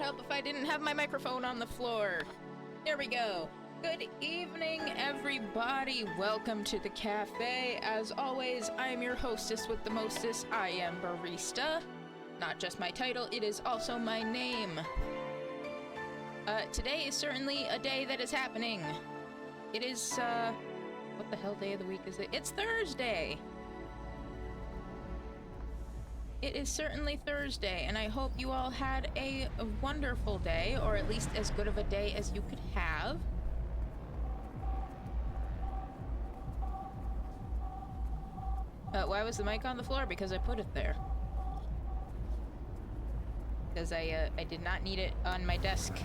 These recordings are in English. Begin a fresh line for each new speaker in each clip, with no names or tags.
help if I didn't have my microphone on the floor. There we go. Good evening, everybody. Welcome to the cafe. As always, I am your hostess with the mostest. I am Barista. Not just my title, it is also my name. Today is certainly a day that is happening. It is, what the hell day of the week is it? It's Thursday! It is certainly Thursday, and I hope you all had a wonderful day, or at least as good of a day as you could have. Why was the mic on the floor? Because I put it there. Because I did not need it on my desk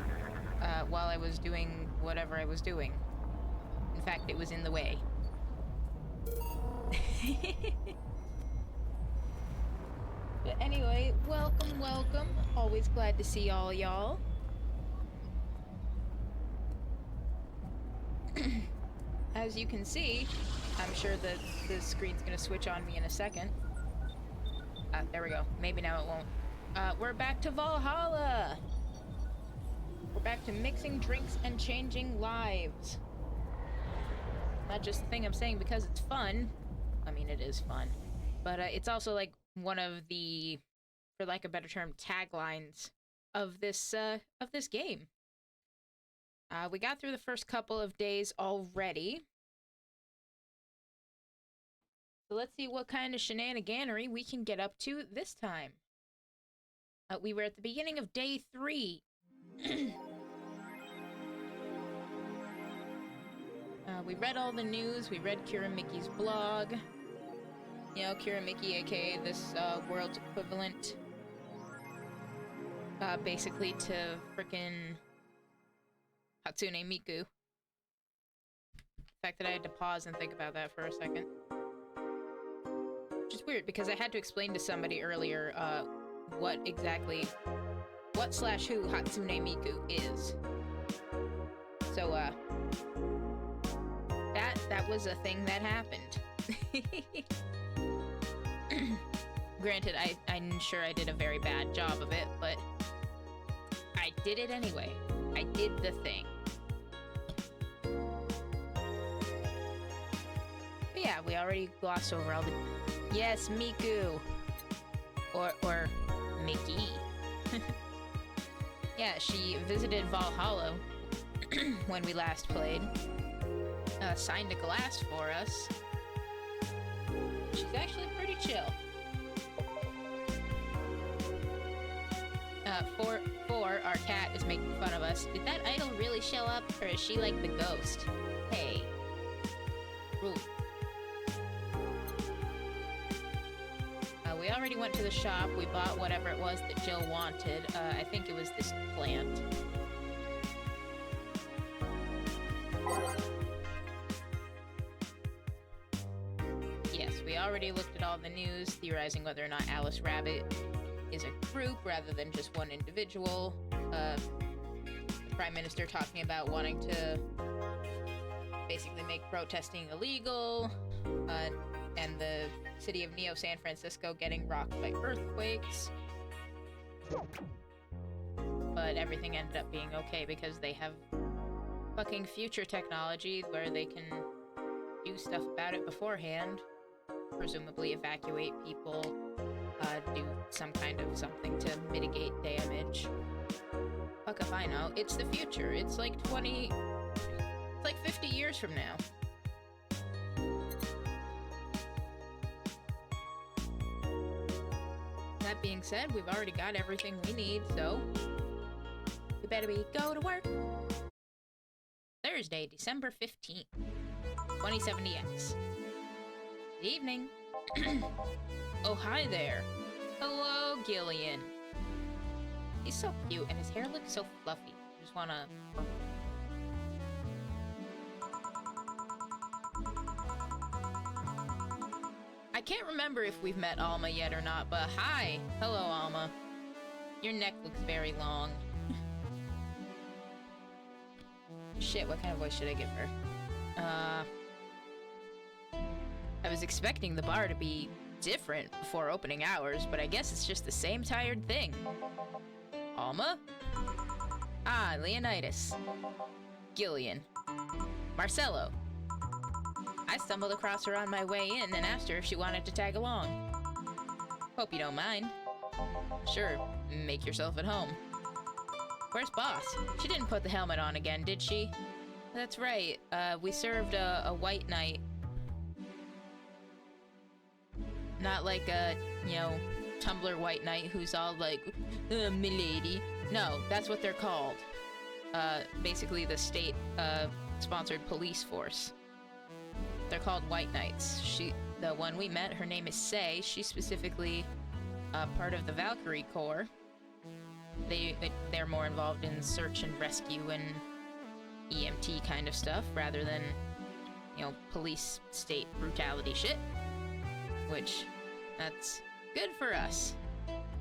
while I was doing whatever I was doing. In fact, it was in the way. But anyway, welcome, welcome. Always glad to see all y'all. As you can see, I'm sure that the screen's gonna switch on me in a second. There we go. Maybe now it won't. We're back to Valhalla! We're back to mixing drinks and changing lives. Not just the thing I'm saying because it's fun. I mean, it is fun. But it's also like one of the, for lack of a better term, taglines of this game. We got through the first couple of days already. So let's see what kind of shenaniganery we can get up to this time. We were at the beginning of day 3. We read all the news. We read Kira Mickey's blog. You know, Kira Mickey, aka this world's equivalent, basically to frickin' Hatsune Miku. The fact that I had to pause and think about that for a second. Which is weird, because I had to explain to somebody earlier, what /who Hatsune Miku is. So, that was a thing that happened. Granted, I'm sure I did a very bad job of it, but I did it anyway. I did the thing. But yeah, we already glossed over all the... Yes, Miku! Or Mickey. Yeah, she visited Valhalla when we last played. Signed a glass for us. She's actually pretty chill. Four, our cat is making fun of us. Did that idol really show up, or is she like the ghost? Hey. Ooh. We already went to the shop. We bought whatever it was that Jill wanted. I think it was this plant. Yes, we already looked at all the news, theorizing whether or not Alice Rabbit is a group rather than just one individual. The Prime Minister talking about wanting to basically make protesting illegal, and the city of Neo San Francisco getting rocked by earthquakes. But everything ended up being okay because they have fucking future technology where they can do stuff about it beforehand. Presumably evacuate people, do some kind of something to mitigate damage. Fuck if I know. It's the future. It's like 50 years from now. That being said, we've already got everything we need, so we better go to work. Thursday, December 15th, 2070X. Good evening. Oh, hi there. Hello, Gillian. He's so cute, and his hair looks so fluffy. I just wanna... I can't remember if we've met Alma yet or not, but hi! Hello, Alma. Your neck looks very long. Shit, what kind of voice should I give her? I was expecting the bar to be different before opening hours, but I guess it's just the same tired thing. Alma? Ah, Leonidas. Gillian. Marcello. I stumbled across her on my way in and asked her if she wanted to tag along. Hope you don't mind. Sure, make yourself at home. Where's Boss? She didn't put the helmet on again, did she? That's right, we served a white knight. Not like a, you know, Tumblr white knight who's all like, milady. No, that's what they're called. Basically the state, sponsored police force. They're called white knights. The one we met, her name is Say. She's specifically, part of the Valkyrie Corps. They're more involved in search and rescue and EMT kind of stuff, rather than, you know, police state brutality shit. Which, that's good for us.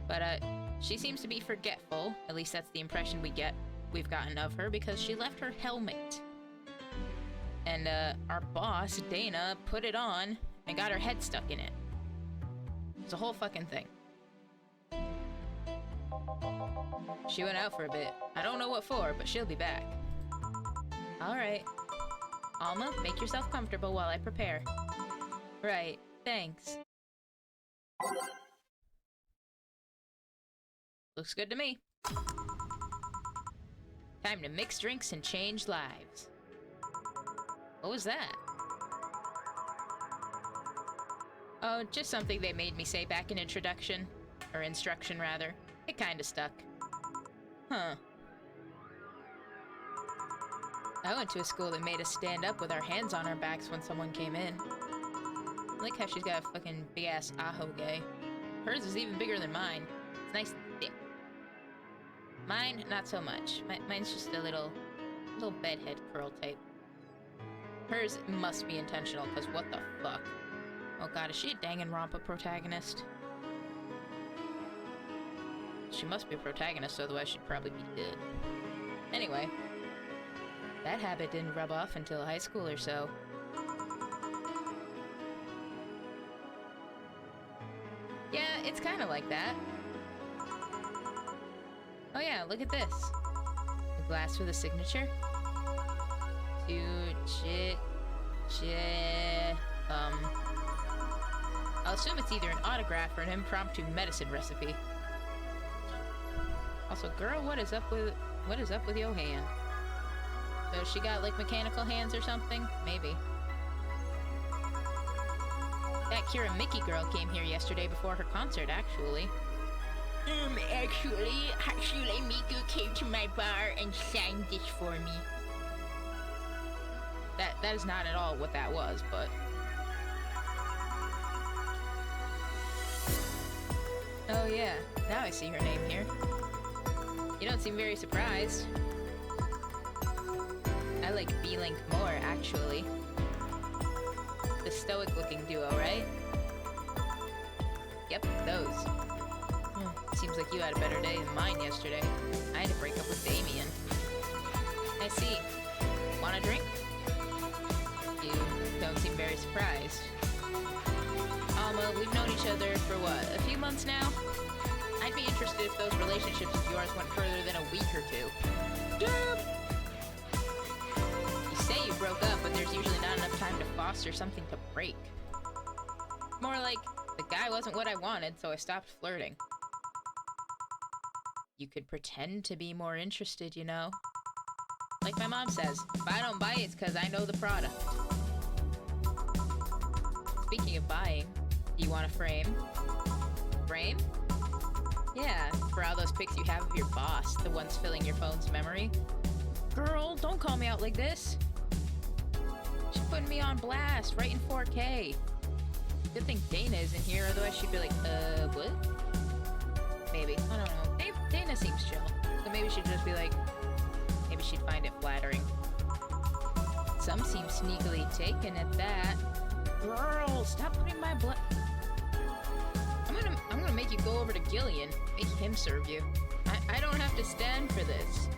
But, she seems to be forgetful. At least that's the impression we've gotten of her, because she left her helmet. And, our boss, Dana, put it on and got her head stuck in it. It's a whole fucking thing. She went out for a bit. I don't know what for, but she'll be back. Alright. Alma, make yourself comfortable while I prepare. Right, thanks. Looks good to me. Time to mix drinks and change lives. What was that? Oh, just something they made me say back in introduction. Or instruction, rather. It kinda stuck. Huh. I went to a school that made us stand up with our hands on our backs when someone came in. I like how she's got a fucking big-ass ahoge. Hers is even bigger than mine. It's nice and thick. Mine, not so much. Mine's just a little bedhead curl type. Hers must be intentional, because what the fuck? Oh god, is she a Danganronpa protagonist? She must be a protagonist, otherwise she'd probably be dead. Anyway. That habit didn't rub off until high school or so. Yeah, it's kinda like that. Oh yeah, look at this. A glass with a signature. I'll assume it's either an autograph or an impromptu medicine recipe. Also, girl, what is up with your hand? So she got like mechanical hands or something? Maybe. That Kira Mickey girl came here yesterday before her concert, actually. Actually, Miku came to my bar and signed this for me. That is not at all what that was, but... Oh yeah, now I see her name here. You don't seem very surprised. I like B-Link more, actually. The stoic-looking duo, right? Yep, those. Seems like you had a better day than mine yesterday. I had to break up with Damien. I see. Want a drink? You don't seem very surprised. Alma, we've known each other for what, a few months now? I'd be interested if those relationships of yours went further than a week or two. Damn! You say you broke up, but there's usually not enough time to foster something to break. More like, the guy wasn't what I wanted, so I stopped flirting. You could pretend to be more interested, you know? Like my mom says, if I don't buy it, it's because I know the product. Speaking of buying, do you want a frame? Frame? Yeah, for all those pics you have of your boss, the ones filling your phone's memory. Girl, don't call me out like this. She's putting me on blast, right in 4K. Good thing Dana isn't here, otherwise she'd be like, what? Maybe, I don't know. Dana seems chill, so maybe she'd just be like, maybe she'd find it flattering. Some seem sneakily taken at that. Girl, stop putting my blood. I'm gonna make you go over to Gillian, make him serve you. I don't have to stand for this.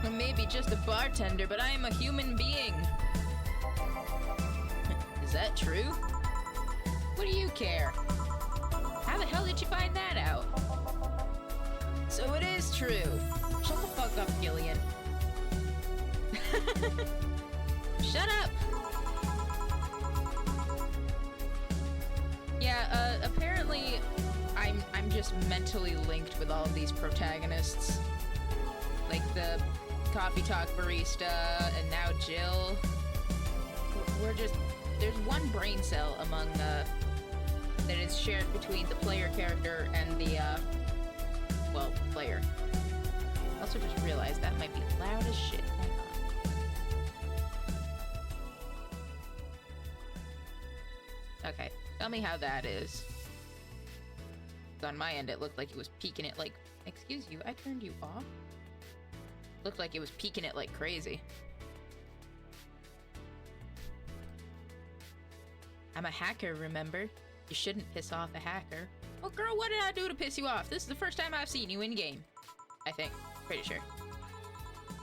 I'm maybe just a bartender, but I am a human being. Is that true? What do you care? How How the hell did you find that out? So it is true. Shut the fuck up, Gillian. Shut up! Yeah, apparently I'm just mentally linked with all of these protagonists. Like the Coffee Talk barista, and now Jill. We're just... There's one brain cell among, that is shared between the player character and the, well, player. I also just realized that might be loud as shit. Hang on. Okay, tell me how that is. On my end, it looked like it was peeking it like... Excuse you, I turned you off? Looked like it was peeking it like crazy. I'm a hacker, remember? You shouldn't piss off a hacker. Well, girl, what did I do to piss you off? This is the first time I've seen you in-game. I think. Pretty sure.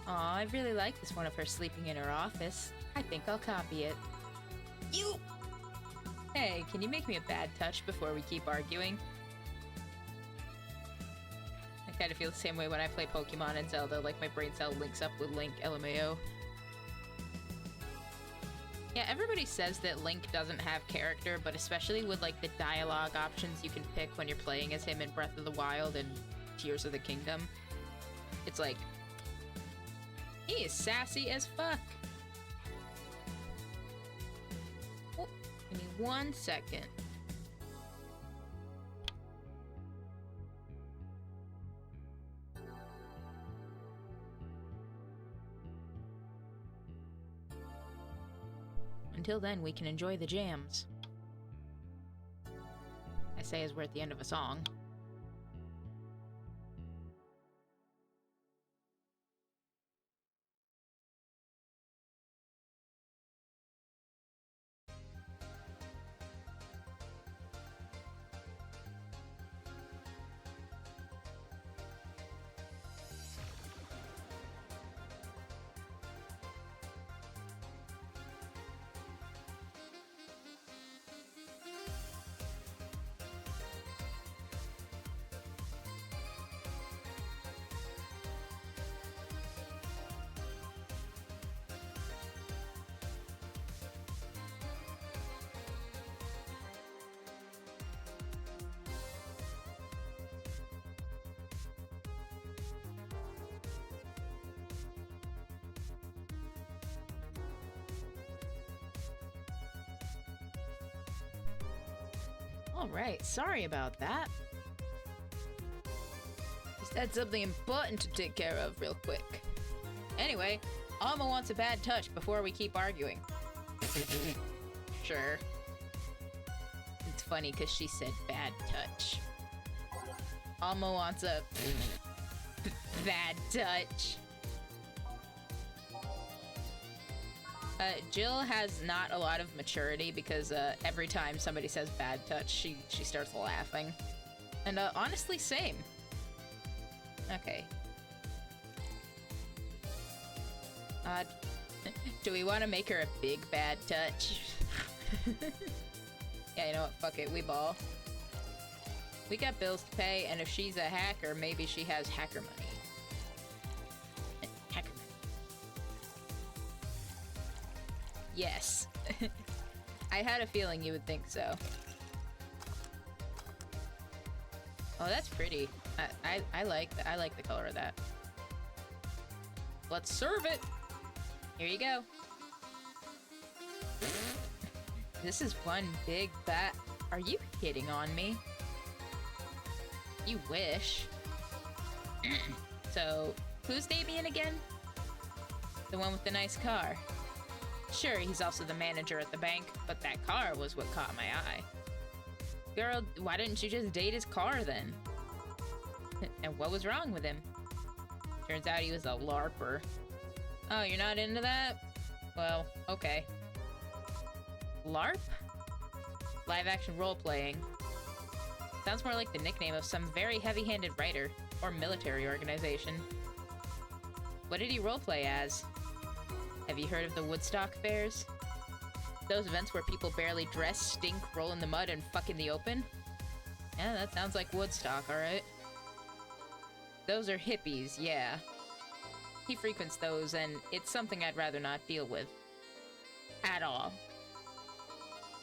Aw, I really like this one of her sleeping in her office. I think I'll copy it. You! Hey, can you make me a bad touch before we keep arguing? I kind of feel the same way when I play Pokemon and Zelda, like my brain cell links up with Link, LMAO. Yeah, everybody says that Link doesn't have character, but especially with, like, the dialogue options you can pick when you're playing as him in Breath of the Wild and Tears of the Kingdom. It's like... He is sassy as fuck! Oh, give me 1 second. Until then, we can enjoy the jams. I say as we're at the end of a song. Alright, sorry about that. Just had something important to take care of real quick. Anyway, Alma wants a bad touch before we keep arguing. Sure. It's funny because she said bad touch. Alma wants a bad touch. Jill has not a lot of maturity because every time somebody says bad touch, she starts laughing. And honestly, same. Okay. Do we want to make her a big bad touch? Yeah, you know what? Fuck it. We ball. We got bills to pay, and if she's a hacker, maybe she has hacker money. Hacker money. Yes. I had a feeling you would think so. Oh, that's pretty. I like the color of that. Let's serve it. Here you go. This is one big bat. Are you hitting on me? You wish. So, who's Damien again? The one with the nice car. Sure, he's also the manager at the bank, but that car was what caught my eye. Girl, why didn't you just date his car then? And what was wrong with him? Turns out he was a LARPer. Oh, you're not into that? Well, okay. LARP? Live action role-playing. Sounds more like the nickname of some very heavy-handed writer or military organization. What did he roleplay as? Have you heard of the Woodstock Fairs? Those events where people barely dress, stink, roll in the mud, and fuck in the open? Yeah, that sounds like Woodstock, alright. Those are hippies, yeah. He frequents those, and it's something I'd rather not deal with. At all.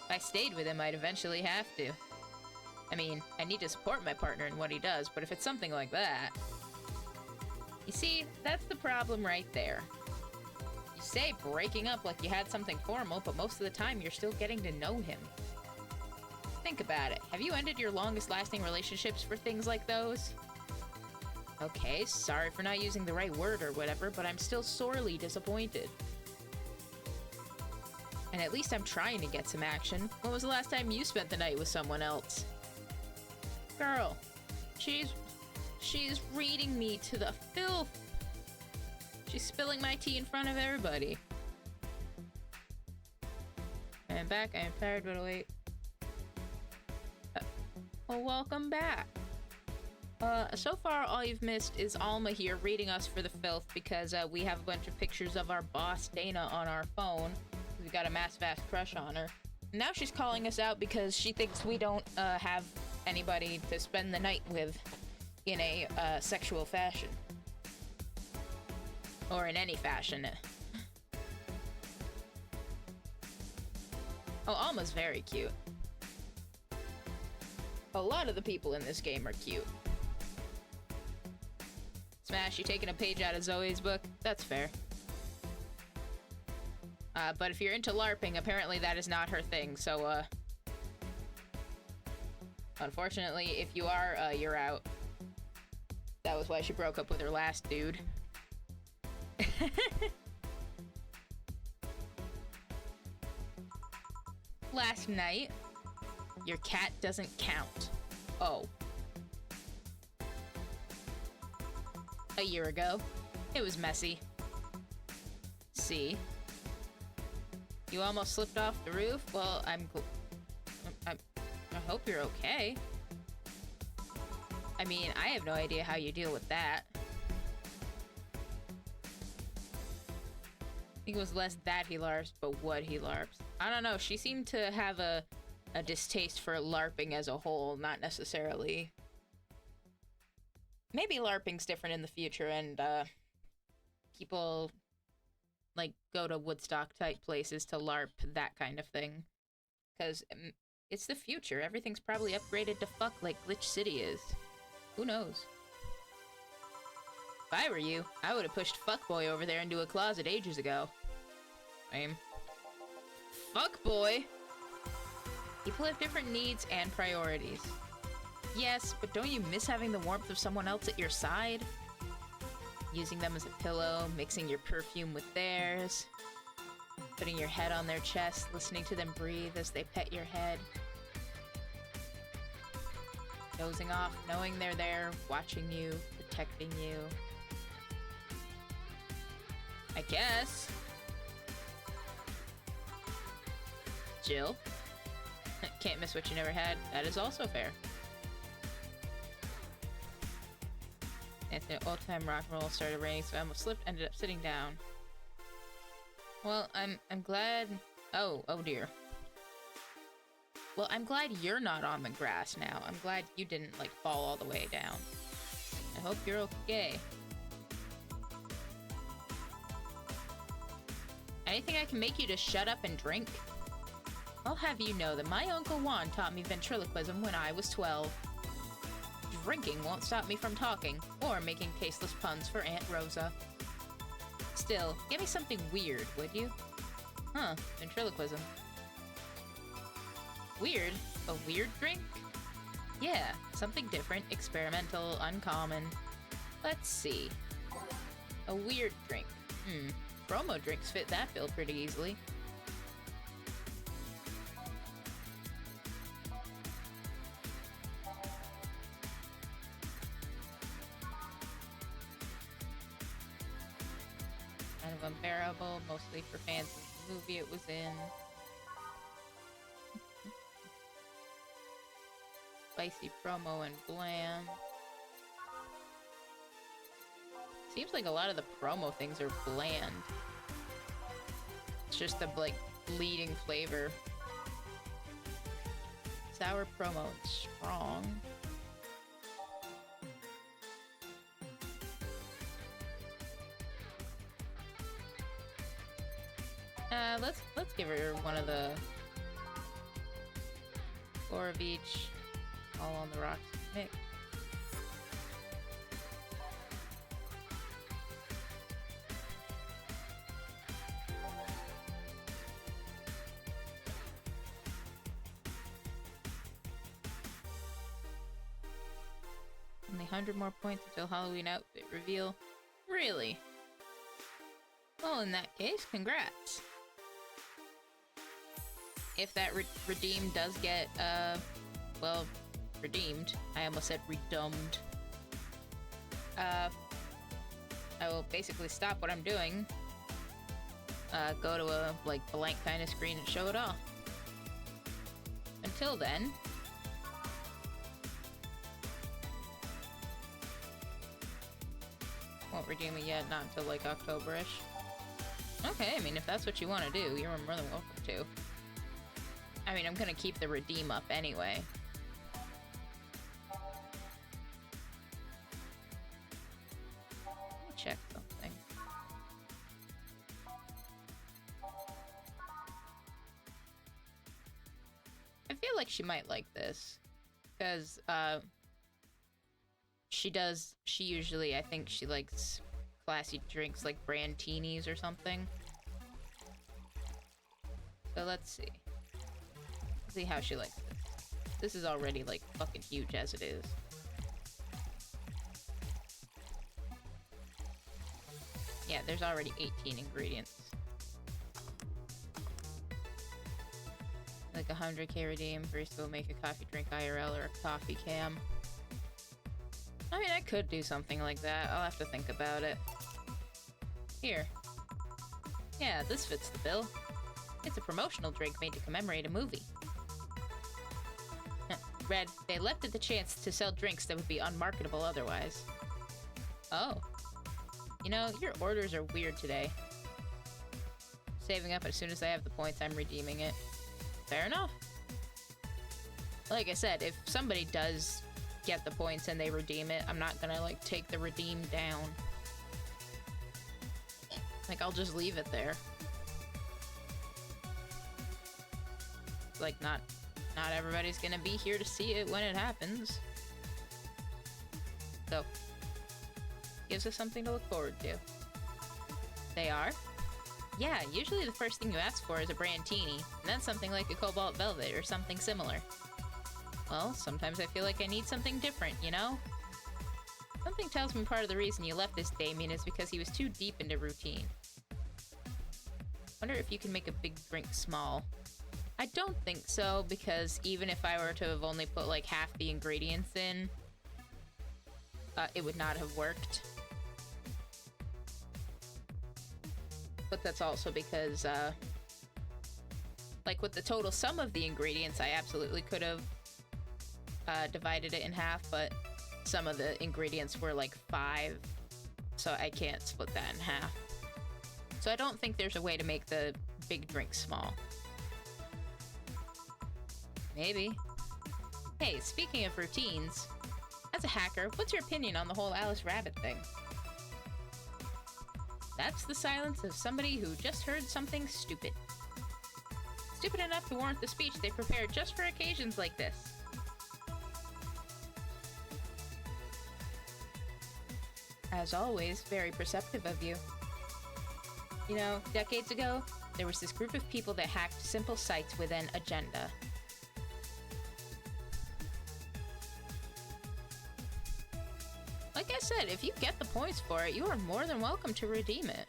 If I stayed with him, I'd eventually have to. I mean, I need to support my partner in what he does, but if it's something like that... You see, that's the problem right there. You say breaking up like you had something formal, but most of the time you're still getting to know him. Think about it. Have you ended your longest-lasting relationships for things like those? Okay, sorry for not using the right word or whatever, but I'm still sorely disappointed. And at least I'm trying to get some action. When was the last time you spent the night with someone else? Girl, she's reading me to the filth. She's spilling my tea in front of everybody. I am back, I am tired, but wait. Well, welcome back. So far all you've missed is Alma here reading us for the filth because we have a bunch of pictures of our boss Dana on our phone. We've got a massive-ass crush on her. Now she's calling us out because she thinks we don't have anybody to spend the night with in a sexual fashion. Or in any fashion. Oh, Alma's very cute. A lot of the people in this game are cute. Smash, you taking a page out of Zoe's book? That's fair. But if you're into LARPing, apparently that is not her thing, so, unfortunately, if you are, you're out. That was why she broke up with her last dude. Last night, your cat doesn't count. Oh. A year ago, it was messy. See? You almost slipped off the roof? Well, I hope you're okay. I mean, I have no idea how you deal with that. I think it was less that he LARPs, but what he LARPs. I don't know, she seemed to have a distaste for LARPing as a whole, not necessarily. Maybe LARPing's different in the future, and, people, like, go to Woodstock-type places to LARP, that kind of thing. Because it's the future. Everything's probably upgraded to fuck like Glitch City is. Who knows? If I were you, I would have pushed Fuckboy over there into a closet ages ago. Same. Fuckboy! People have different needs and priorities. Yes, but don't you miss having the warmth of someone else at your side? Using them as a pillow, mixing your perfume with theirs, putting your head on their chest, listening to them breathe as they pet your head. Dozing off, knowing they're there, watching you, protecting you. I guess. Jill? Can't miss what you never had. That is also fair. Anthony, old-time rock and roll started raining, so I almost slipped, ended up sitting down. Well, I'm glad... Oh dear. Well, I'm glad you're not on the grass now. I'm glad you didn't, like, fall all the way down. I hope you're okay. Anything I can make you to shut up and drink? I'll have you know that my Uncle Juan taught me ventriloquism when I was 12. Drinking won't stop me from talking, or making tasteless puns for Aunt Rosa. Still, give me something weird, would you? Huh, ventriloquism. Weird? A weird drink? Yeah, something different, experimental, uncommon. Let's see. A weird drink. Promo drinks fit that bill pretty easily. Kind of unbearable, mostly for fans of the movie it was in. Spicy promo and bland. Seems like a lot of the promo things are bland. It's just the, like, leading flavor. Sour promo. It's strong. Let's give her one of the 4 of each. All on the rocks mix. Only 100 more points until Halloween outfit reveal. Really? Well, in that case, congrats. If that redeem does get, well, redeemed. I almost said redomed. I will basically stop what I'm doing. Go to a, like, blank kind of screen and show it off. Until then... Won't redeem it yet, not until, like, October-ish. Okay, I mean, if that's what you want to do, you're more than welcome to. I mean, I'm gonna keep the redeem up anyway. Let me check something. I feel like she might like this. Because, she usually, I think she likes classy drinks like brantinis or something. So let's see. See how she likes this. This is already, like, fucking huge as it is. Yeah, there's already 18 ingredients. Like 100k redeem, barista will make a coffee drink IRL or a coffee cam. I mean, I could do something like that. I'll have to think about it. Here. Yeah, this fits the bill. It's a promotional drink made to commemorate a movie. Red, they left it the chance to sell drinks that would be unmarketable otherwise. Oh. You know, your orders are weird today. Saving up as soon as I have the points, I'm redeeming it. Fair enough. Like I said, if somebody does get the points and they redeem it, I'm not gonna, like, take the redeem down. Like, I'll just leave it there. Like, not everybody's gonna be here to see it when it happens. So, gives us something to look forward to. They are? Yeah, usually the first thing you ask for is a brandtini, and then something like a cobalt velvet or something similar. Well, sometimes I feel like I need something different, you know? Something tells me part of the reason you left this Damien is because he was too deep into routine. Wonder if you can make a big drink small. I don't think so, because even if I were to have only put, like, half the ingredients in, it would not have worked. But that's also because, like, with the total sum of the ingredients, I absolutely could have divided it in half, but some of the ingredients were, like, 5, so I can't split that in half. So I don't think there's a way to make the big drink small. Maybe. Hey, speaking of routines, as a hacker, what's your opinion on the whole Alice Rabbit thing? That's the silence of somebody who just heard something stupid. Stupid enough to warrant the speech they prepared just for occasions like this. As always, very perceptive of you. You know, decades ago, there was this group of people that hacked simple sites with an agenda. Like I said, if you get the points for it, you are more than welcome to redeem it.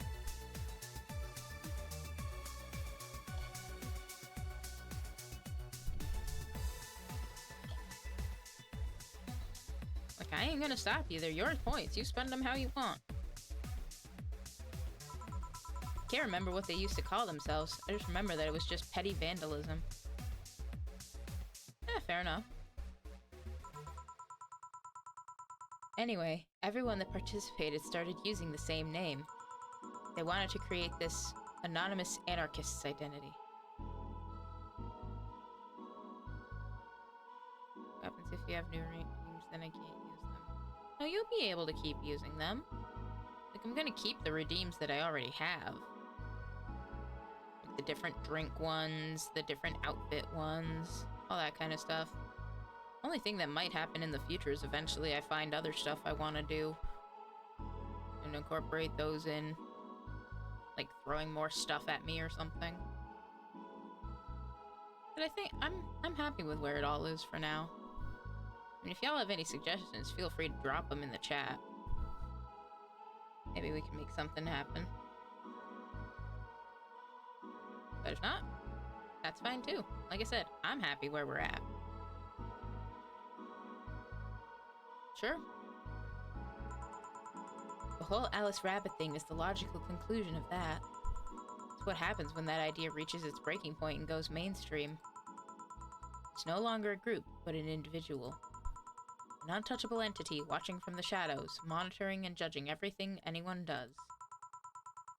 Like, I ain't gonna stop you. They're your points. You spend them how you want. Can't remember what they used to call themselves. I just remember that it was just petty vandalism. Fair enough. Anyway, everyone that participated started using the same name. They wanted to create this anonymous anarchist's identity. What happens if you have new redeems, then I can't use them. No, you'll be able to keep using them. Like, I'm gonna keep the redeems that I already have. Like the different drink ones, the different outfit ones, all that kind of stuff. Only thing that might happen in the future is eventually I find other stuff I want to do and incorporate those in, like throwing more stuff at me or something. But I think I'm happy with where it all is for now. I mean, if y'all have any suggestions, feel free to drop them in the chat. Maybe we can make something happen. But if not, that's fine too. Like I said, I'm happy where we're at. Sure. The whole Alice Rabbit thing is the logical conclusion of that. It's what happens when that idea reaches its breaking point and goes mainstream. It's no longer a group, but an individual. An untouchable entity watching from the shadows, monitoring and judging everything anyone does.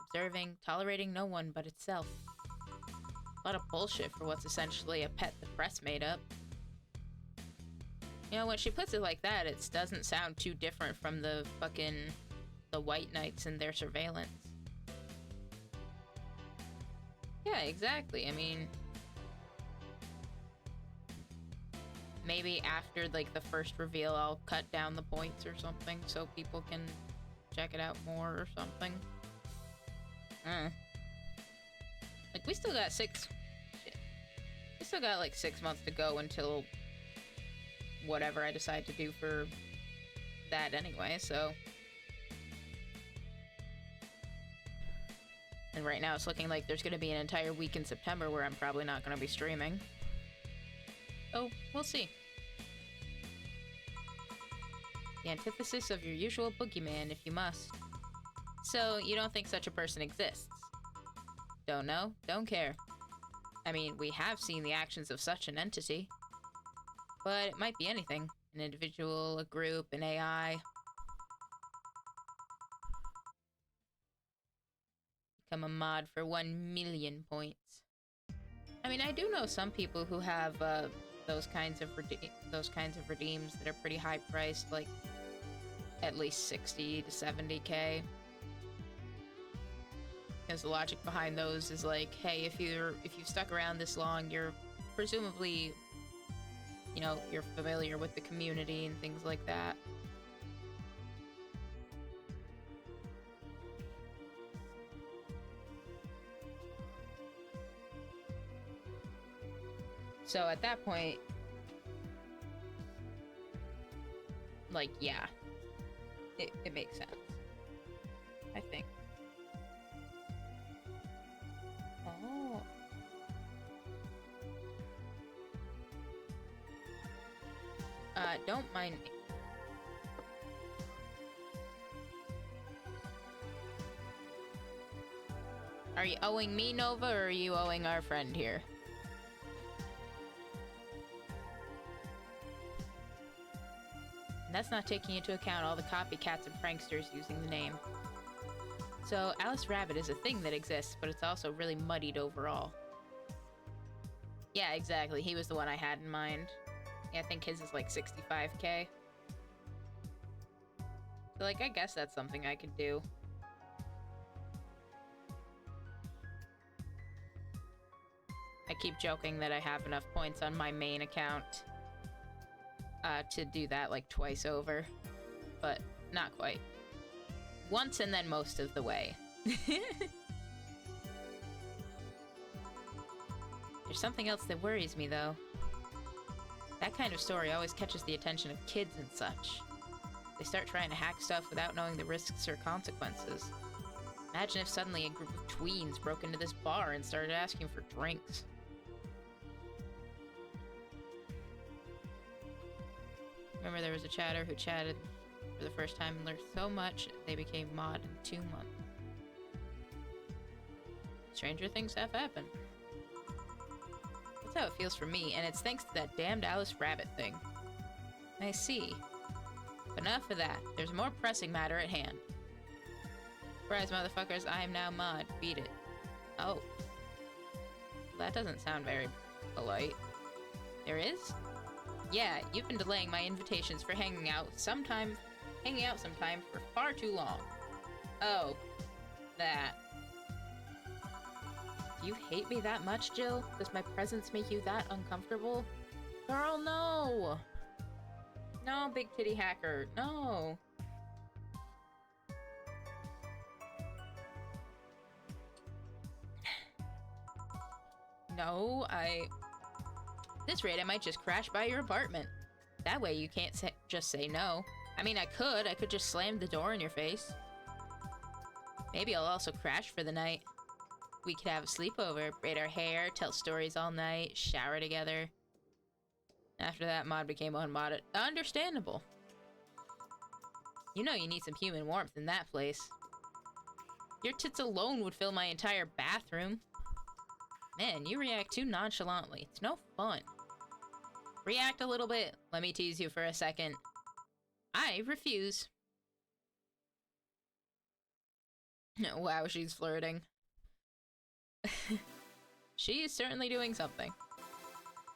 Observing, tolerating no one but itself. A lot of bullshit for what's essentially a pet the press made up. You know, when she puts it like that, it doesn't sound too different from the White Knights and their surveillance. Yeah, exactly. I mean, maybe after, like, the first reveal, I'll cut down the points or something so people can check it out more or something. Like, we still got like 6 months to go until whatever I decide to do for that anyway, so. And right now it's looking like there's gonna be an entire week in September where I'm probably not gonna be streaming. Oh, we'll see. The antithesis of your usual boogeyman, if you must. So, you don't think such a person exists? Don't know, don't care. I mean, we have seen the actions of such an entity. But it might be anything. An individual, a group, an AI. Become a mod for 1 million points. I mean, I do know some people who have those kinds of redeems that are pretty high priced, like at least 60 to 70k. Because the logic behind those is like, hey, if you've stuck around this long, you're presumably, you know, you're familiar with the community and things like that. So at that point, like, yeah, it makes sense, I think. Oh. Don't mind me. Are you owing me, Nova, or are you owing our friend here? And that's not taking into account all the copycats and pranksters using the name. So, Alice Rabbit is a thing that exists, but it's also really muddied overall. Yeah, exactly. He was the one I had in mind. Yeah, I think his is like 65k. So, like, I guess that's something I could do. I keep joking that I have enough points on my main account to do that like twice over, but not quite. Once and then most of the way. There's something else that worries me, though. That kind of story always catches the attention of kids and such. They start trying to hack stuff without knowing the risks or consequences. Imagine if suddenly a group of tweens broke into this bar and started asking for drinks. Remember, there was a chatter who chatted for the first time and learned so much they became mod in 2 months. Stranger things have happened. That's how it feels for me, and it's thanks to that damned Alice Rabbit thing. I see. But enough of that. There's a more pressing matter at hand. Surprise, motherfuckers, I am now mod. Beat it. Oh. That doesn't sound very polite. There is? Yeah, you've been delaying my invitations for hanging out sometime for far too long. Oh, that. Do you hate me that much, Jill? Does my presence make you that uncomfortable? Girl, no! No, big titty hacker, no! No, At this rate, I might just crash by your apartment. That way you can't just say no. I mean, I could just slam the door in your face. Maybe I'll also crash for the night. We could have a sleepover, braid our hair, tell stories all night, shower together. After that, mod became unmodded. Understandable. You know you need some human warmth in that place. Your tits alone would fill my entire bathroom. Man, you react too nonchalantly. It's no fun. React a little bit. Let me tease you for a second. I refuse. Wow, she's flirting. She is certainly doing something.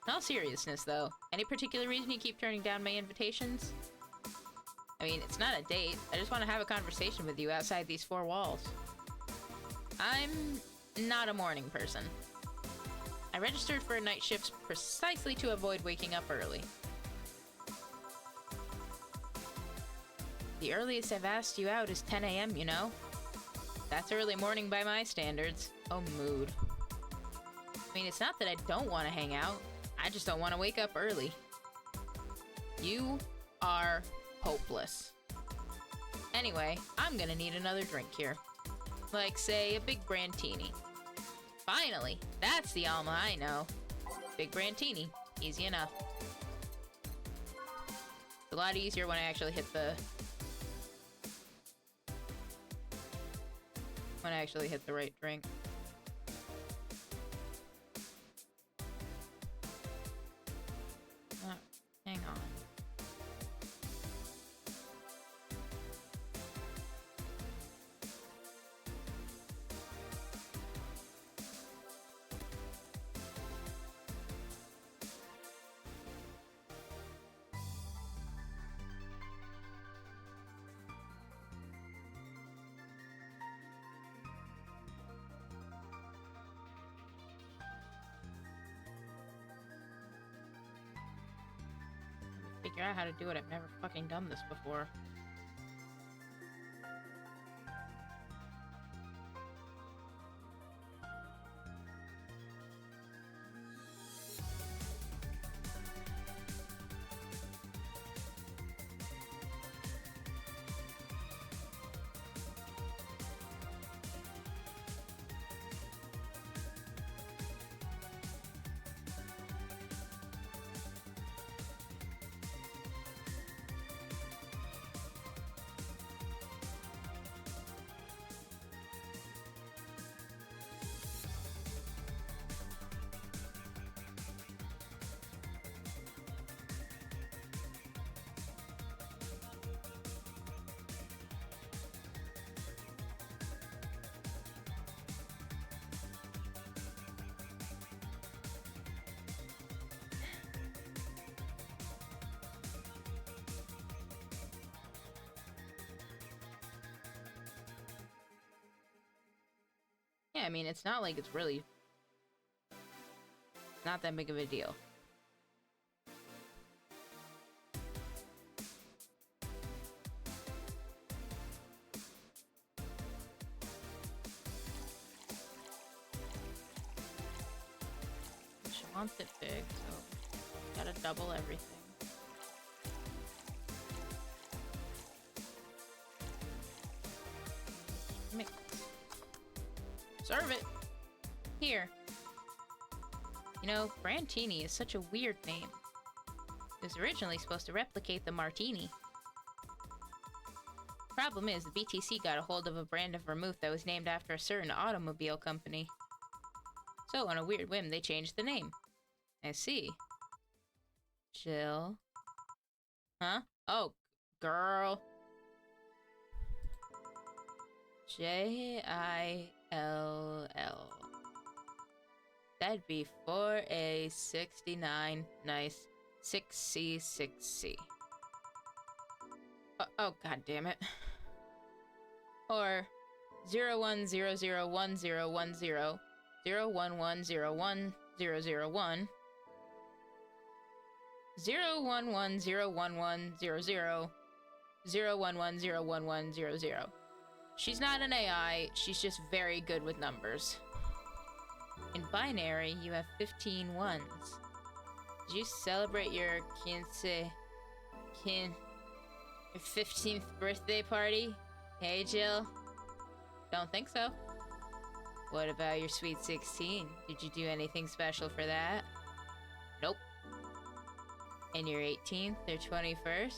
In all seriousness, though, any particular reason you keep turning down my invitations? I mean, it's not a date. I just want to have a conversation with you outside these four walls. I'm not a morning person. I registered for a night shift precisely to avoid waking up early. The earliest I've asked you out is 10 a.m., you know? That's early morning by my standards. Oh, mood. I mean, it's not that I don't want to hang out. I just don't want to wake up early. You are hopeless. Anyway, I'm gonna need another drink here. Like, say, a big Brandtini. Finally! That's the Alma I know. Big Brandtini. Easy enough. It's a lot easier when I actually hit the... right drink. Hang on. Figure out how to do it. I've never fucking done this before. Yeah, I mean, it's not like it's really... not that big of a deal. She wants it big, so gotta double everything. Mix. Serve it! Here. You know, Brandtini is such a weird name. It was originally supposed to replicate the Martini. Problem is, the BTC got a hold of a brand of vermouth that was named after a certain automobile company. So, on a weird whim, they changed the name. I see. Jill. Huh? Oh, girl. Jill. That'd be 4A69. Nice. 6C, 6C. Oh, god damn it. Or 01001010 01101 001 0110110 0110110. She's not an AI, she's just very good with numbers. In binary, you have 15 ones. Did you celebrate your your 15th birthday party? Hey, Jill? Don't think so. What about your sweet 16? Did you do anything special for that? Nope. And your 18th or 21st?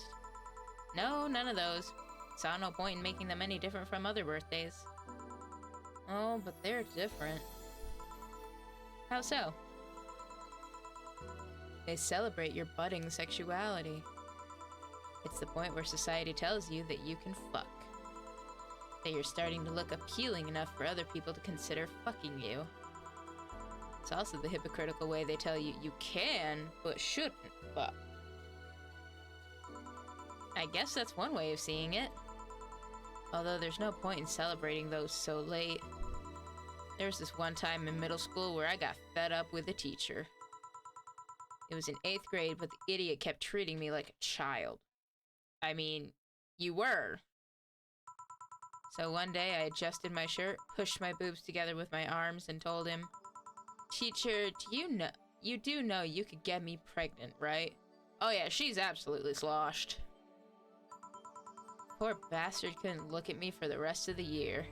No, none of those. Saw no point in making them any different from other birthdays. Oh, but they're different. How so? They celebrate your budding sexuality. It's the point where society tells you that you can fuck. That you're starting to look appealing enough for other people to consider fucking you. It's also the hypocritical way they tell you you can, but shouldn't fuck. I guess that's one way of seeing it. Although there's no point in celebrating those so late. There was this one time in middle school where I got fed up with a teacher. It was in 8th grade, but the idiot kept treating me like a child. I mean, you were. So one day I adjusted my shirt, pushed my boobs together with my arms, and told him, "Teacher, you do know you could get me pregnant, right?" "Oh yeah, she's absolutely sloshed." Poor bastard couldn't look at me for the rest of the year.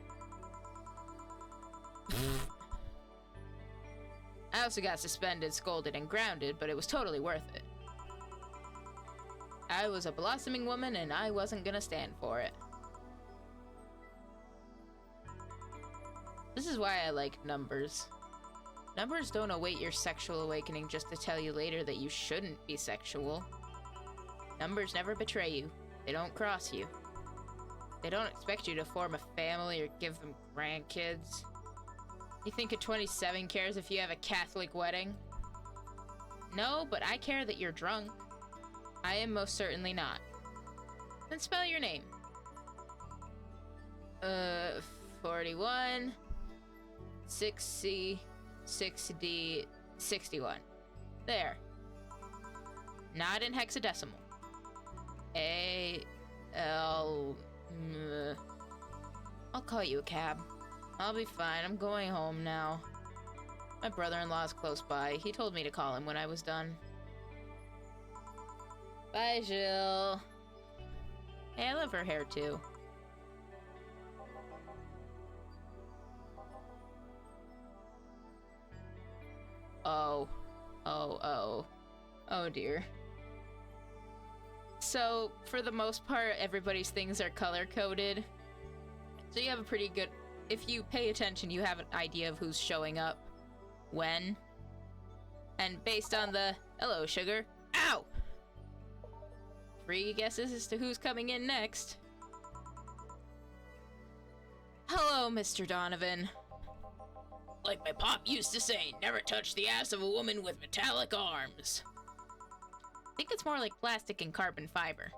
I also got suspended, scolded, and grounded, but it was totally worth it. I was a blossoming woman, and I wasn't gonna stand for it. This is why I like numbers. Numbers don't await your sexual awakening just to tell you later that you shouldn't be sexual. Numbers never betray you. They don't cross you. They don't expect you to form a family or give them grandkids. You think a 27 cares if you have a Catholic wedding? No, but I care that you're drunk. I am most certainly not. Then spell your name. 41, 6C, 6D, 61. There. Not in hexadecimal. I'll call you a cab. I'll be fine. I'm going home now. My brother-in-law's close by. He told me to call him when I was done. Bye, Jill. Hey, I love her hair, too. Oh. Oh, dear. So, for the most part, everybody's things are color-coded. So you have a pretty good... If you pay attention, you have an idea of who's showing up. When. And based on the... Hello, sugar. Ow! 3 guesses as to who's coming in next. Hello, Mr. Donovan. Like my pop used to say, never touch the ass of a woman with metallic arms. I think it's more like plastic and carbon fiber.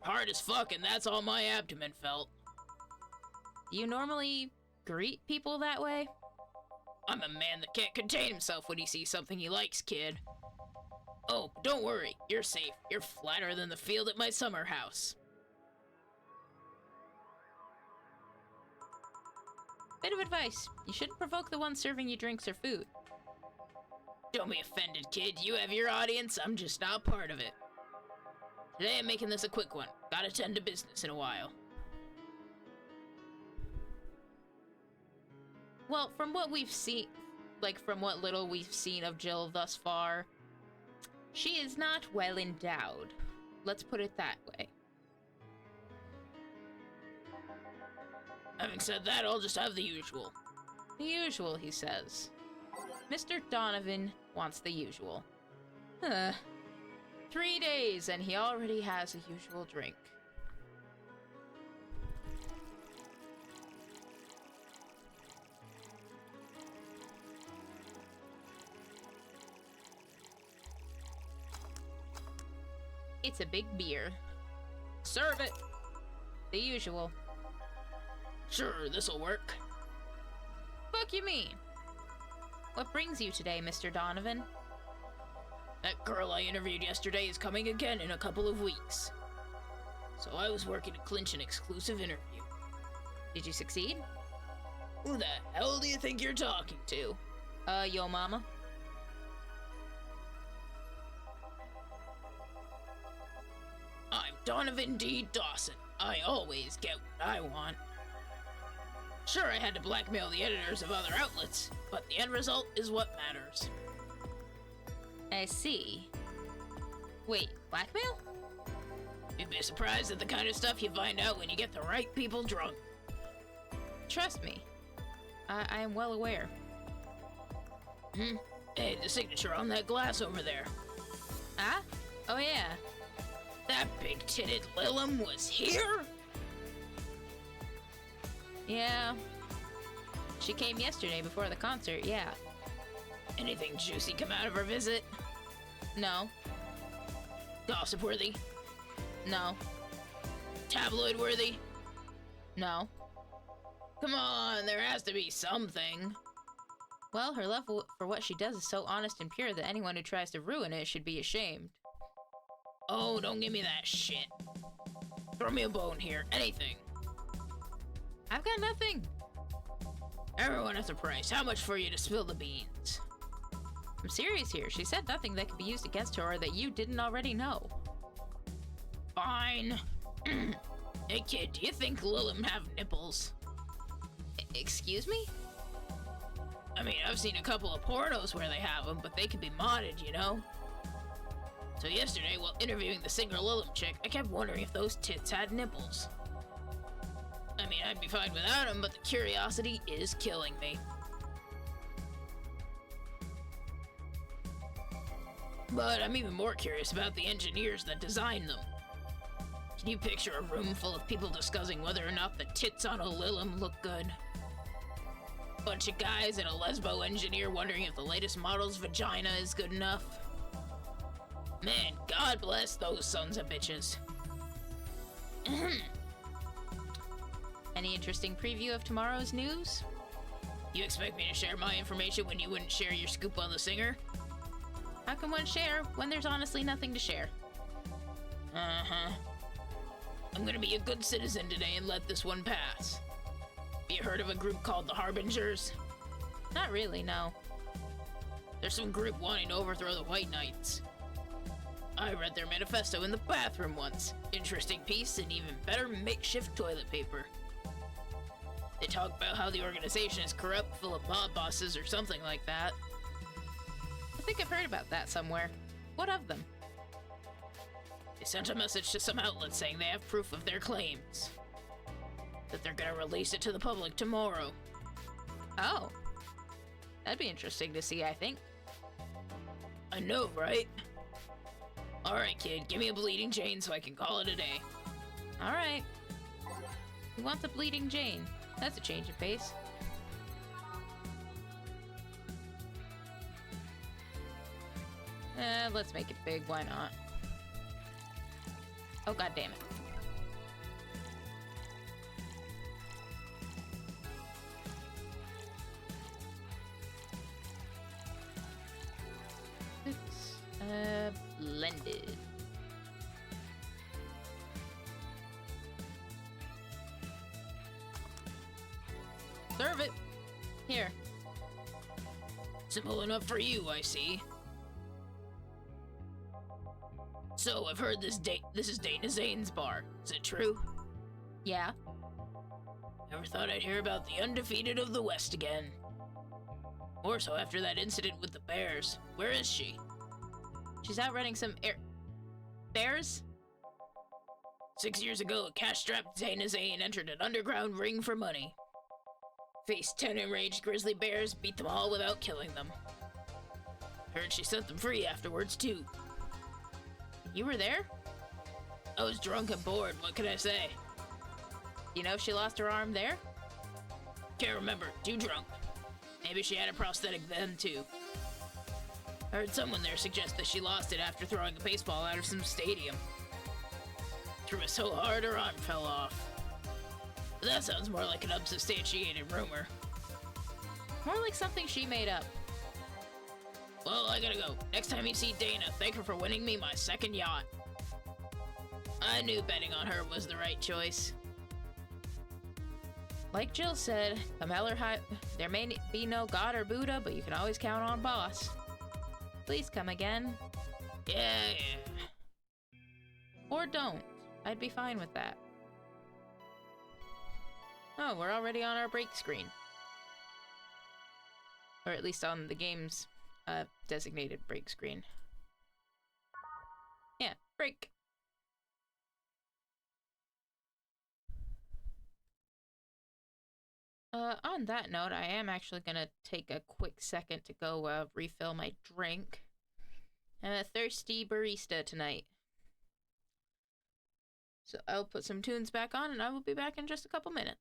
Hard as fuck, and that's all my abdomen felt. Do you normally greet people that way? I'm a man that can't contain himself when he sees something he likes, kid. Oh, but don't worry, you're safe. You're flatter than the field at my summer house. Bit of advice. You shouldn't provoke the one serving you drinks or food. Don't be offended, kid. You have your audience. I'm just not part of it. Today I'm making this a quick one. Gotta tend to business in a while. Well, from what we've seen, from what little we've seen of Jill thus far, she is not well endowed. Let's put it that way. Having said that, I'll just have the usual. The usual, he says. Mr. Donovan wants the usual. 3 days, and he already has a usual drink. It's a big beer. Serve it! The usual.
Sure, this'll work.
Fuck you mean? What brings you today, Mr. Donovan?
That girl I interviewed yesterday is coming again in a couple of weeks. So I was working to clinch an exclusive interview.
Did you succeed?
Who the hell do you think you're talking to?
Yo mama.
I'm Donovan D. Dawson. I always get what I want. Sure, I had to blackmail the editors of other outlets, but the end result is what matters.
I see. Wait, blackmail?
You'd be surprised at the kind of stuff you find out when you get the right people drunk.
Trust me. I am well aware.
Hey, the signature on that glass over there.
Ah? Oh yeah.
That big-titted Lilum was here?
Yeah. She came yesterday before the concert, yeah.
Anything juicy come out of her visit?
No.
Gossip-worthy?
No.
Tabloid-worthy?
No.
Come on, there has to be something.
Well, her love for what she does is so honest and pure that anyone who tries to ruin it should be ashamed.
Oh, don't give me that shit. Throw me a bone here, anything.
I've got nothing.
Everyone has a price. How much for you to spill the beans?
I'm serious here. She said nothing that could be used against her or that you didn't already know.
Fine. Hey kid, do you think Lilum have nipples?
Excuse me?
I mean, I've seen a couple of pornos where they have them, but they can be modded, you know? So yesterday, while interviewing the singer Lilum chick, I kept wondering if those tits had nipples. I mean, I'd be fine without them, but the curiosity is killing me. But I'm even more curious about the engineers that designed them. Can you picture a room full of people discussing whether or not the tits on a Lilum look good? Bunch of guys and a lesbo engineer wondering if the latest model's vagina is good enough. Man, God bless those sons of bitches.
Any interesting preview of tomorrow's news?
You expect me to share my information when you wouldn't share your scoop on the singer?
How can one share when there's honestly nothing to share?
Uh-huh. I'm gonna be a good citizen today and let this one pass. You heard of a group called the Harbingers?
Not really, no.
There's some group wanting to overthrow the White Knights. I read their manifesto in the bathroom once. Interesting piece and even better makeshift toilet paper. They talk about how the organization is corrupt, full of mob bosses or something like that.
I think I've heard about that somewhere. What of them?
They sent a message to some outlets saying they have proof of their claims. That they're gonna release it to the public tomorrow.
Oh. That'd be interesting to see, I think.
I know, right? Alright, kid, give me a bleeding Jane so I can call it a day.
Alright. Who wants a bleeding Jane? That's a change of pace. Let's make it big, why not? Oh, god damn it. It's, blended. Serve it. Here.
Simple enough for you, I see. So, I've heard this is Dana Zane's bar. Is it true?
Yeah.
Never thought I'd hear about the undefeated of the West again. More so after that incident with the bears. Where is she?
She's out running some bears?
6 years ago, a cash-strapped Dana Zane entered an underground ring for money. Faced 10 enraged grizzly bears, beat them all without killing them. Heard she set them free afterwards, too.
You were there?
I was drunk and bored, what can I say?
You know if she lost her arm there?
Can't remember, too drunk. Maybe she had a prosthetic then, too. I heard someone there suggest that she lost it after throwing a baseball out of some stadium. threw it so hard her arm fell off. But that sounds more like an unsubstantiated rumor.
More like something she made up.
Well, I gotta go. Next time you see Dana, thank her for winning me my second yacht. I knew betting on her was the right choice.
Like Jill said, come hell or high, there may be no God or Buddha, but you can always count on Boss. Please come again.
Yeah.
Or don't. I'd be fine with that. Oh, we're already on our break screen. Or at least on the game's designated break screen. Yeah, break. On that note, I am actually gonna take a quick second to go refill my drink. I'm a thirsty barista tonight. So I'll put some tunes back on and I will be back in just a couple minutes.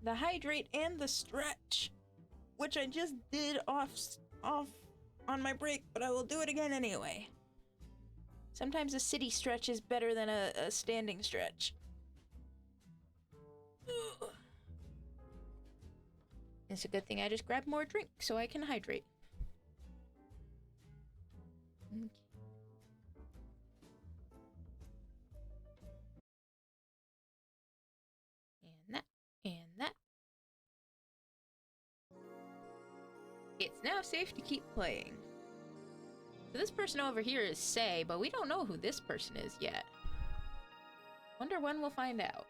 The hydrate and the stretch, which I just did off on my break, but I will do it again anyway. Sometimes a city stretch is better than a standing stretch. Ugh. It's a good thing I just grabbed more drink so I can hydrate. Okay. And that, and that. It's now safe to keep playing. So this person over here is Say, but we don't know who this person is yet. Wonder when we'll find out.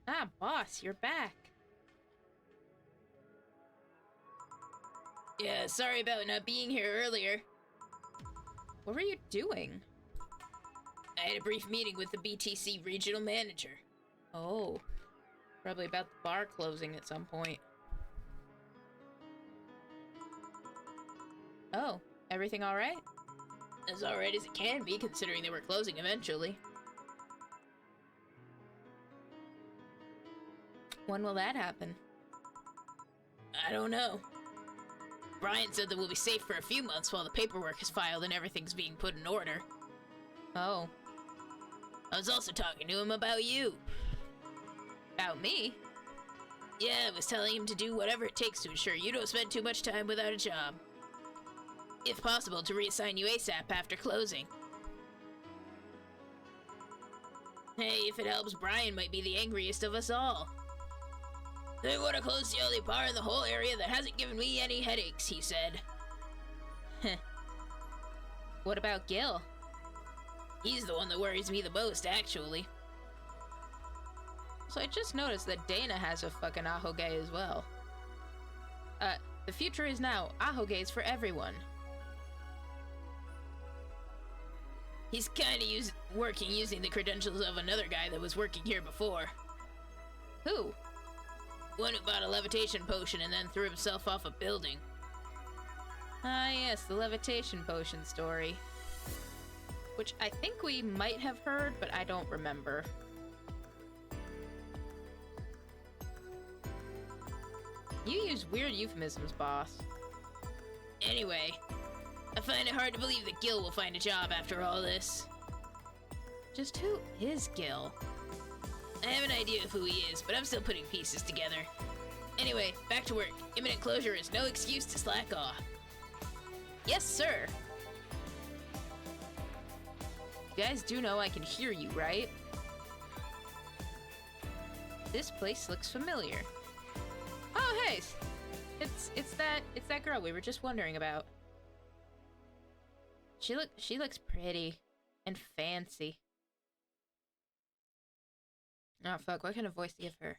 Ah, boss, you're back.
Yeah, sorry about not being here earlier.
What were you doing?
I had a brief meeting with the BTC regional manager.
Oh, probably about the bar closing at some point. Oh, everything all right?
As alright as it can be, considering they were closing eventually.
When will that happen?
I don't know. Brian said that we'll be safe for a few months while the paperwork is filed and everything's being put in order.
Oh.
I was also talking to him about you.
About me?
Yeah, I was telling him to do whatever it takes to ensure you don't spend too much time without a job. If possible, to reassign you ASAP after closing. Hey, if it helps, Brian might be the angriest of us all. They want to close the only bar in the whole area that hasn't given me any headaches, he said.
What about Gil?
He's the one that worries me the most, actually.
So I just noticed that Dana has a fucking ahoge as well. The future is now. Ahoges for everyone.
He's kinda working using the credentials of another guy that was working here before.
Who?
One who bought a levitation potion and then threw himself off a building.
Ah, yes, the levitation potion story. Which I think we might have heard, but I don't remember. You use weird euphemisms, boss.
Anyway, I find it hard to believe that Gil will find a job after all this.
Just who is Gil?
I have an idea of who he is, but I'm still putting pieces together. Anyway, back to work. Imminent closure is no excuse to slack off.
Yes, sir. You guys do know I can hear you, right? This place looks familiar. Oh, hey! It's that girl we were just wondering about. She looks pretty and fancy. Oh fuck, what kind of voice to give her?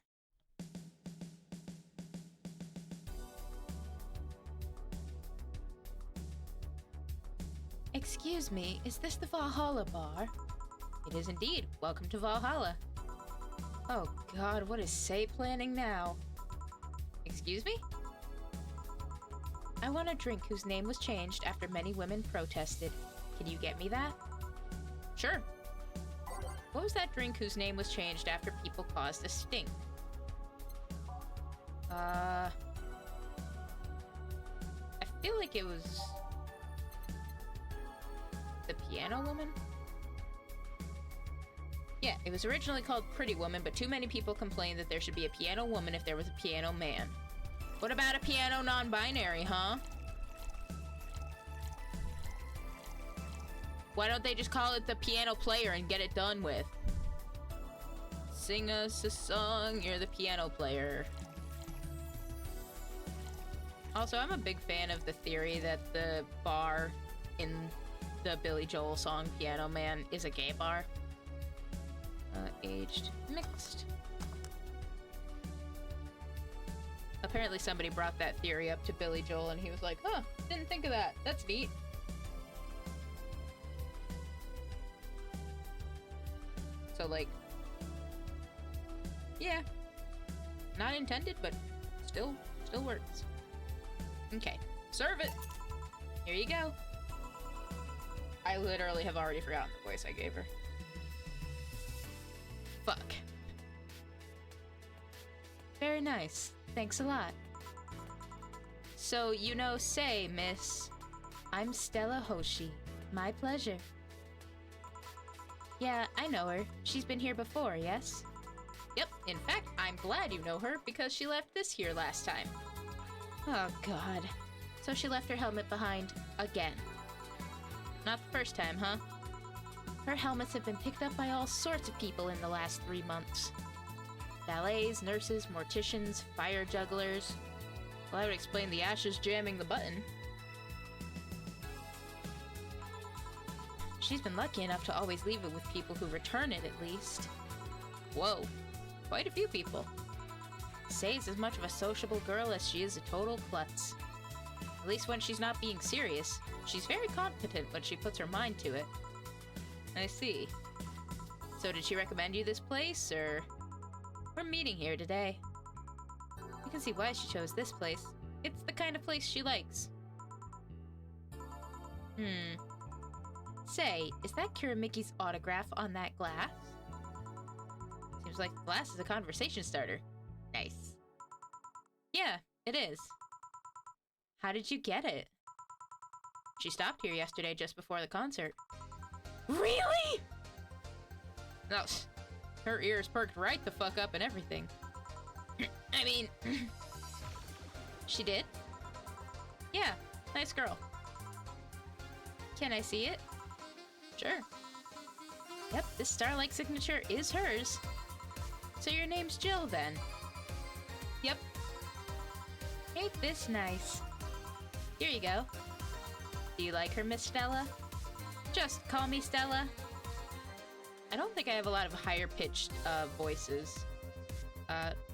Excuse me, is this the Valhalla bar? It is indeed. Welcome to Valhalla. Oh god, what is Say planning now? Excuse me? I want a drink whose name was changed after many women protested. Can you get me that? Sure. What was that drink whose name was changed after people caused a stink? I feel like it was... the Piano Woman? Yeah, it was originally called Pretty Woman, but too many people complained that there should be a piano woman if there was a piano man. What about a piano non-binary, huh? Why don't they just call it the piano player and get it done with? Sing us a song, you're the piano player. Also, I'm a big fan of the theory that the bar in the Billy Joel song Piano Man is a gay bar. Aged mixed. Apparently somebody brought that theory up to Billy Joel and he was like, huh, didn't think of that. That's neat. So like, yeah, not intended, but still works. Okay, serve it. Here you go. I literally have already forgotten the voice I gave her. Fuck. Very nice. Thanks a lot. So, you know, say, miss. I'm Stella Hoshi. My pleasure. Yeah, I know her. She's been here before, yes? Yep, in fact, I'm glad you know her because she left this here last time. Oh, God. So she left her helmet behind again. Not the first time, huh? Her helmets have been picked up by all sorts of people in the last 3 months. Valets, nurses, morticians, fire jugglers. Well, that would explain the ashes jamming the button. She's been lucky enough to always leave it with people who return it, at least. Whoa, quite a few people. Say's as much of a sociable girl as she is a total klutz. At least when she's not being serious. She's very competent when she puts her mind to it. I see. So did she recommend you this place, or...? We're meeting here today. You can see why she chose this place. It's the kind of place she likes. Say, is that Kiramiki's autograph on that glass? Seems like the glass is a conversation starter. Nice. Yeah, it is. How did you get it? She stopped here yesterday just before the concert. Really? No, her ears perked right the fuck up and everything. I mean... She did? Yeah, nice girl. Can I see it? Sure. Yep, this star-like signature is hers. So your name's Jill, then? Yep. Ain't this nice? Here you go. Do you like her, Miss Stella? Just call me Stella. I don't think I have a lot of higher-pitched voices,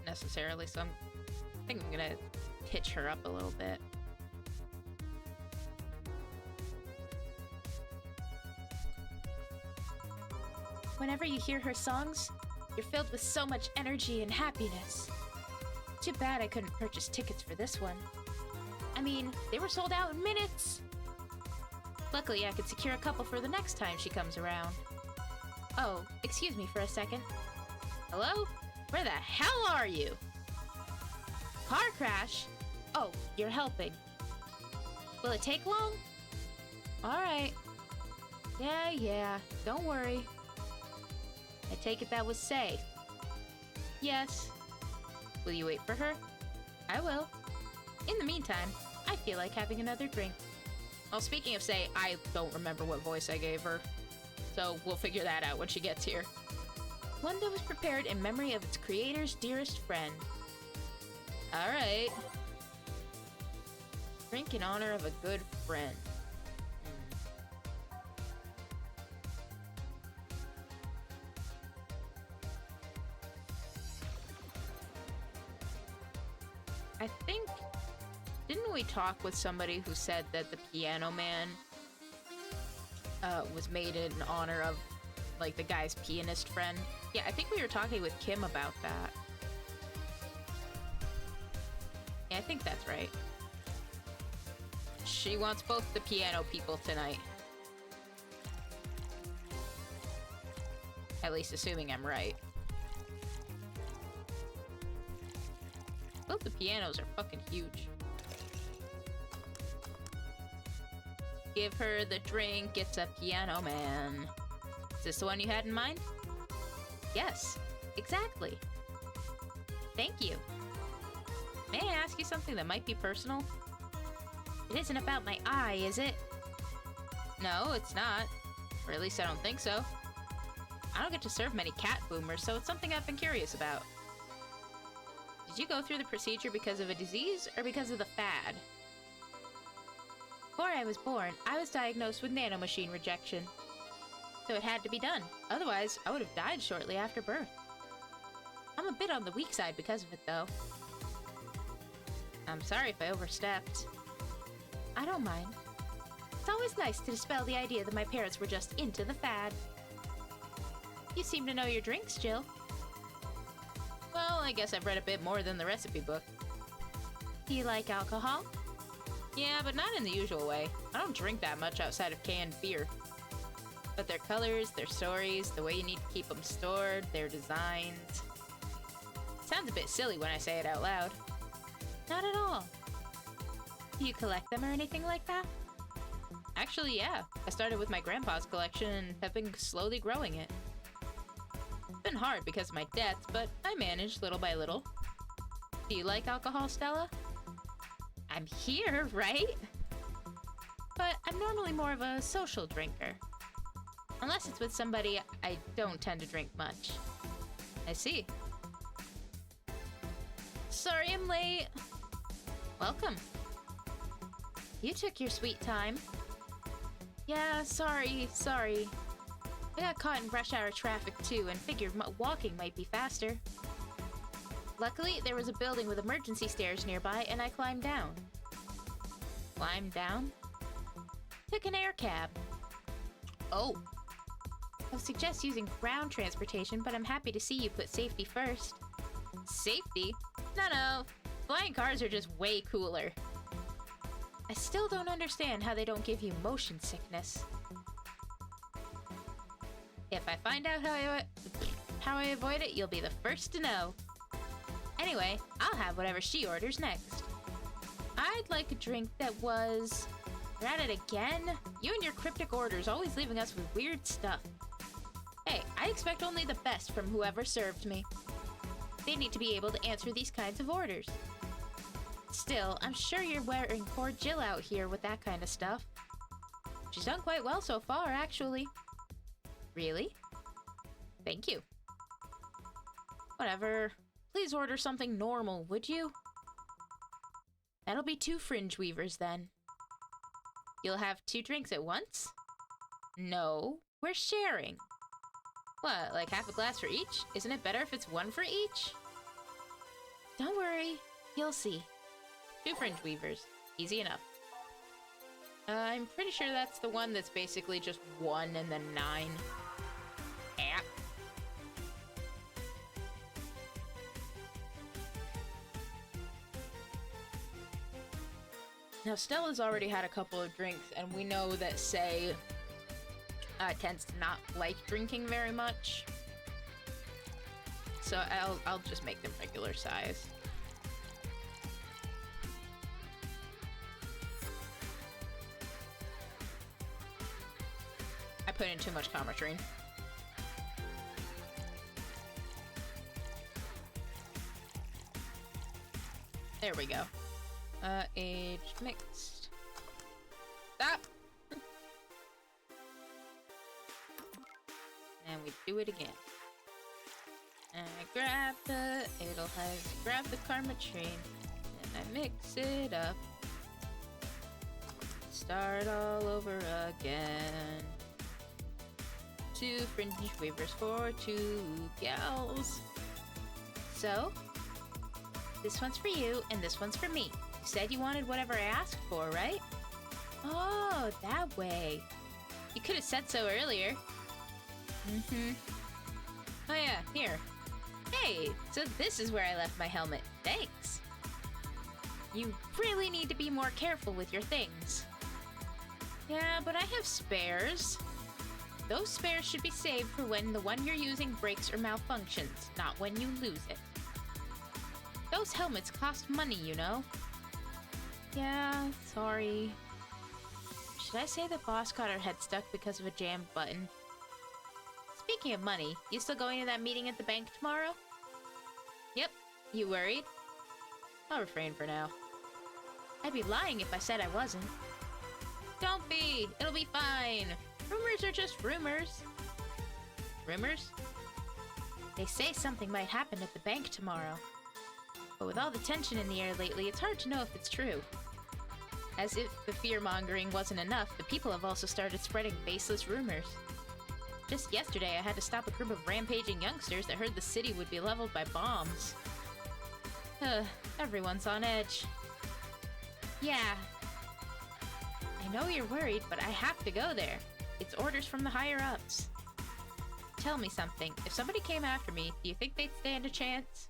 necessarily, so I think I'm gonna pitch her up a little bit. Whenever you hear her songs, you're filled with so much energy and happiness. Too bad I couldn't purchase tickets for this one. I mean, they were sold out in minutes! Luckily, I could secure a couple for the next time she comes around. Oh, excuse me for a second. Hello? Where the hell are you? Car crash? Oh, you're helping. Will it take long? Alright. Yeah, don't worry. I take it that was Say. Yes. Will you wait for her? I will. In the meantime, I feel like having another drink. Well, speaking of Say, I don't remember what voice I gave her. So we'll figure that out when she gets here. One that was prepared in memory of its creator's dearest friend. Alright. Drink in honor of a good friend. I think... Didn't we talk with somebody who said that the Piano Man was made in honor of, like, the guy's pianist friend? Yeah, I think we were talking with Kim about that. Yeah, I think that's right. She wants both the piano people tonight. At least assuming I'm right. Both the pianos are fucking huge. Give her the drink, it's a Piano Man. Is this the one you had in mind? Yes, exactly. Thank you. May I ask you something that might be personal? It isn't about my eye, is it? No, it's not. Or at least I don't think so. I don't get to serve many cat boomers, so it's something I've been curious about. Did you go through the procedure because of a disease, or because of the fad? Before I was born, I was diagnosed with nanomachine rejection. So it had to be done. Otherwise, I would have died shortly after birth. I'm a bit on the weak side because of it, though. I'm sorry if I overstepped. I don't mind. It's always nice to dispel the idea that my parents were just into the fad. You seem to know your drinks, Jill. Well, I guess I've read a bit more than the recipe book. Do you like alcohol? Yeah, but not in the usual way. I don't drink that much outside of canned beer. But their colors, their stories, the way you need to keep them stored, their designs... Sounds a bit silly when I say it out loud. Not at all. Do you collect them or anything like that? Actually, yeah. I started with my grandpa's collection and have been slowly growing it. It's been hard because of my debts, but I managed little by little. Do you like alcohol, Stella? I'm here, right? But I'm normally more of a social drinker. Unless it's with somebody, I don't tend to drink much. I see. Sorry I'm late. Welcome. You took your sweet time. Yeah, sorry. I got caught in rush hour traffic too and figured walking might be faster. Luckily, there was a building with emergency stairs nearby and I climbed down. Climbed down? Took an air cab. Oh. I would suggest using ground transportation, but I'm happy to see you put safety first. Safety? No. Flying cars are just way cooler. I still don't understand how they don't give you motion sickness. If I find out how I avoid it, you'll be the first to know. Anyway, I'll have whatever she orders next. I'd like a drink that was... You're at it again? You and your cryptic orders always leaving us with weird stuff. Hey, I expect only the best from whoever served me. They need to be able to answer these kinds of orders. Still, I'm sure you're wearing poor Jill out here with that kind of stuff. She's done quite well so far, actually. Really? Thank you. Whatever. Please order something normal, would you? That'll be 2 fringe weavers, then. You'll have 2 drinks at once? No, we're sharing. What, like half a glass for each? Isn't it better if it's 1 for each? Don't worry, you'll see. 2 fringe weavers. Easy enough. I'm pretty sure that's the one that's basically just 1 and then 9. Yeah. Now, Stella's already had a couple of drinks, and we know that Say tends to not like drinking very much. So I'll just make them regular size. I put in too much Comertrine. There we go. Aged mixed. Stop! And we do it again. And I grab the Comertrine, and I mix it up. Start all over again. 2 fringe weavers for 2 gals. So, this one's for you, and this one's for me. You said you wanted whatever I asked for, right? Oh, that way. You could have said so earlier. Oh yeah, here. Hey, so this is where I left my helmet. Thanks. You really need to be more careful with your things. Yeah, but I have spares. Those spares should be saved for when the one you're using breaks or malfunctions, not when you lose it. Those helmets cost money, you know. Yeah, sorry. Should I say the boss got her head stuck because of a jammed button? Speaking of money, you still going to that meeting at the bank tomorrow? Yep. You worried? I'll refrain for now. I'd be lying if I said I wasn't. Don't be! It'll be fine! Rumors are just rumors. Rumors? They say something might happen at the bank tomorrow. But with all the tension in the air lately, it's hard to know if it's true. As if the fear-mongering wasn't enough, the people have also started spreading baseless rumors. Just yesterday, I had to stop a group of rampaging youngsters that heard the city would be leveled by bombs. Everyone's on edge. Yeah. I know you're worried, but I have to go there. It's orders from the higher-ups. Tell me something. If somebody came after me, do you think they'd stand a chance?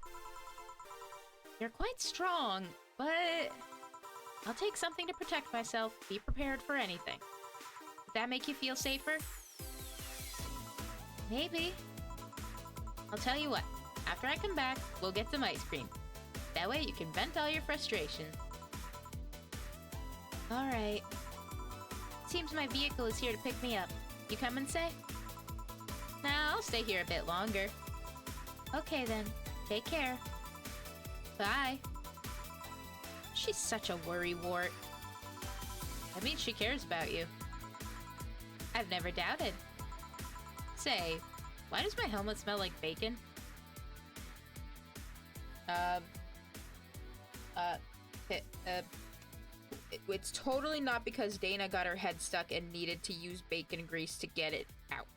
You're quite strong, but I'll take something to protect myself. Be prepared for anything. Would that make you feel safer? Maybe. I'll tell you what. After I come back, we'll get some ice cream. That way you can vent all your frustration. Alright. Seems my vehicle is here to pick me up. You coming, Say? Nah, I'll stay here a bit longer. Okay then. Take care. Bye. She's such a worrywart. That means she cares about you. I've never doubted. Say, why does my helmet smell like bacon? It's totally not because Dana got her head stuck and needed to use bacon grease to get it out.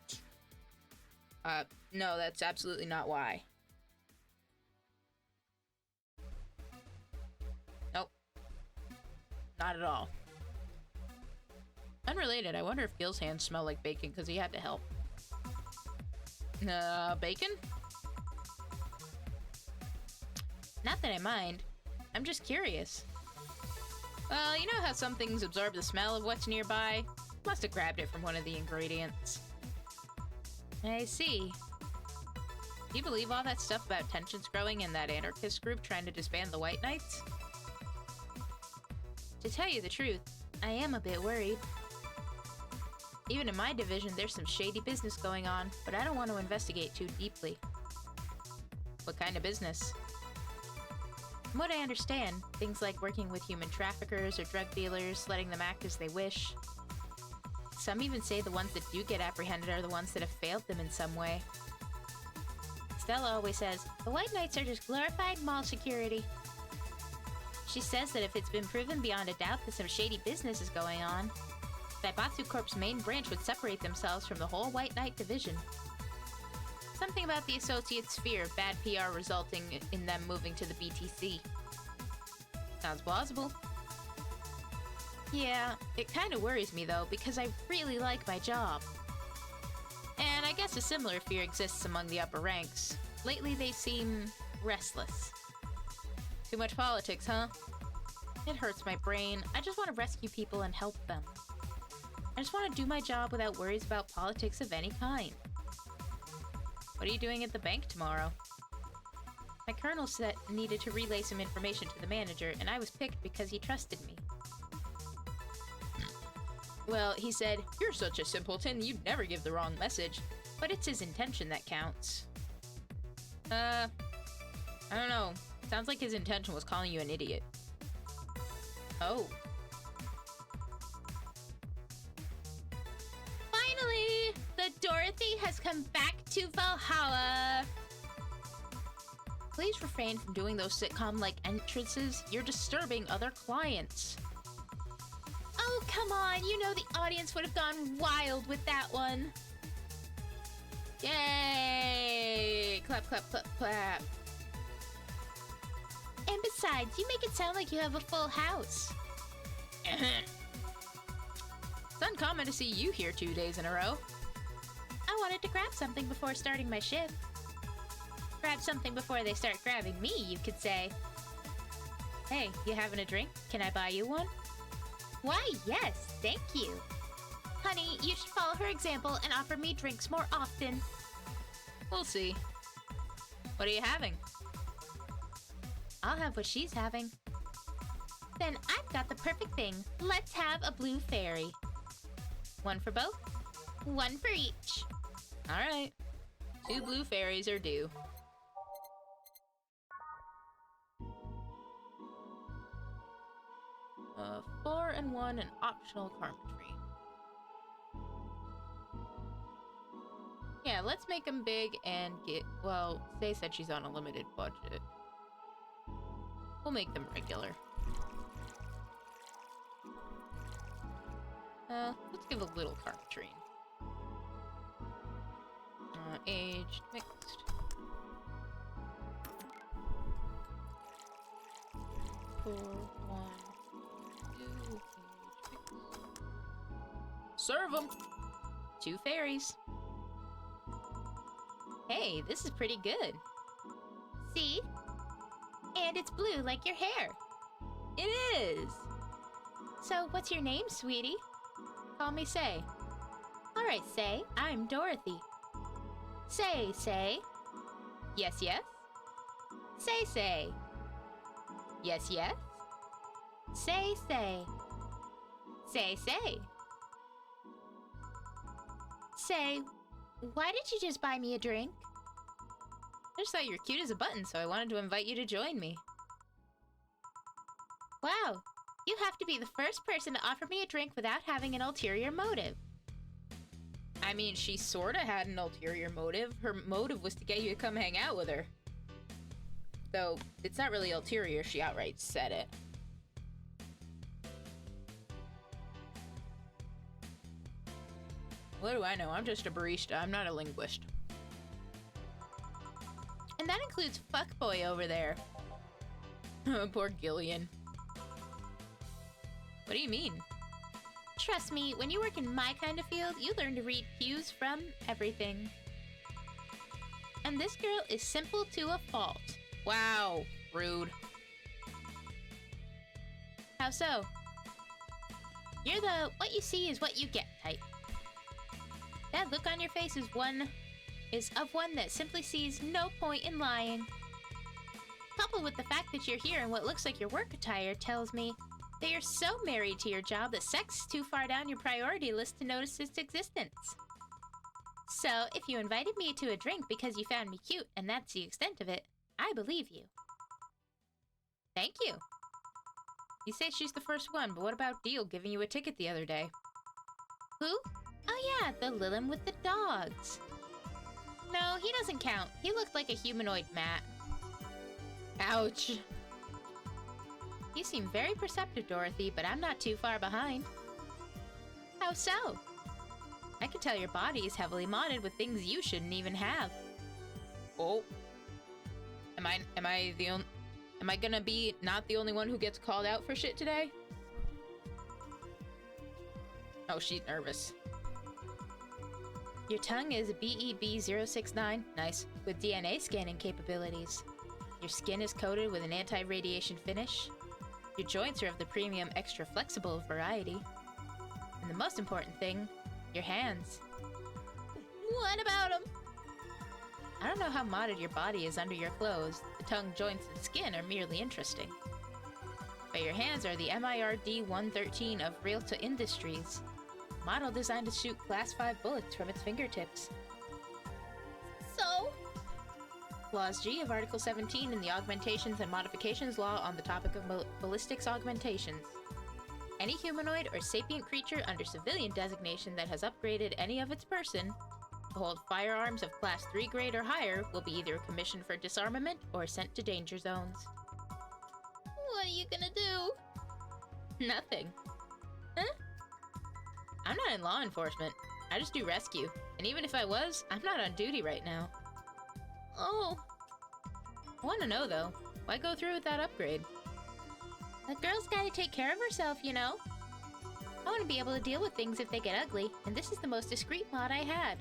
No, that's absolutely not why. Nope. Not at all. Unrelated, I wonder if Gil's hands smell like bacon because he had to help. Bacon? Not that I mind. I'm just curious. Well, you know how some things absorb the smell of what's nearby? Must have grabbed it from one of the ingredients. I see. Do you believe all that stuff about tensions growing in that anarchist group trying to disband the White Knights? To tell you the truth, I am a bit worried. Even in my division, there's some shady business going on, but I don't want to investigate too deeply. What kind of business? From what I understand, things like working with human traffickers or drug dealers, letting them act as they wish. Some even say the ones that do get apprehended are the ones that have failed them in some way. Stella always says, the White Knights are just glorified mall security. She says that if it's been proven beyond a doubt that some shady business is going on, Daibatsu Corp's main branch would separate themselves from the whole White Knight division. Something about the Associates' fear of bad PR resulting in them moving to the BTC. Sounds plausible. Yeah, it kind of worries me though, because I really like my job. And I guess a similar fear exists among the upper ranks. Lately they seem restless. Too much politics, huh? It hurts my brain. I just want to rescue people and help them. I just want to do my job without worries about politics of any kind. What are you doing at the bank tomorrow? My colonel said needed to relay some information to the manager, and I was picked because he trusted me. Well, he said, you're such a simpleton, you'd never give the wrong message. But it's his intention that counts. I don't know. Sounds like his intention was calling you an idiot. Oh. Finally! The Dorothy has come back to Valhalla! Please refrain from doing those sitcom-like entrances. You're disturbing other clients. Oh, come on! You know the audience would have gone wild with that one. Yay! Clap, clap, clap, clap. And besides, you make it sound like you have a full house. It's uncommon to see you here 2 days in a row. I wanted to grab something before starting my shift. Grab something before they start grabbing me, you could say. Hey, you having a drink? Can I buy you one? Why, yes, thank you. Honey, you should follow her example and offer me drinks more often. We'll see. What are you having? I'll have what she's having. Then I've got the perfect thing. Let's have a blue fairy. One for both? One for each. Alright. 2 blue fairies are due. 4 and 1 and optional carpentry. Yeah, let's make them big and get... Well, Say said she's on a limited budget. We'll make them regular. Let's give a little carpentry. Aged, mixed. 4, 1, 2, aged, mixed. Serve them! 2 fairies. Hey, this is pretty good. See? And it's blue like your hair. It is! So, what's your name, sweetie? Call me Say. Alright, Say. I'm Dorothy. Say. Yes, yes? Say. Yes, yes? Say. Say. Say, why did you just buy me a drink? I just thought you were cute as a button, so I wanted to invite you to join me. Wow, you have to be the first person to offer me a drink without having an ulterior motive. I mean, she sorta had an ulterior motive. Her motive was to get you to come hang out with her. Though, it's not really ulterior, she outright said it. What do I know? I'm just a barista. I'm not a linguist. And that includes fuckboy over there. Poor Gillian. What do you mean? Trust me, when you work in my kind of field, you learn to read cues from everything. And this girl is simple to a fault. Wow, rude. How so? You're the what you see is what you get type. That look on your face is of one that simply sees no point in lying. Coupled with the fact that you're here in what looks like your work attire tells me that you're so married to your job that sex is too far down your priority list to notice its existence. So, if you invited me to a drink because you found me cute and that's the extent of it, I believe you. Thank you. You say she's the first one, but what about Deal giving you a ticket the other day? Who? Oh yeah, the Lilum with the dogs. No, he doesn't count. He looked like a humanoid Matt. Ouch. You seem very perceptive, Dorothy, but I'm not too far behind. How so? I can tell your body is heavily modded with things you shouldn't even have. Oh. Am I gonna be not the only one who gets called out for shit today? Oh, she's nervous. Your tongue is BEB069, nice, with DNA scanning capabilities. Your skin is coated with an anti-radiation finish. Your joints are of the premium extra flexible variety. And the most important thing, your hands. What about them? I don't know how modded your body is under your clothes. The tongue, joints, and skin are merely interesting. But your hands are the MIRD-113 of Realta Industries. Model designed to shoot Class 5 bullets from its fingertips. So? Clause G of Article 17 in the Augmentations and Modifications Law on the topic of ballistics augmentations. Any humanoid or sapient creature under civilian designation that has upgraded any of its person to hold firearms of Class 3 grade or higher will be either commissioned for disarmament or sent to danger zones. What are you gonna do? Nothing. Huh? I'm not in law enforcement. I just do rescue. And even if I was, I'm not on duty right now. Oh. I want to know, though. Why go through with that upgrade? The girl's gotta take care of herself, you know? I want to be able to deal with things if they get ugly, and this is the most discreet mod I had.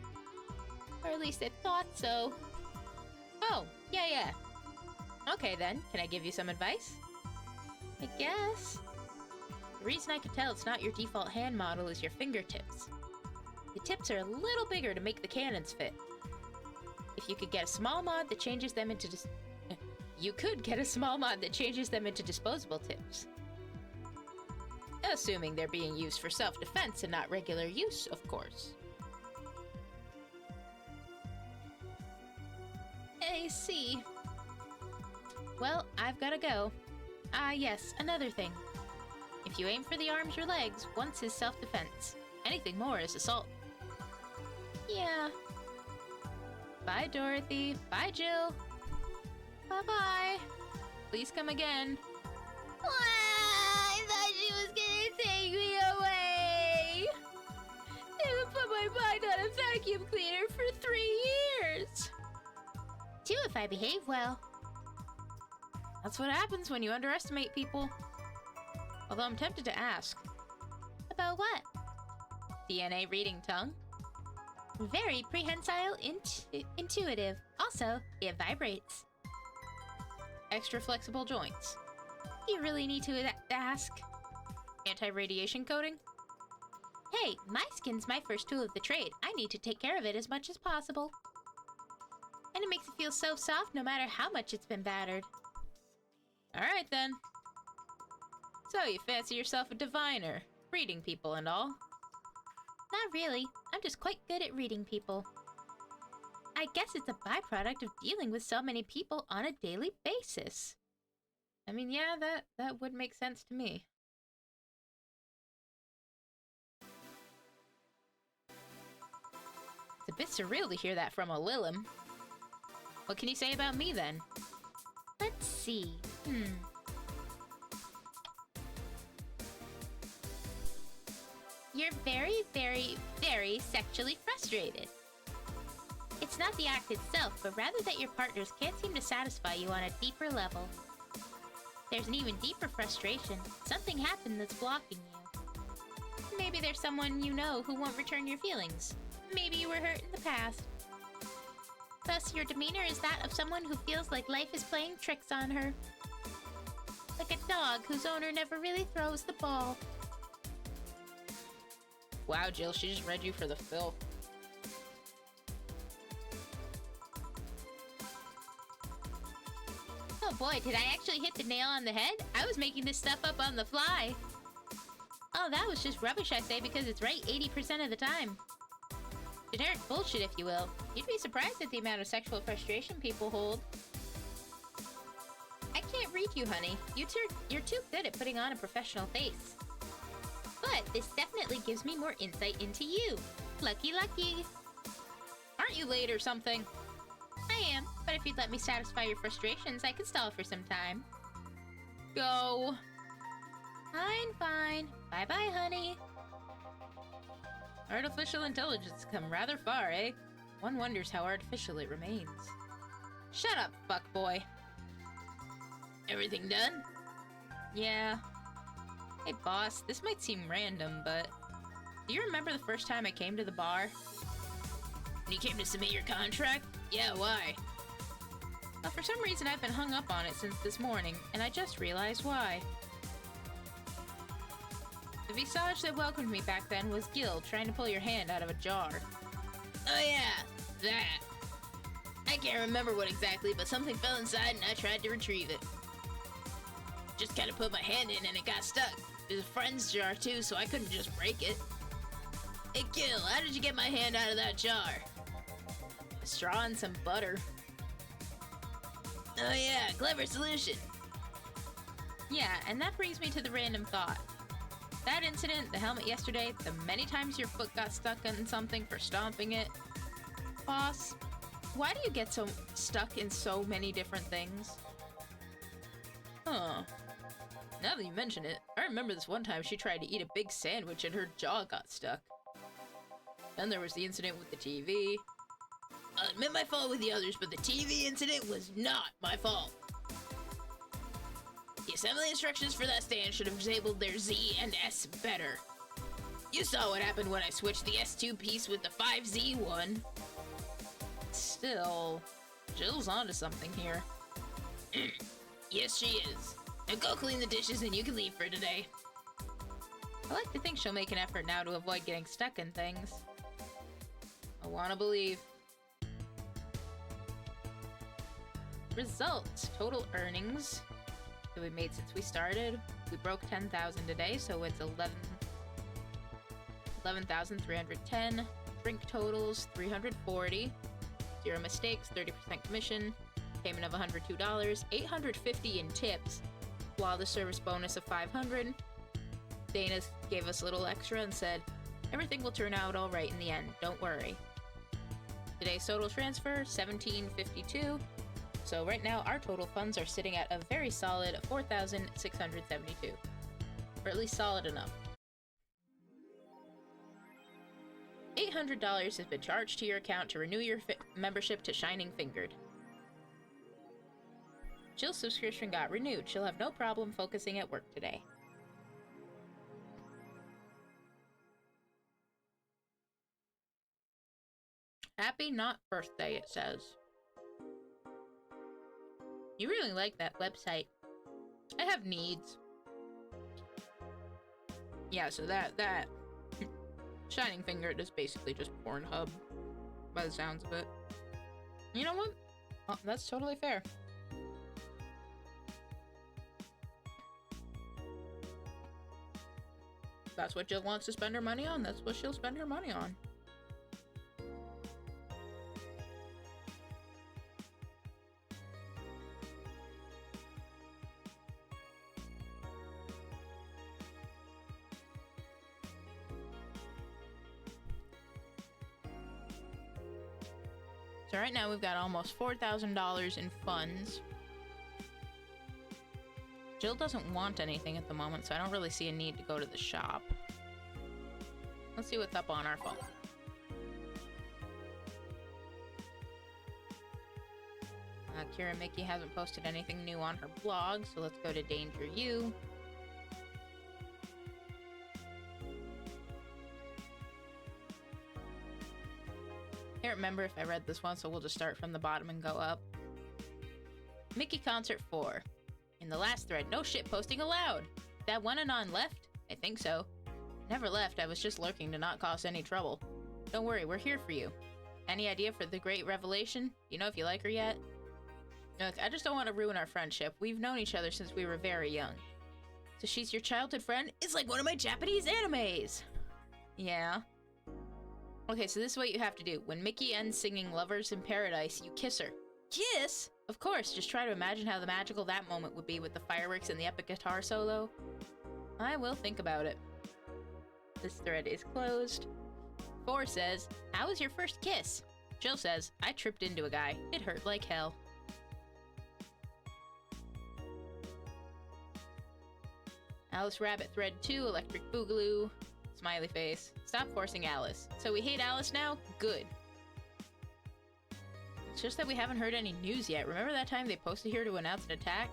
Or at least I thought so. Oh, yeah. Okay then, can I give you some advice? I guess. The reason I can tell it's not your default hand model is your fingertips. The tips are a little bigger to make the cannons fit. If you could get a small mod that changes them into disposable tips. Assuming they're being used for self-defense and not regular use, of course. I see. Well, I've gotta go. Yes, another thing. If you aim for the arms or legs, once is self-defense. Anything more is assault. Yeah. Bye, Dorothy. Bye, Jill. Bye-bye. Please come again. I thought she was gonna take me away. They would put my mind on a vacuum cleaner for 3 years. 2 if I behave well. That's what happens when you underestimate people. Although I'm tempted to ask. About what? DNA reading tongue. Very prehensile, intuitive. Also, it vibrates. Extra flexible joints. You really need to ask. Anti-radiation coating? Hey, my skin's my first tool of the trade. I need to take care of it as much as possible. And it makes it feel so soft no matter how much it's been battered. Alright then. So, you fancy yourself a diviner, reading people and all? Not really. I'm just quite good at reading people. I guess it's a byproduct of dealing with so many people on a daily basis. I mean, yeah, that would make sense to me. It's a bit surreal to hear that from a Lilim. What can you say about me, then? Let's see. You're very, very, very sexually frustrated. It's not the act itself, but rather that your partners can't seem to satisfy you on a deeper level. There's an even deeper frustration. Something happened that's blocking you. Maybe there's someone you know who won't return your feelings. Maybe you were hurt in the past. Thus, your demeanor is that of someone who feels like life is playing tricks on her. Like a dog whose owner never really throws the ball. Wow, Jill, she just read you for the filth. Oh boy, did I actually hit the nail on the head? I was making this stuff up on the fly. Oh, that was just rubbish, I say, because it's right 80% of the time. Generic bullshit, if you will. You'd be surprised at the amount of sexual frustration people hold. I can't read you, honey. You're too good at putting on a professional face. But this definitely gives me more insight into you. Lucky, lucky. Aren't you late or something? I am, but if you'd let me satisfy your frustrations, I could stall for some time. Go. Fine, fine. Bye-bye, honey. Artificial intelligence has come rather far, eh? One wonders how artificial it remains. Shut up, fuckboy.
Everything done?
Yeah. Hey, boss, this might seem random, but do you remember the first time I came to the bar?
When you came to submit your contract? Yeah, why?
Well, for some reason I've been hung up on it since this morning, and I just realized why. The visage that welcomed me back then was Gil trying to pull your hand out of a jar.
Oh yeah, that. I can't remember what exactly, but something fell inside and I tried to retrieve it. Just kind of put my hand in and it got stuck. It was a friend's jar too, so I couldn't just break it. Hey Gil, how did you get my hand out of that jar?
A straw and some butter.
Oh yeah, clever solution.
Yeah, and that brings me to the random thought. That incident, the helmet yesterday, the many times your foot got stuck in something for stomping it. Boss, why do you get so stuck in so many different things? Huh. Now that you mention it, I remember this one time she tried to eat a big sandwich and her jaw got stuck. Then there was the incident with the TV.
I'll admit my fault with the others, but the TV incident was not my fault. The assembly instructions for that stand should have disabled their Z and S better. You saw what happened when I switched the S2 piece with the 5Z one.
Still, Jill's onto something here.
Yes, she is. Now go clean the dishes and you can leave for today.
I like to think she'll make an effort now to avoid getting stuck in things. I wanna believe. Results. Total earnings that we made since we started. We broke 10,000 today, so it's 11,310. Drink totals, 340. 0 mistakes, 30% commission. Payment of $102. 850 in tips, while the service bonus of 500. Dana gave us a little extra and said, everything will turn out all right in the end, don't worry. Today's total transfer, 1752. So right now our total funds are sitting at a very solid 4,672. Or at least solid enough. $800 has been charged to your account to renew your membership to Shining Fingered. Jill's subscription got renewed. She'll have no problem focusing at work today. Happy not birthday, it says. You really like that website. I have needs. Yeah, so that Shining Fingered is basically just Pornhub, by the sounds of it. You know what? Oh, that's totally fair. That's what Jill wants to spend her money on. That's what she'll spend her money on. So right now we've got almost $4,000 in funds. Jill doesn't want anything at the moment, so I don't really see a need to go to the shop. Let's see what's up on our phone. Kira Mickey hasn't posted anything new on her blog, so let's go to Danger You. Can't remember if I read this one, so we'll just start from the bottom and go up. Mickey Concert 4. In the last thread, no shit posting allowed. That one Anon left? I think so. Never left, I was just lurking to not cause any trouble. Don't worry, we're here for you. Any idea for the great revelation? You know if you like her yet? Look, I just don't want to ruin our friendship. We've known each other since we were very young. So she's your childhood friend? It's like one of my Japanese animes! Yeah. Okay, so this is what you have to do. When Mickey ends singing Lovers in Paradise, you kiss her. Kiss? Of course, just try to imagine how magical that moment would be with the fireworks and the epic guitar solo. I will think about it. This thread is closed. 4 says, how was your first kiss? Jill says, I tripped into a guy. It hurt like hell. Alice Rabbit thread 2, Electric Boogaloo. Smiley face. Stop forcing Alice. So we hate Alice now? Good. It's just that we haven't heard any news yet. Remember that time they posted here to announce an attack?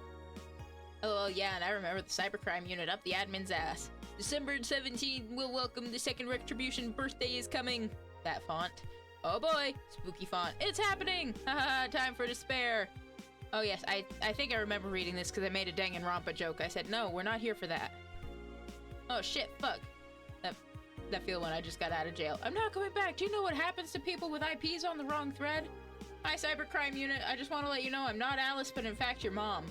Oh, yeah, and I remember the cybercrime unit up the admin's ass. December 17th, we'll welcome the second retribution. Birthday is coming. That font. Oh boy, spooky font. It's happening! Haha, time for despair. Oh yes, I think I remember reading this because I made a Danganronpa joke. I said, no, we're not here for that. Oh shit, fuck. That feel when I just got out of jail. I'm not coming back. Do you know what happens to people with IPs on the wrong thread? Hi, cybercrime unit. I just want to let you know I'm not Alice, but in fact your mom.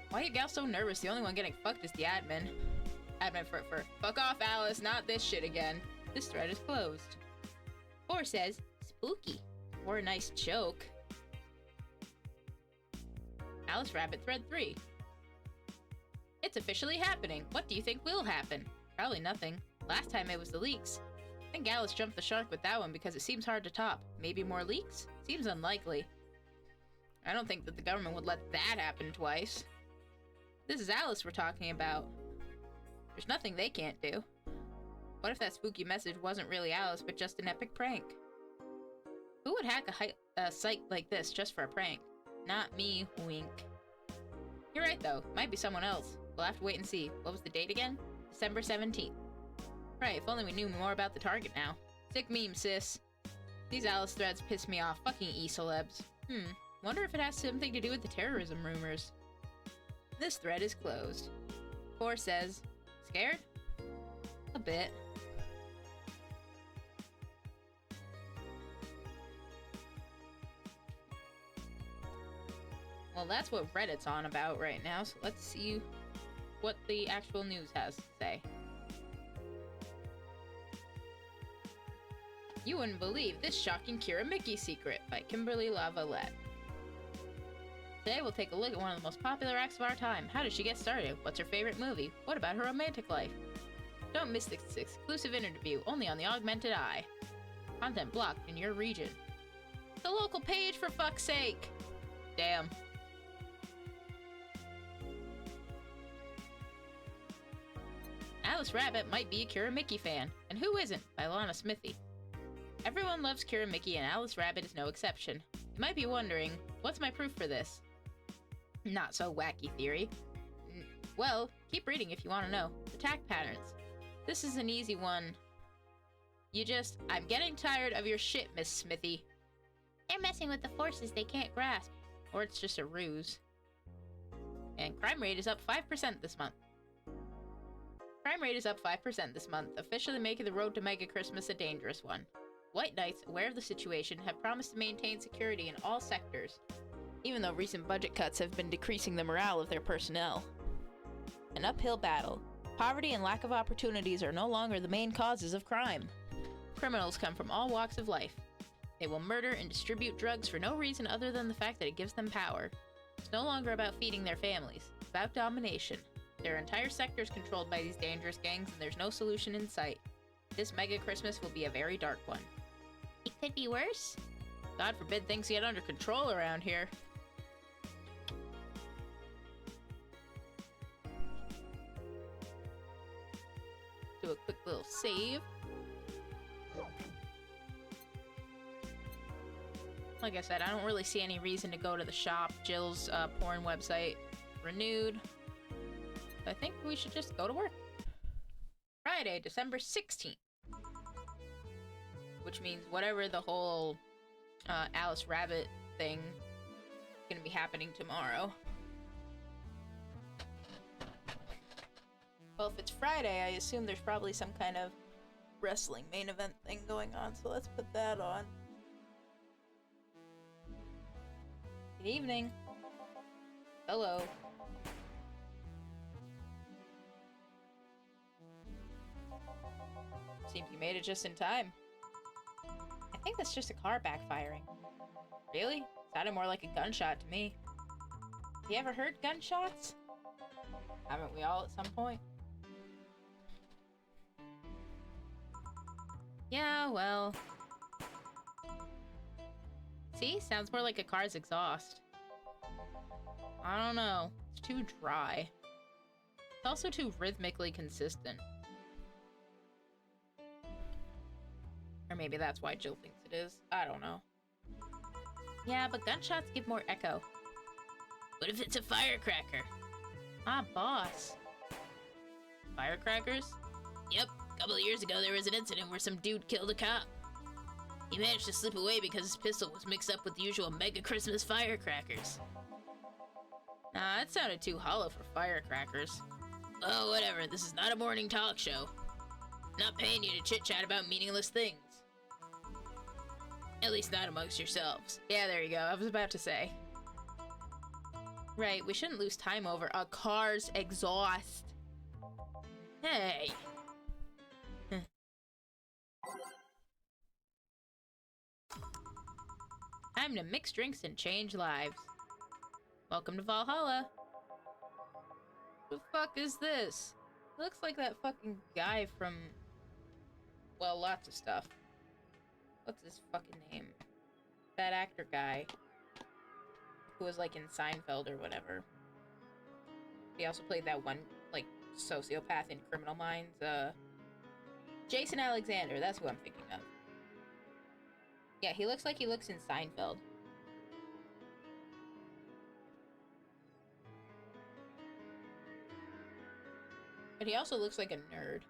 Why are you gals so nervous? The only one getting fucked is the admin. Admin for fuck off, Alice. Not this shit again. This thread is closed. 4 says, spooky. Or a nice joke. Alice Rabbit thread 3. It's officially happening. What do you think will happen? Probably nothing. Last time it was the leaks. I think Alice jumped the shark with that one because it seems hard to top. Maybe more leaks? Seems unlikely. I don't think that the government would let that happen twice. This is Alice we're talking about. There's nothing they can't do. What if that spooky message wasn't really Alice, but just an epic prank? Who would hack a site like this just for a prank? Not me, wink. You're right though, might be someone else. We'll have to wait and see. What was the date again? December 17th. Right, if only we knew more about the target now. Sick meme, sis. These Alice threads piss me off. Fucking e-celebs. Wonder if it has something to do with the terrorism rumors. This thread is closed. 4 says, scared? A bit. Well, that's what Reddit's on about right now, so let's see what the actual news has to say. You wouldn't believe this shocking Kira Mickey secret by Kimberly Lavalette. Today we'll take a look at one of the most popular acts of our time. How did she get started? What's her favorite movie? What about her romantic life? Don't miss this exclusive interview, only on the Augmented Eye. Content blocked in your region. The local page, for fuck's sake! Damn. Alice Rabbit might be a Kira Mickey fan, and who isn't? By Lana Smithy. Everyone loves Kira Mickey, and Alice Rabbit is no exception. You might be wondering, what's my proof for this? Not so wacky theory. Well, keep reading if you want to know. Attack patterns. This is an easy one. I'm getting tired of your shit, Miss Smithy. They're messing with the forces they can't grasp. Or it's just a ruse. And crime rate is up 5% this month. Crime rate is up 5% this month, officially making the road to Mega Christmas a dangerous one. White Knights, aware of the situation, have promised to maintain security in all sectors. even though recent budget cuts have been decreasing the morale of their personnel. An uphill battle. Poverty and lack of opportunities are no longer the main causes of crime. Criminals come from all walks of life. They will murder and distribute drugs for no reason other than the fact that it gives them power. It's no longer about feeding their families. It's about domination. Their entire sector is controlled by these dangerous gangs, and there's no solution in sight. This mega Christmas will be a very dark one. It could be worse. God forbid things get under control around here. Do a quick little save. Like I said, I don't really see any reason to go to the shop. Jill's porn website renewed. I think we should just go to work. Friday, December 16th. Which means whatever the whole Alice Rabbit thing is gonna be happening tomorrow. Well, if it's Friday, I assume there's probably some kind of wrestling main event thing going on, so let's put that on. Good evening. Hello. Seems you made it just in time. I think that's just a car backfiring. Really? Sounded more like a gunshot to me. You ever heard gunshots? Haven't we all at some point? Yeah, well... See? Sounds more like a car's exhaust. I don't know. It's too dry. It's also too rhythmically consistent. Or maybe that's why Jill thinks it is. I don't know. Yeah, but gunshots give more echo.
What if it's a firecracker?
Ah, boss. Firecrackers?
Yep. A couple of years ago, there was an incident where some dude killed a cop. He managed to slip away because his pistol was mixed up with the usual mega Christmas firecrackers.
Nah, that sounded too hollow for firecrackers.
Oh, whatever. This is not a morning talk show. I'm not paying you to chit-chat about meaningless things. At least not amongst yourselves.
Yeah, there you go. I was about to say. Right, we shouldn't lose time over a car's exhaust.
Hey!
Time to mix drinks and change lives. Welcome to Valhalla. What the fuck is this? Looks like that fucking guy from... well, lots of stuff. What's his fucking name? That actor guy. Who was like in Seinfeld or whatever. He also played that one, like, sociopath in Criminal Minds. Jason Alexander, that's who I'm thinking of. Yeah, he looks like he looks in Seinfeld. But he also looks like a nerd.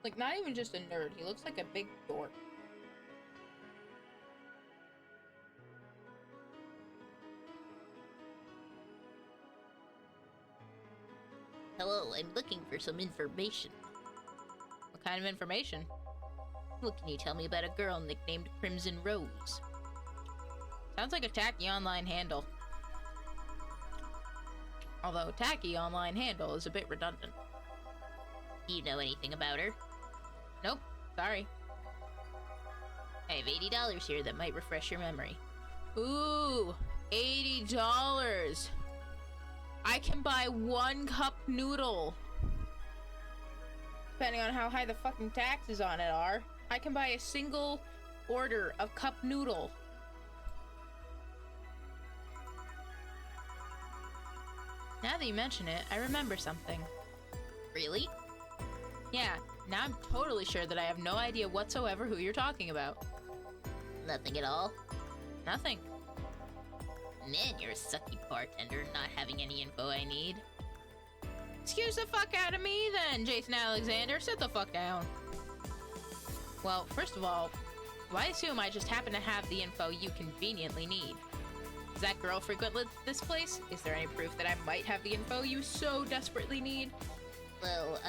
Like, not even just a nerd, he looks like a big dork.
Hello, I'm looking for some information.
What kind of information?
What can you tell me about a girl nicknamed Crimson Rose?
Sounds like a tacky online handle. Although tacky online handle is a bit redundant.
Do you know anything about her?
Nope, sorry.
I have $80 here that might refresh your memory.
Ooh, $80. I can buy 1 cup noodle. Depending on how high the fucking taxes on it are, I can buy a single order of cup noodle. Now that you mention it, I remember something.
Really?
Yeah, now I'm totally sure that I have no idea whatsoever who you're talking about.
Nothing at all?
Nothing.
Man, you're a sucky bartender, not having any info I need.
Excuse the fuck out of me then, Jason Alexander. Sit the fuck down. Well, first of all, why assume I just happen to have the info you conveniently need? Does that girl frequent this place? Is there any proof that I might have the info you so desperately need?
Well,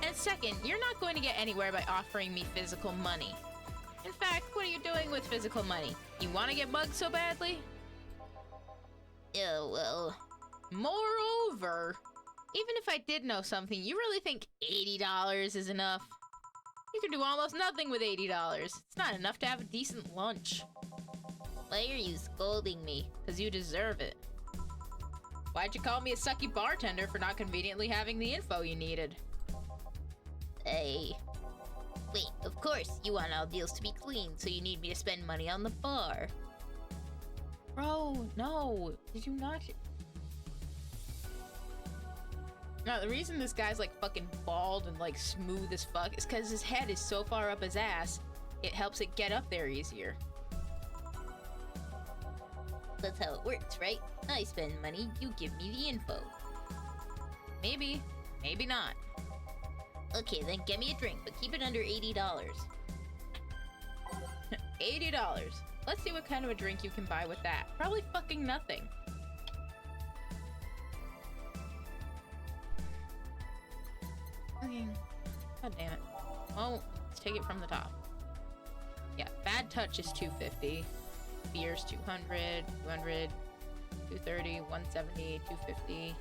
And second, you're not going to get anywhere by offering me physical money. In fact, what are you doing with physical money? You want to get mugged so badly?
Yeah, well...
Moreover, even if I did know something, you really think $80 is enough? You can do almost nothing with $80. It's not enough to have a decent lunch.
Why are you scolding me?
Because you deserve it. Why'd you call me a sucky bartender for not conveniently having the info you needed?
Hey. Wait, of course, you want all deals to be clean, so you need me to spend money on the bar.
Bro, no. Did you not? No, the reason this guy's like fucking bald and like smooth as fuck is because his head is so far up his ass, it helps it get up there easier.
That's how it works, right? I spend money, you give me the info.
Maybe. Maybe not.
Okay, then get me a drink, but keep it under $80.
$80. Let's see what kind of a drink you can buy with that. Probably fucking nothing. Fucking... God damn it. Well, let's take it from the top. Yeah, Bad Touch is $250. Beer's $200, $200, $230, $170, $250,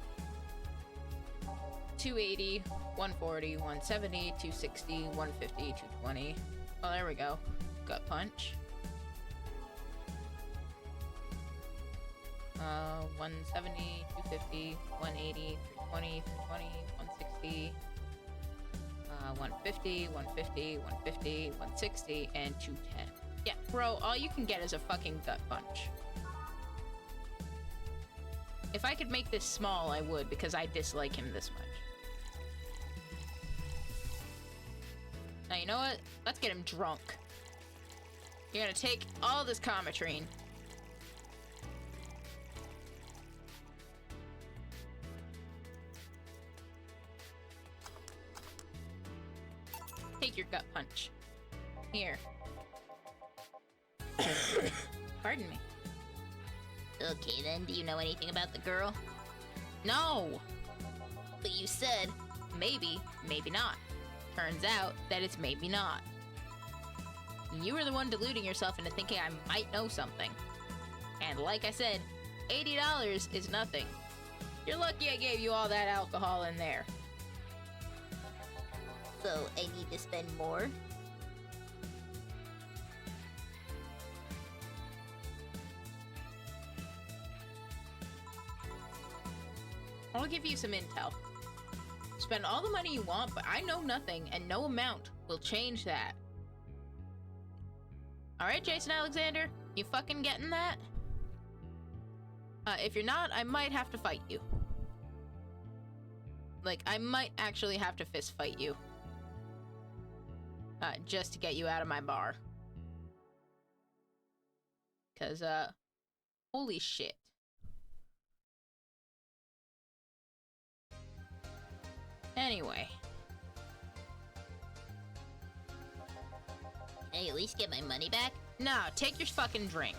$280, $140, $170, $260, $150, $220. Oh, there we go. Gut Punch. $170, $250, $180, $320, $320, $160, $150, $150, $150, $160, and $210. Yeah, bro, all you can get is a fucking Gut Punch. If I could make this small, I would, because I dislike him this much. Now, you know what? Let's get him drunk. You're gonna take all this Cometrine. Take your Gut Punch. Here. Pardon me.
Okay then, do you know anything about the girl?
No!
But you said...
Maybe, maybe not. Turns out that it's maybe not. You were the one deluding yourself into thinking I might know something. And like I said, $80 is nothing. You're lucky I gave you all that alcohol in there.
So, I need to spend more?
I'll give you some intel. Spend all the money you want, but I know nothing, and no amount will change that. Alright, Jason Alexander? You fucking getting that? If you're not, I might have to fight you. Like, I might actually have to fist fight you. Just to get you out of my bar. 'Cause, holy shit. Anyway.
Can I at least get my money back?
No, take your fucking drink.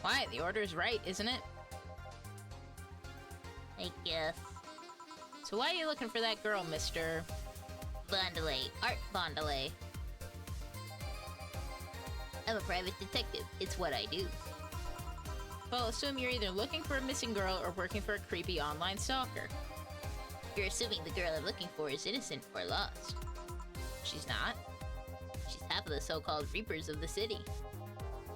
Why? The order's right, isn't it?
I guess.
So why are you looking for that girl, Mr.
Bondelay. Art Bondelay. I'm a private detective. It's what I do.
Well, assume you're either looking for a missing girl or working for a creepy online stalker.
You're assuming the girl I'm looking for is innocent or lost.
She's not.
She's half of the so-called Reapers of the city.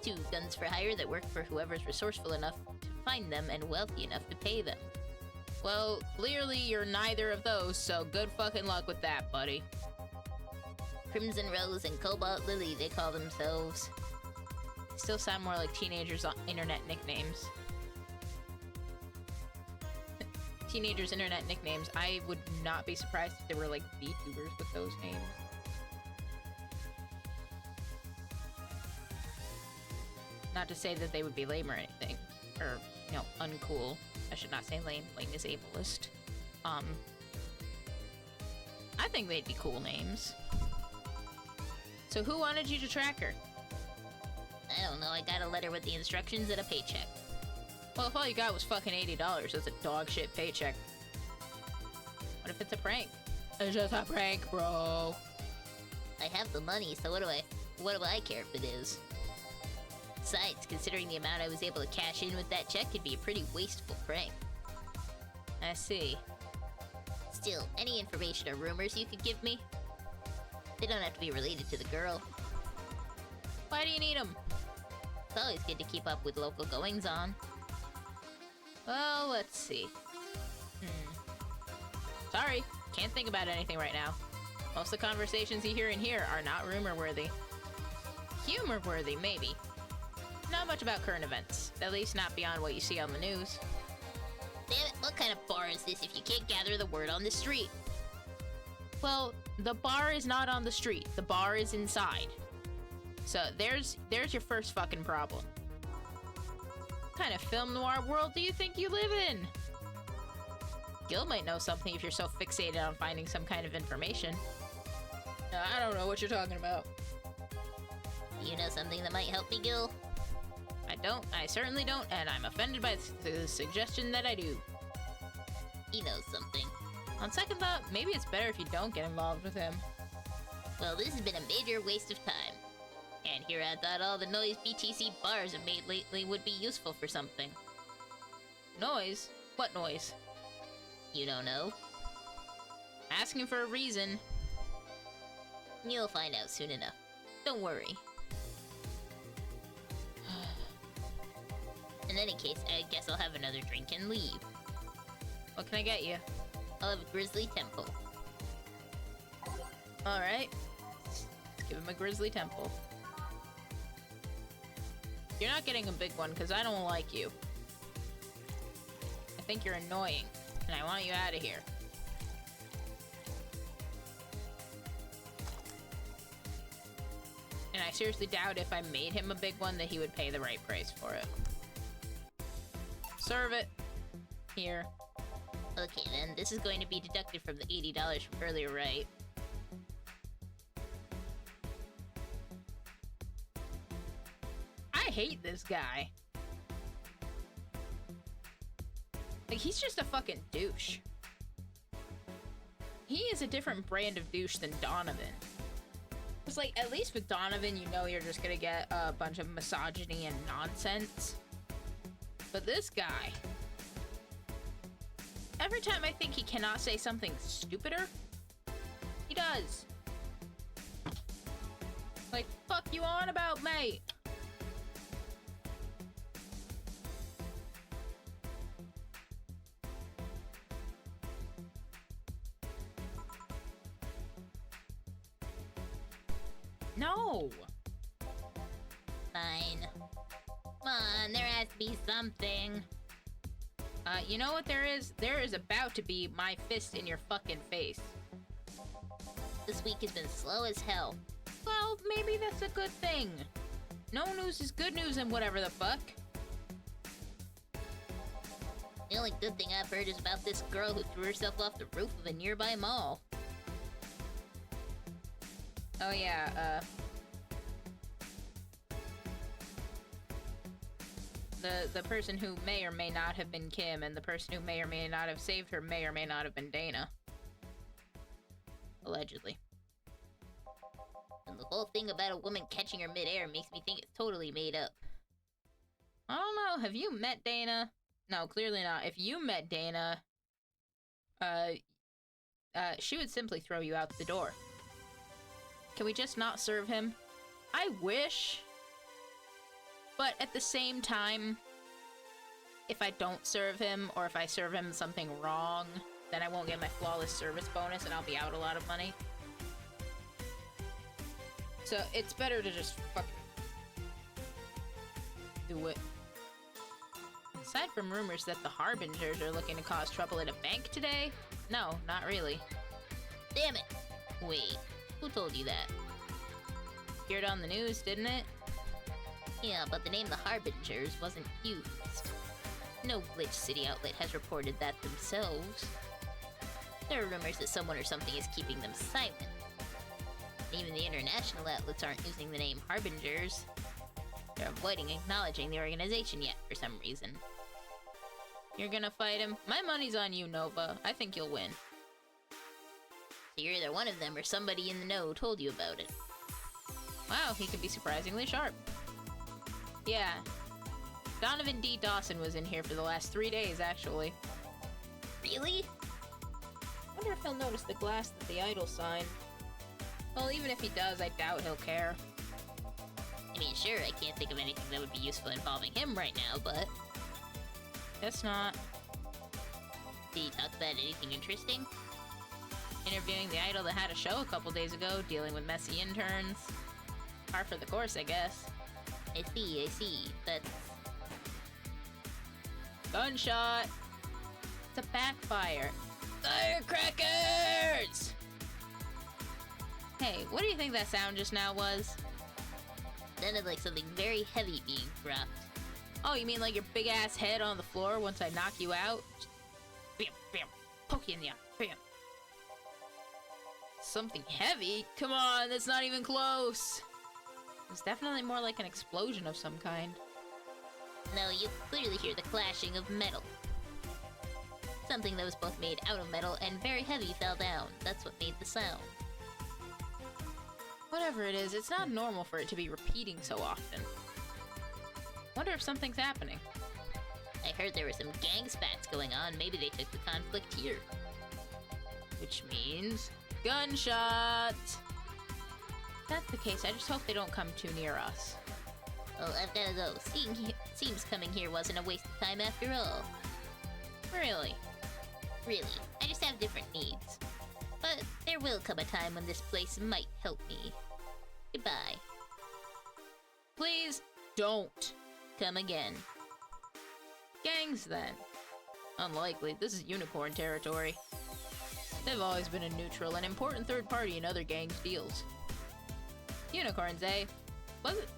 2 guns for hire that work for whoever's resourceful enough to find them and wealthy enough to pay them.
Well, clearly you're neither of those, so good fucking luck with that, buddy.
Crimson Rose and Cobalt Lily, they call themselves.
Still sound more like teenagers' internet nicknames. Teenagers' internet nicknames. I would not be surprised if there were like VTubers with those names. Not to say that they would be lame or anything. Or, you know, uncool. I should not say lame. Lame is ableist. I think they'd be cool names. So who wanted you to track her?
I don't know, I got a letter with the instructions and a paycheck.
Well, if all you got was fucking $80, that's a dog shit paycheck. What if it's a prank? It's just a prank, bro.
I have the money, so what do I... what do I care if it is? Besides, considering the amount I was able to cash in with that check, it'd be a pretty wasteful prank.
I see.
Still, any information or rumors you could give me? They don't have to be related to the girl.
Why do you need them?
It's always good to keep up with local goings-on.
Well, let's see. Sorry, can't think about anything right now. Most of the conversations you hear in here are not rumor-worthy. Humor-worthy, maybe. Not much about current events, at least not beyond what you see on the news.
Damn it, what kind of bar is this if you can't gather the word on the street?
Well, the bar is not on the street. The bar is inside. So there's your first fucking problem. What kind of film noir world do you think you live in? Gil might know something if you're so fixated on finding some kind of information. I don't know what you're talking about.
You know something that might help me, Gil?
I don't. I certainly don't, and I'm offended by the suggestion that I do.
He knows something.
On second thought, maybe it's better if you don't get involved with him.
Well, this has been a major waste of time. And here I thought all the noise BTC bars have made lately would be useful for something.
Noise? What noise?
You don't know?
Asking for a reason.
You'll find out soon enough. Don't worry. In any case, I guess I'll have another drink and leave.
What can I get you?
I'll have a Grizzly Temple.
Alright. Let's give him a Grizzly Temple. You're not getting a big one, because I don't like you. I think you're annoying, and I want you out of here. And I seriously doubt if I made him a big one that he would pay the right price for it. Serve it. Here.
Okay then, this is going to be deducted from the $80 from earlier, right?
I hate this guy. Like, he's just a fucking douche. He is a different brand of douche than Donovan. It's like, at least with Donovan, you know you're just gonna get a bunch of misogyny and nonsense. But this guy... Every time I think he cannot say something stupider, he does. Like, fuck you on about, mate? No!
Fine. Come on, there has to be something.
You know what there is? There is about to be my fist in your fucking face.
This week has been slow as hell.
Well, maybe that's a good thing. No news is good news and whatever the fuck.
The only good thing I've heard is about this girl who threw herself off the roof of a nearby mall.
Oh yeah, the person who may or may not have been Kim, and the person who may or may not have saved her may or may not have been Dana. Allegedly.
And the whole thing about a woman catching her midair makes me think it's totally made up.
I don't know, have you met Dana? No, clearly not. If you met Dana, she would simply throw you out the door. Can we just not serve him? I wish. But at the same time, if I don't serve him, or if I serve him something wrong, then I won't get my flawless service bonus and I'll be out a lot of money. So it's better to just fucking do it. Aside from rumors that the Harbingers are looking to cause trouble at a bank today, no, not really.
Damn it! Wait, who told you that?
Appeared on the news, didn't it?
Yeah, but the name the Harbingers wasn't used. No Glitch City outlet has reported that themselves. There are rumors that someone or something is keeping them silent. Even the international outlets aren't using the name Harbingers. They're avoiding acknowledging the organization yet, for some reason. You're gonna fight him? My money's on you, Nova. I think you'll win. So you're either one of them or somebody in the know told you about it.
Wow, he can be surprisingly sharp. Yeah. Donovan D. Dawson was in here for the last 3 days, actually.
Really?
Wonder if he'll notice the glass that the idol signed. Well, even if he does, I doubt he'll care.
I mean, sure, I can't think of anything that would be useful involving him right now, but...
Guess not.
Did he talk about anything interesting?
Interviewing the idol that had a show a couple days ago, dealing with messy interns. Par for the course, I guess.
I see. That's...
Gunshot! It's a backfire.
Firecrackers!
Hey, what do you think that sound just now was?
Sounded like something very heavy being dropped.
Oh, you mean like your big ass head on the floor once I knock you out? Bam, bam, poke you in the eye, bam. Something heavy? Come on, that's not even close. It's definitely more like an explosion of some kind.
No, you clearly hear the clashing of metal. Something that was both made out of metal and very heavy fell down. That's what made the sound.
Whatever it is, it's not normal for it to be repeating so often. Wonder if something's happening.
I heard there were some gang spats going on. Maybe they took the conflict here.
Which means... gunshots! If that's the case, I just hope they don't come too near us.
Well, I've gotta go. Seems coming here wasn't a waste of time after all.
Really?
Really, I just have different needs. But there will come a time when this place might help me. Goodbye.
Please don't
Come again.
gangs then. Unlikely, this is unicorn territory. They've always been a neutral and important third party in other gangs' deals. Unicorns, eh?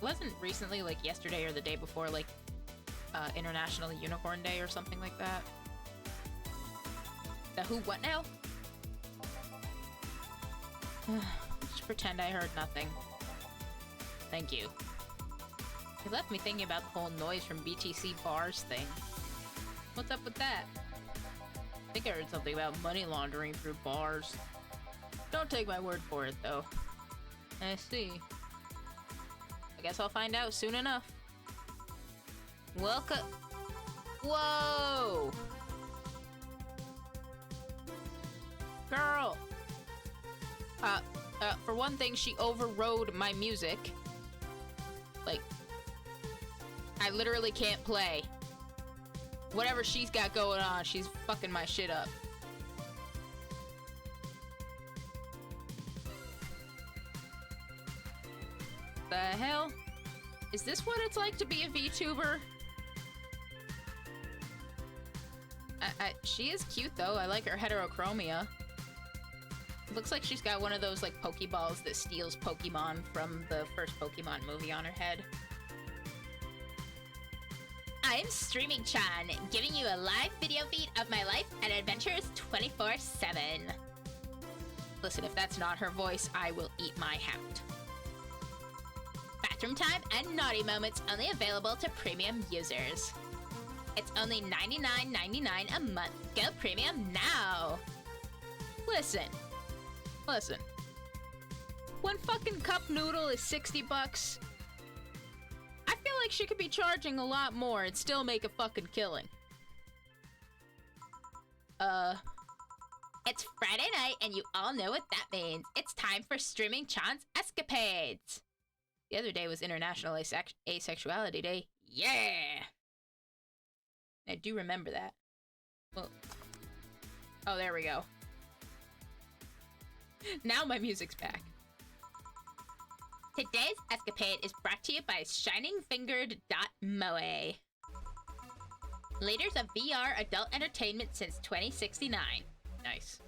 Wasn't recently, like yesterday or the day before, like, International Unicorn Day or something like that? The who, what now? Just pretend I heard nothing. Thank you. You left me thinking about the whole noise from BTC bars thing. What's up with that? I think I heard something about money laundering through bars. Don't take my word for it, though. I see. I guess I'll find out soon enough. Welcome. Whoa! Girl! For one thing, she overrode my music. Like, I literally can't play. Whatever she's got going on, she's fucking my shit up. The hell? Is this what it's like to be a VTuber? She is cute though. I like her heterochromia. Looks like she's got one of those like Pokeballs that steals Pokemon from the first Pokemon movie on her head.
I'm Streaming Chan, giving you a live video feed of my life and adventures 24/7.
Listen, if that's not her voice, I will eat my hat.
Bathroom time and naughty moments only available to premium users. It's only $99.99 a month. Go premium now!
Listen. When fucking cup noodle is 60 bucks, I feel like she could be charging a lot more and still make a fucking killing.
It's Friday night and you all know what that means. It's time for Streaming Chan's escapades.
The other day was International Asexuality Day. Yeah! I do remember that. Well, oh, there we go. Now my music's back.
Today's escapade is brought to you by ShiningFingered.moe. Leaders of VR adult entertainment since 2069.
Nice.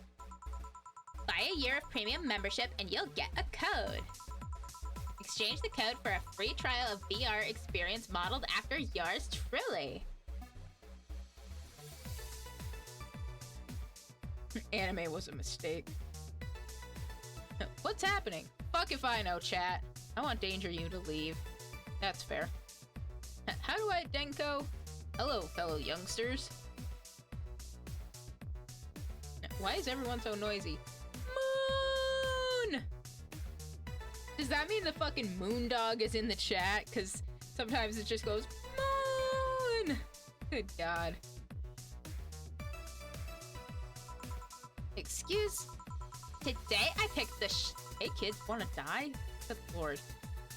Buy a year of premium membership and you'll get a code. Exchange the code for a free trial of VR experience modeled after yours truly.
Anime was a mistake. What's happening? Fuck if I know, chat. I want Danger You to leave. That's fair. How do I Denko? Hello, fellow youngsters. Why is everyone so noisy? Moon! Is that mean the fucking Moondog is in the chat? Because sometimes it just goes, Moon! Good God. Excuse? Today I picked the Hey kids, wanna die? Good lord.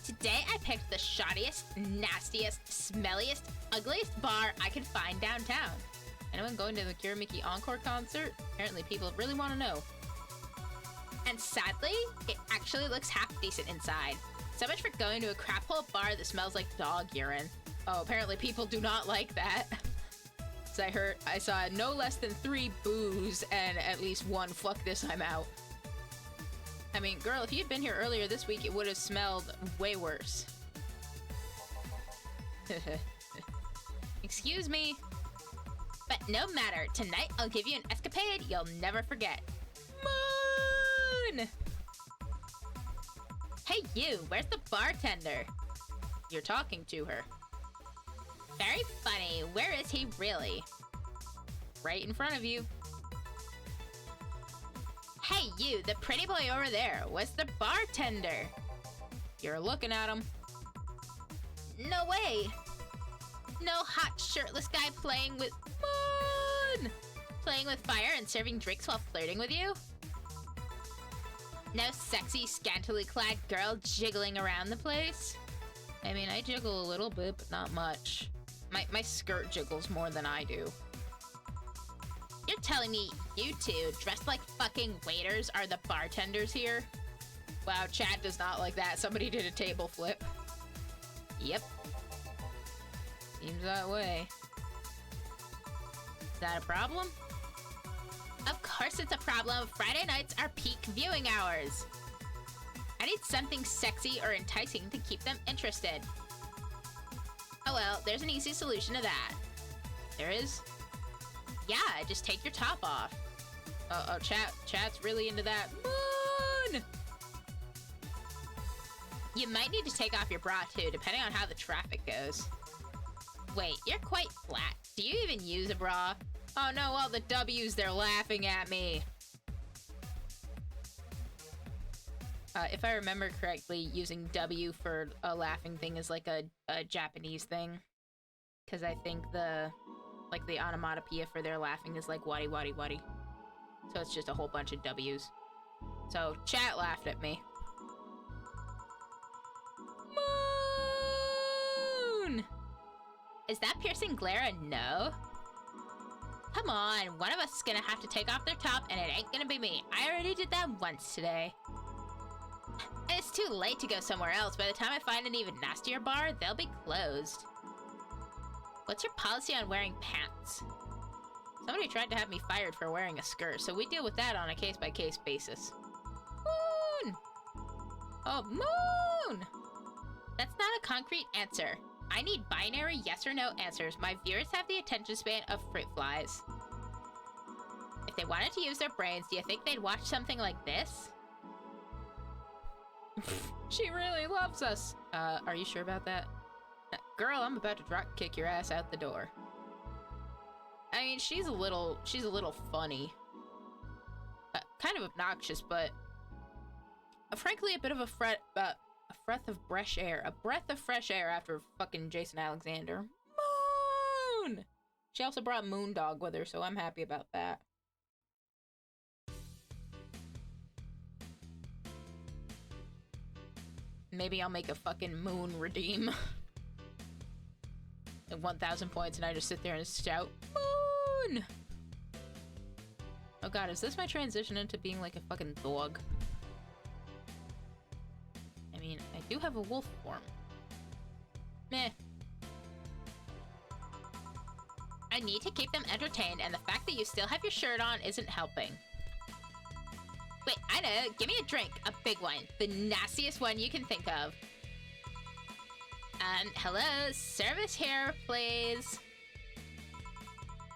Today I picked the shoddiest, nastiest, smelliest, ugliest bar I could find downtown. Anyone going to the Kira Miki Encore concert? Apparently people really want to know. And sadly, it actually looks half decent inside. So much for going to a crap hole bar that smells like dog urine. Oh, apparently people do not like that. So I saw no less than 3 boos and at least 1 fuck this, I'm out. I mean, girl, if you'd been here earlier this week, it would have smelled way worse. Excuse me. But no matter, tonight I'll give you an escapade you'll never forget. Moon! Hey you, where's the bartender? You're talking to her. Very funny, where is he really? Right in front of you. Hey you, the pretty boy over there, where's the bartender? You're looking at him. No way! No hot shirtless guy playing with Moon! Playing with fire and serving drinks while flirting with you? No sexy, scantily clad girl jiggling around the place? I mean, I jiggle a little bit, but not much. My skirt jiggles more than I do. You're telling me you two, dressed like fucking waiters, are the bartenders here? Wow, chat does not like that. Somebody did a table flip. Yep. Seems that way. Is that a problem? Of course it's a problem. Friday nights are peak viewing hours. I need something sexy or enticing to keep them interested. Oh well, there's an easy solution to that. There is? Yeah, just take your top off. Oh, chat's really into that. Moon! You might need to take off your bra too, depending on how the traffic goes. Wait, you're quite flat. Do you even use a bra? Oh no, all the W's, they're laughing at me. If I remember correctly, using W for a laughing thing is like a Japanese thing. Because I think the onomatopoeia for their laughing is like wadi wadi wadi. So it's just a whole bunch of W's. So chat laughed at me. Moon! Is that piercing glare a no? Come on, one of us is gonna have to take off their top and it ain't gonna be me. I already did that once today. It's too late to go somewhere else. By the time I find an even nastier bar, they'll be closed. What's your policy on wearing pants? Somebody tried to have me fired for wearing a skirt, so we deal with that on a case-by-case basis. Moon! Oh, Moon! That's not a concrete answer. I need binary yes or no answers. My viewers have the attention span of fruit flies. If they wanted to use their brains, do you think they'd watch something like this? She really loves us. Are you sure about that? Girl, I'm about to drop kick your ass out the door. I mean, she's a little funny. Kind of obnoxious, but frankly a bit of a breath of fresh air. A breath of fresh air after fucking Jason Alexander. Moon! She also brought Moondog with her, so I'm happy about that. Maybe I'll make a fucking Moon redeem. At 1,000 points and I just sit there and shout, Moon! Oh god, is this my transition into being like a fucking dog? I mean, I do have a wolf form. Meh. I need to keep them entertained, and the fact that you still have your shirt on isn't helping. Wait, I know. Give me a drink. A big one. The nastiest one you can think of. Hello? Service here, please.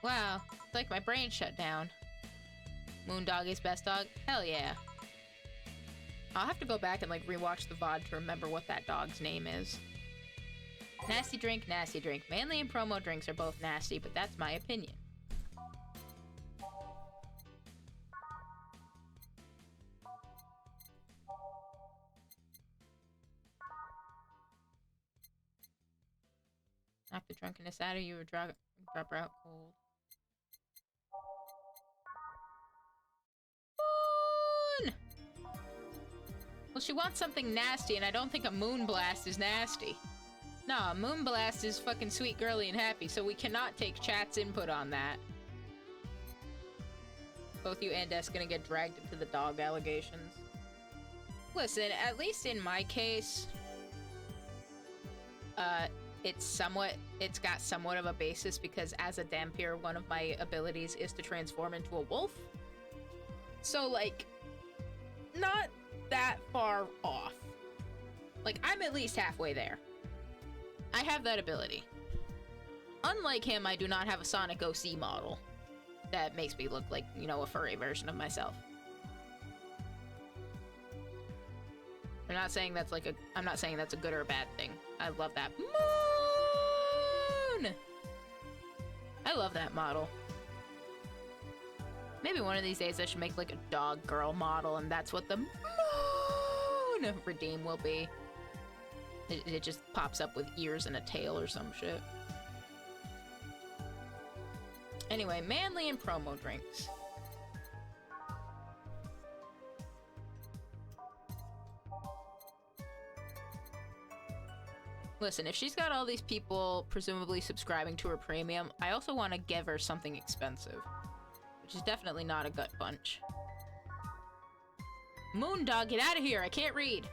Wow. It's like my brain shut down. Moondog is best dog? Hell yeah. I'll have to go back and, like, rewatch the VOD to remember what that dog's name is. Nasty drink, nasty drink. Manly and promo drinks are both nasty, but that's my opinion. Knock the drunkenness out of you or drop her out cold. Moon! Well, she wants something nasty, and I don't think a moon blast is nasty. No, a moon blast is fucking sweet, girly, and happy, so we cannot take chat's input on that. Both you and Des gonna get dragged into the dog allegations. Listen, at least in my case, it's got somewhat of a basis because as a Dhampir, one of my abilities is to transform into a wolf. So, like, not that far off. Like, I'm at least halfway there. I have that ability. Unlike him, I do not have a Sonic OC model that makes me look like, you know, a furry version of myself. I'm not saying that's like I'm not saying that's a good or a bad thing. I love that. Moon! I love that model. Maybe one of these days I should make like a dog girl model, and that's what the Moon redeem will be. It just pops up with ears and a tail or some shit. Anyway, manly and promo drinks. Listen, if she's got all these people presumably subscribing to her premium, I also want to give her something expensive. Which is definitely not a gut punch. Moondog, get out of here! I can't read!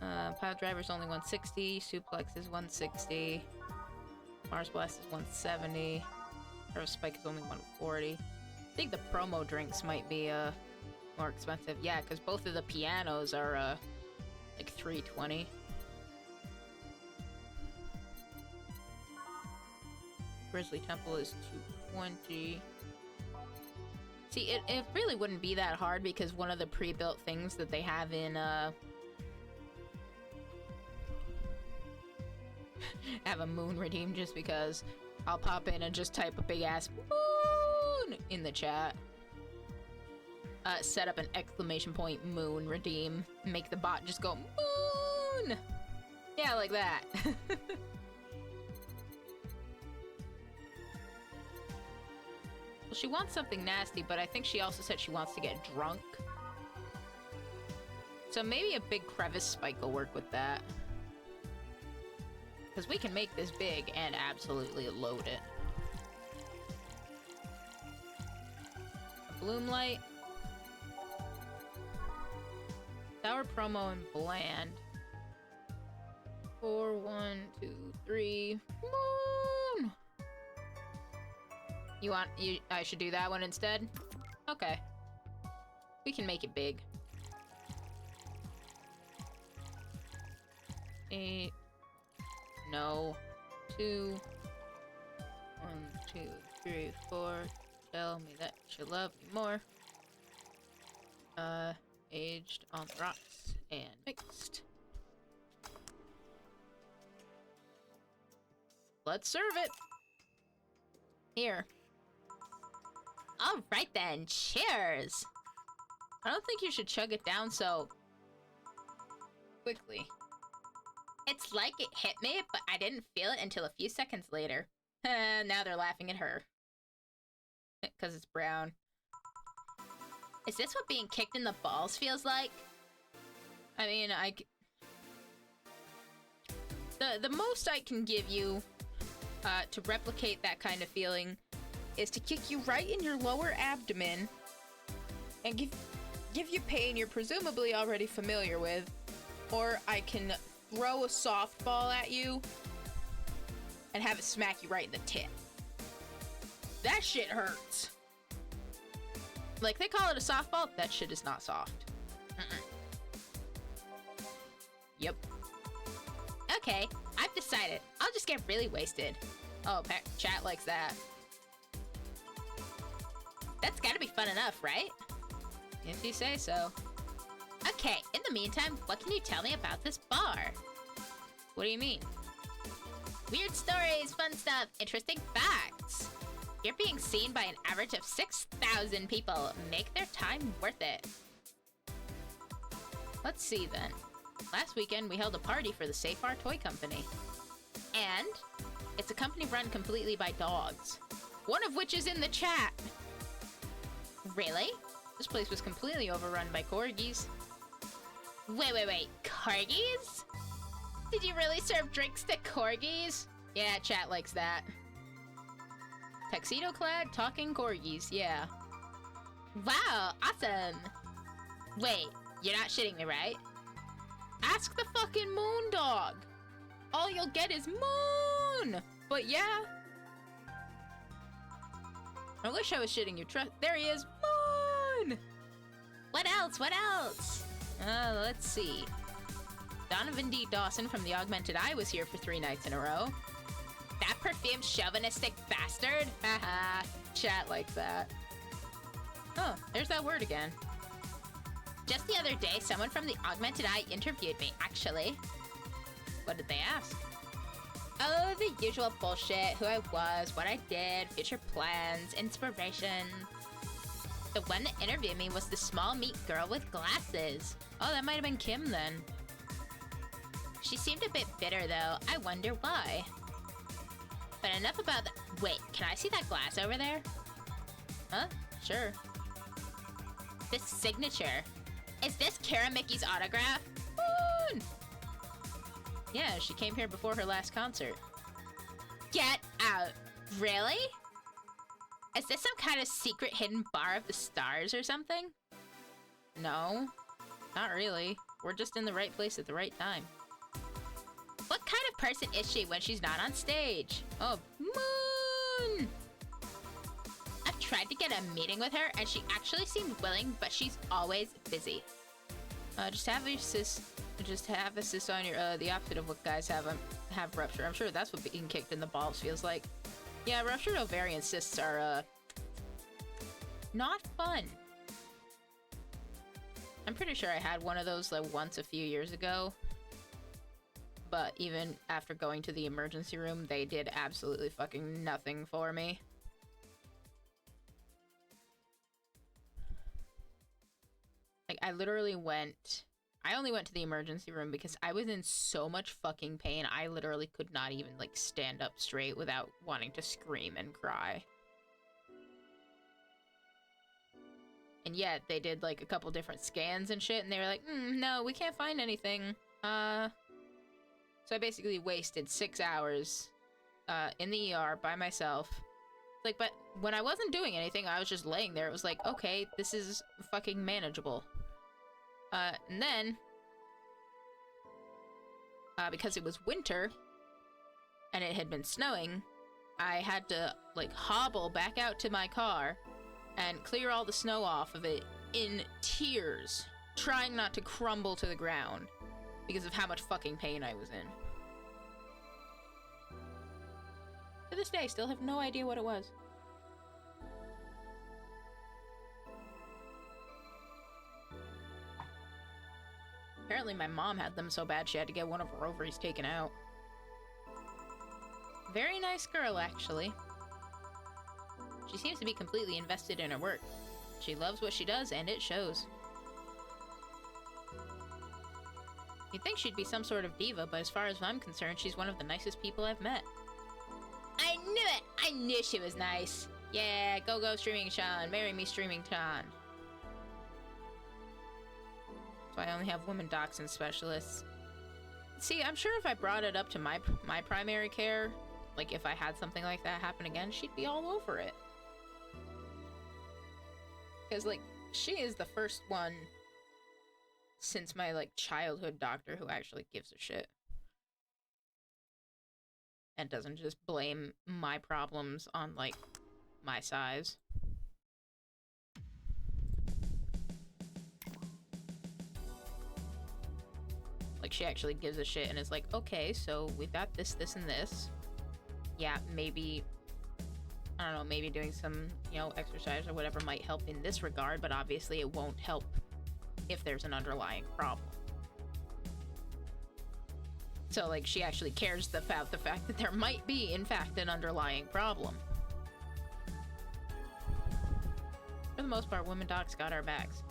Pile Driver's only 160, Suplex is 160, Mars Blast is 170, Arrow Spike is only 140. I think the promo drinks might be more expensive. Yeah, because both of the pianos are like 320. Grizzly Temple is 220. See, it really wouldn't be that hard because one of the pre-built things that they have in have a moon redeem just because I'll pop in and just type a big ass moon in the chat. Set up an exclamation point moon redeem. Make the bot just go moon! Yeah, like that. Well, she wants something nasty, but I think she also said she wants to get drunk. So maybe a big crevice spike will work with that. Because we can make this big and absolutely load it. A bloom light. Sour promo and bland. 4, 1, 2, 3. Moon! I should do that one instead? Okay. We can make it big. 8. No. 2. 1, 2, 3, 4. Tell me that you love me more. Aged on the rocks and mixed. Let's serve it. Here. Alright then, cheers! I don't think you should chug it down so quickly. It's like it hit me, but I didn't feel it until a few seconds later. Now they're laughing at her. Because it's brown. Is this what being kicked in the balls feels like? I mean, the most I can give you to replicate that kind of feeling is to kick you right in your lower abdomen and give you pain you're presumably already familiar with, or I can throw a softball at you and have it smack you right in the tit. That shit hurts. Like, they call it a softball, that shit is not soft. Yep. Okay, I've decided. I'll just get really wasted. Oh, chat likes that. That's gotta be fun enough, right? If you say so. Okay, in the meantime, what can you tell me about this bar? What do you mean? Weird stories, fun stuff, interesting facts. You're being seen by an average of 6,000 people. Make their time worth it. Let's see then. Last weekend, we held a party for the Safe Bar Toy Company. And it's a company run completely by dogs. One of which is in the chat. Really? This place was completely overrun by corgis. Wait. Corgis? Did you really serve drinks to corgis? Yeah, chat likes that. Tuxedo-clad, talking corgis, yeah. Wow, awesome! Wait, you're not shitting me, right? Ask the fucking moon dog! All you'll get is moon! But yeah. I wish I was shitting you. There he is! Moon! What else? Let's see. Donovan D. Dawson from the Augmented Eye was here for 3 nights in a row. That perfumed chauvinistic bastard? Haha, chat like that. Oh, there's that word again. Just the other day, someone from the Augmented Eye interviewed me, actually. What did they ask? Oh, the usual bullshit. Who I was, what I did, future plans, inspiration. The one that interviewed me was the small meat girl with glasses. Oh, that might have been Kim then. She seemed a bit bitter though. I wonder why. But enough about that. Wait, can I see that glass over there? Huh? Sure. This signature. Is this Kara Mickey's autograph? Moon! Yeah, she came here before her last concert. Get out. Really? Is this some kind of secret hidden bar of the stars or something? No, not really. We're just in the right place at the right time. What kind of person is she when she's not on stage? Oh, Moon! I've tried to get a meeting with her and she actually seemed willing, but she's always busy. Just have a cyst on your, the opposite of what guys have rupture. I'm sure that's what being kicked in the balls feels like. Yeah, ruptured ovarian cysts are, not fun. I'm pretty sure I had one of those, like, once a few years ago. But even after going to the emergency room, they did absolutely fucking nothing for me. Like, I only went to the emergency room because I was in so much fucking pain, I literally could not even, like, stand up straight without wanting to scream and cry. And yet, they did, like, a couple different scans and shit, and they were like, no, we can't find anything. So I basically wasted 6 hours, in the ER by myself. Like, but when I wasn't doing anything, I was just laying there. It was like, okay, this is fucking manageable. And then, because it was winter, and it had been snowing, I had to, like, hobble back out to my car and clear all the snow off of it in tears, trying not to crumble to the ground because of how much fucking pain I was in. To this day, still have no idea what it was. Apparently my mom had them so bad she had to get one of her ovaries taken out. Very nice girl, actually. She seems to be completely invested in her work. She loves what she does, and it shows. You'd think she'd be some sort of diva, but as far as I'm concerned, she's one of the nicest people I've met. I knew it! I knew she was nice! Yeah, go Streaming Sean. Marry me, Streaming Sean. I only have women docs and specialists. See, I'm sure if I brought it up to my primary care, like if I had something like that happen again, she'd be all over it. Because, like, she is the first one since my, like, childhood doctor who actually gives a shit. And doesn't just blame my problems on, like, my size. Like, she actually gives a shit and is like, okay, so we've got this, this, and this. Yeah, maybe, I don't know, maybe doing some, you know, exercise or whatever might help in this regard, but obviously it won't help if there's an underlying problem. So, like, she actually cares about the fact that there might be, in fact, an underlying problem. For the most part, women docs got our backs.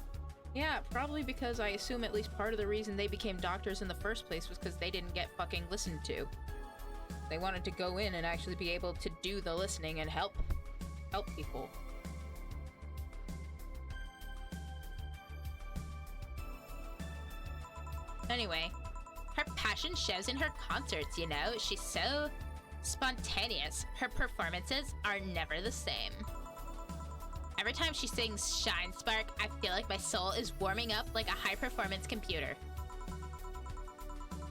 Yeah, probably because I assume at least part of the reason they became doctors in the first place was because they didn't get fucking listened to. They wanted to go in and actually be able to do the listening and help people.
Anyway, her passion shows in her concerts, you know? She's so spontaneous. Her performances are never the same. Every time she sings Shine Spark, I feel like my soul is warming up like a high-performance computer.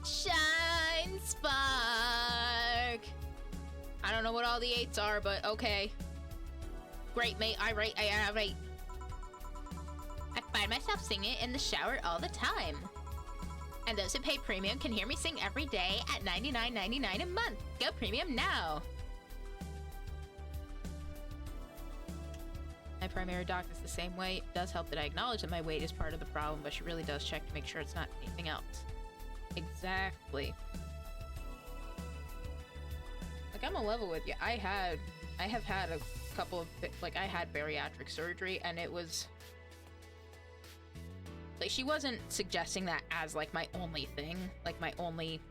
Shine Spark!
I don't know what all the 8s are, but okay.
Great, mate. I right. I find myself singing in the shower all the time. And those who pay premium can hear me sing every day at $99.99 a month. Go premium now.
My primary doctor is the same way. It does help that I acknowledge that my weight is part of the problem, but she really does check to make sure it's not anything else. Exactly. Like, I'm a level with you. I have had a couple of, like, I had bariatric surgery, and it was... Like, she wasn't suggesting that as, like, my only thing. Like, my only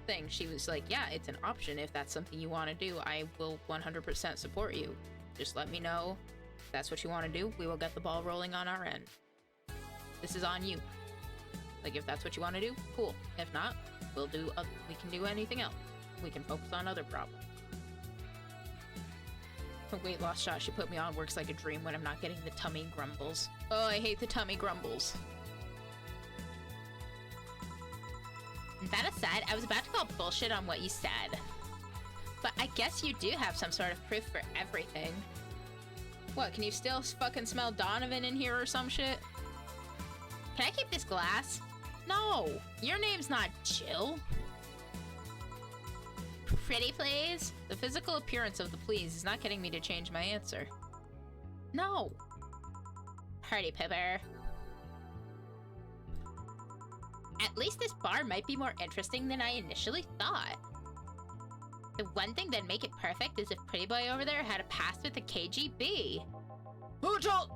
thing. She was like, yeah, it's an option if that's something you want to do. I will 100% support you. Just let me know if that's what you want to do. We will get the ball rolling on our end. This is on you. Like, if that's what you want to do, cool. If not, we can do anything else. We can focus on other problems. The weight loss shot she put me on works like a dream when I'm not getting the tummy grumbles. Oh, I hate the tummy grumbles.
That aside, I was about to call bullshit on what you said. But I guess you do have some sort of proof for everything.
What, can you still fucking smell Donovan in here or some shit?
Can I keep this glass?
No! Your name's not Jill!
Pretty please?
The physical appearance of the please is not getting me to change my answer. No!
Party pooper. At least this bar might be more interesting than I initially thought. The one thing that'd make it perfect is if Pretty Boy over there had a past with the KGB.
Who told?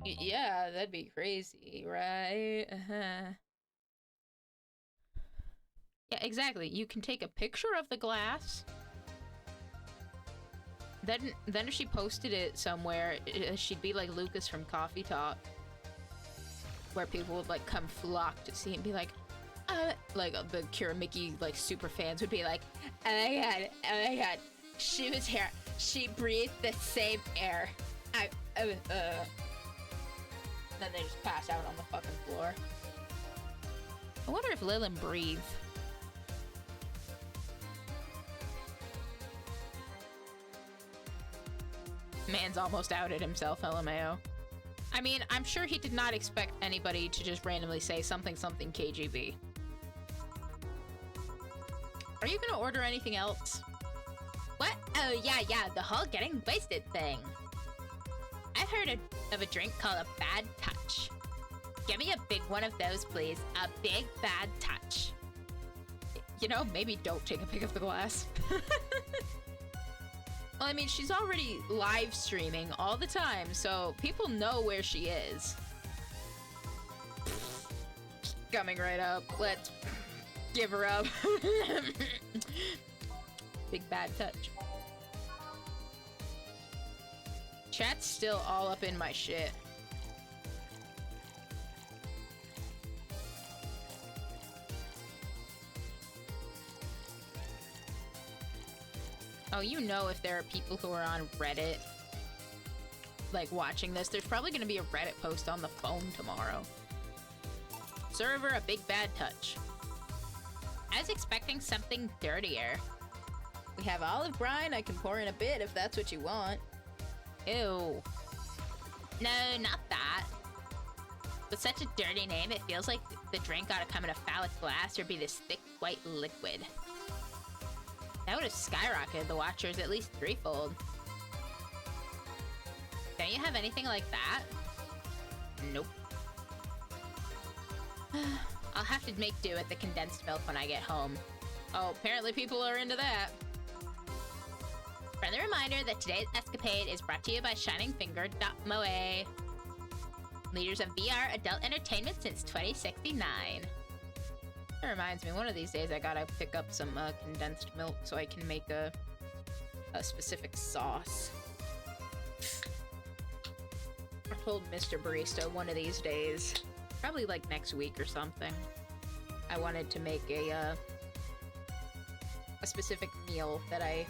Yeah, that'd be crazy, right? Yeah, exactly. You can take a picture of the glass. Then if she posted it somewhere, she'd be like Lucas from Coffee Talk, where people would like come flock to see and be like, like the Kira Mickey like super fans would be like, oh my god, she was here, she breathed the same air. Then they just pass out on the fucking floor. I wonder if Lilin breathed. Man's almost outed himself, LMAO. I mean, I'm sure he did not expect anybody to just randomly say something KGB. Are you gonna order anything else?
What? Oh, yeah, the whole getting wasted thing. I've heard of a drink called a bad touch. Give me a big one of those, please. A big bad touch.
You know, maybe don't take a pic of the glass. Well, I mean, she's already live streaming all the time, so people know where she is. Coming right up. Let's give her up. Big bad touch. Chat's still all up in my shit. Oh, you know, if there are people who are on Reddit, like, watching this, there's probably gonna be a Reddit post on the phone tomorrow. Serve her a big bad touch.
I was expecting something dirtier.
We have olive brine. I can pour in a bit if that's what you want. Ew.
No, not that. With such a dirty name, it feels like the drink ought to come in a phallic glass or be this thick, white liquid. That would have skyrocketed the watchers at least threefold. Don't you have anything like that?
Nope.
I'll have to make do with the condensed milk when I get home.
Oh, apparently people are into that.
Friendly reminder that today's escapade is brought to you by ShiningFinger.moe. Leaders of VR adult entertainment since 2069.
That reminds me, one of these days I gotta pick up some condensed milk so I can make a specific sauce. I told Mr. Barista one of these days, probably like next week or something, I wanted to make a specific meal that I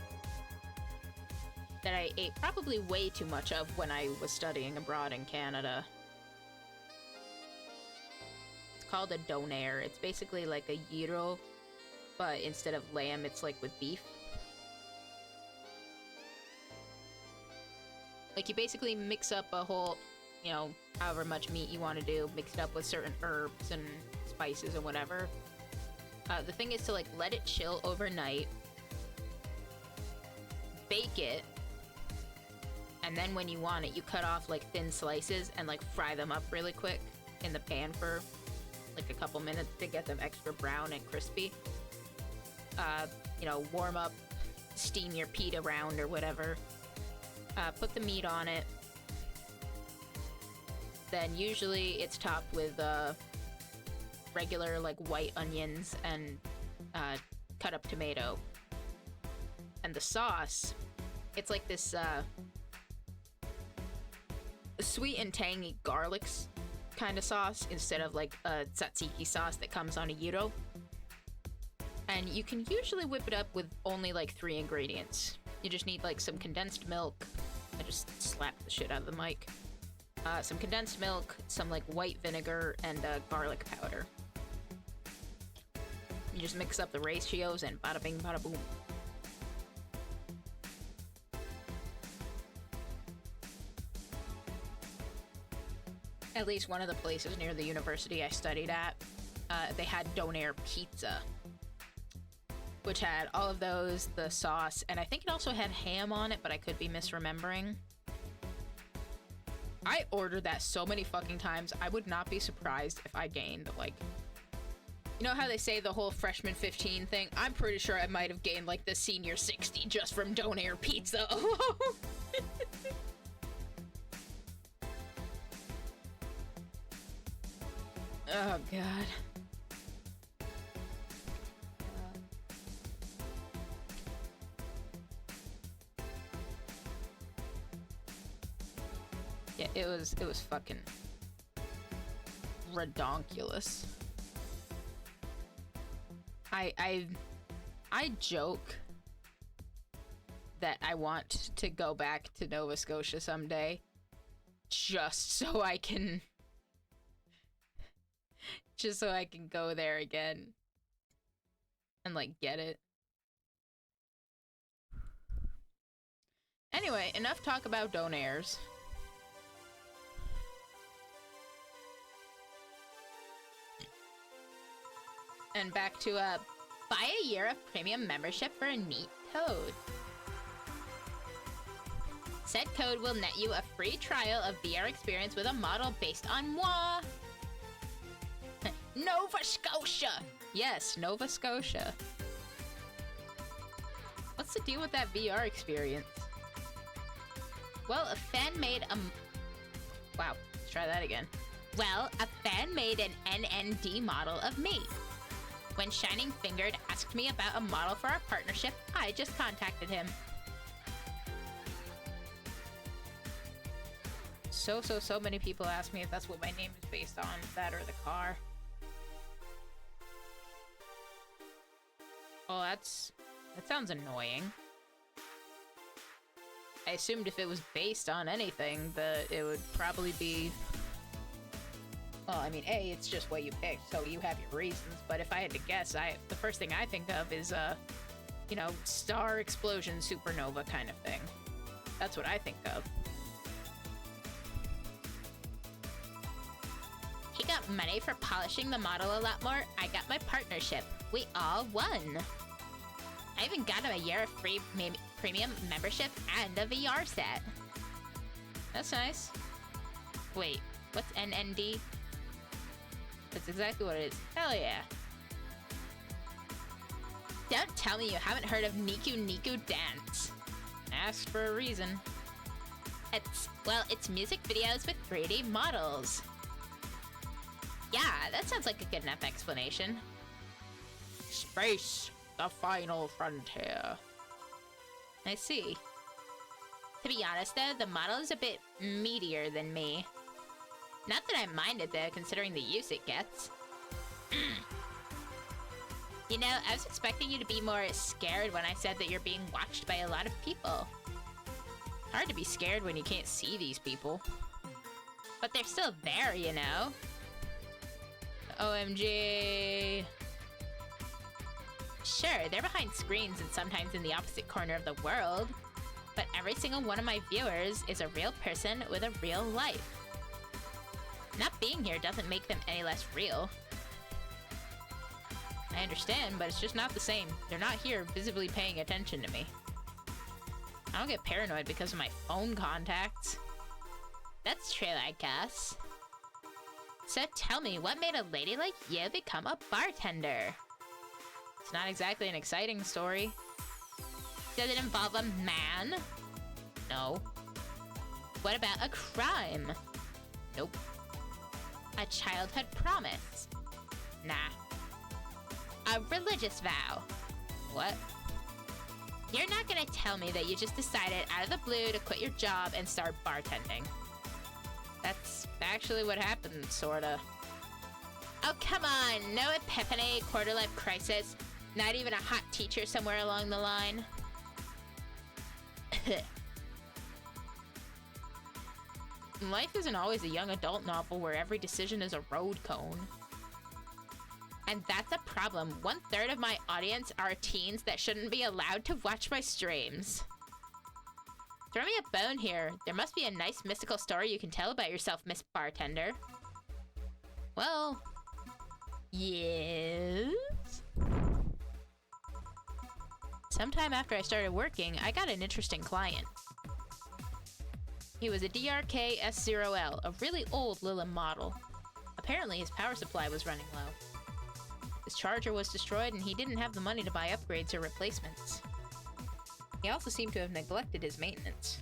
ate probably way too much of when I was studying abroad in Canada. It's called a donair. It's basically like a gyro, but instead of lamb, it's like with beef. Like, you basically mix up a whole, you know, however much meat you want to do, mix it up with certain herbs and spices and whatever. The thing is to, like, let it chill overnight, bake it, and then when you want it, you cut off, like, thin slices and, like, fry them up really quick in the pan for, like, a couple minutes to get them extra brown and crispy. You know, warm up, steam your pita around or whatever. Put the meat on it. Then usually it's topped with regular, like, white onions and cut up tomato. And the sauce, it's like this sweet and tangy garlic kind of sauce instead of like a tzatziki sauce that comes on a gyro. And you can usually whip it up with only like 3 ingredients. You just need like some condensed milk. I just slapped the shit out of the mic. Some condensed milk, some like white vinegar, and garlic powder. You just mix up the ratios and bada bing, bada boom. At least one of the places near the university I studied at, they had donair pizza, which had all of those, the sauce, and I think it also had ham on it, but I could be misremembering. I ordered that so many fucking times, I would not be surprised if I gained, like... You know how they say the whole freshman 15 thing? I'm pretty sure I might have gained, like, the senior 60 just from donair pizza. Oh, God. Yeah, it was fucking redonkulous. I joke that I want to go back to Nova Scotia someday just so I can go there again and like get it. Anyway, enough talk about donairs. And back to buy a year of premium membership for a neat code. Said code will net you a free trial of VR experience with a model based on moi. Nova Scotia! Yes, Nova Scotia. What's the deal with that VR experience? Well, a fan made a... Wow, let's try that again. Well, a fan made an NND model of me. When Shining Fingered asked me about a model for our partnership, I just contacted him. So many people ask me if that's what my name is based on, that or the car. Well, that sounds annoying. I assumed if it was based on anything, that it would probably be... Well, I mean, A, it's just what you picked, so you have your reasons, but if I had to guess, the first thing I think of is, you know, star explosion supernova kind of thing. That's what I think of. He got money for polishing the model a lot more. I got my partnership. We all won. I even got him a year of free premium membership and a VR set. That's nice. Wait, what's NND? That's exactly what it is. Hell yeah. Don't tell me you haven't heard of Niku Niku Dance. Asked for a reason. It's music videos with 3D models. Yeah, that sounds like a good enough explanation.
Space, the final frontier.
I see. To be honest, though, the model is a bit meatier than me. Not that I mind it, though, considering the use it gets. You know, I was expecting you to be more scared when I said that you're being watched by a lot of people. Hard to be scared when you can't see these people. But they're still there, you know? OMG. Sure, they're behind screens and sometimes in the opposite corner of the world. But every single one of my viewers is a real person with a real life. Not being here doesn't make them any less real. I understand, but it's just not the same. They're not here visibly paying attention to me. I don't get paranoid because of my phone contacts. That's true, I guess. So tell me, what made a lady like you become a bartender? It's not exactly an exciting story. Does it involve a man? No. What about a crime? Nope. A childhood promise? Nah. A religious vow? What? You're not gonna tell me that you just decided out of the blue to quit your job and start bartending. That's actually what happened, sorta. Oh, come on! No epiphany, quarter-life crisis. Not even a hot teacher somewhere along the line. Life isn't always a young adult novel where every decision is a road cone. And that's a problem. 1/3 of my audience are teens that shouldn't be allowed to watch my streams. Throw me a bone here. There must be a nice mystical story you can tell about yourself, Miss Bartender. Well, yes? Sometime after I started working, I got an interesting client. He was a DRK S0L, a really old Lilim model. Apparently his power supply was running low. His charger was destroyed and he didn't have the money to buy upgrades or replacements. He also seemed to have neglected his maintenance.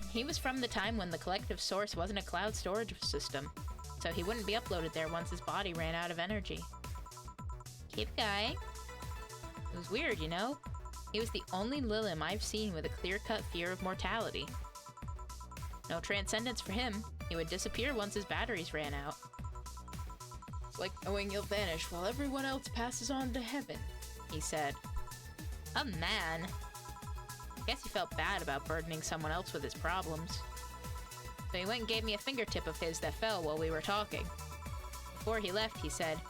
He was from the time when the collective source wasn't a cloud storage system, so he wouldn't be uploaded there once his body ran out of energy. Keep going. It was weird, you know? He was the only Lilim I've seen with a clear-cut fear of mortality. No transcendence for him. He would disappear once his batteries ran out. It's like knowing you'll vanish while everyone else passes on to heaven, he said. Oh man. Guess he felt bad about burdening someone else with his problems. So he went and gave me a fingertip of his that fell while we were talking. Before he left, he said,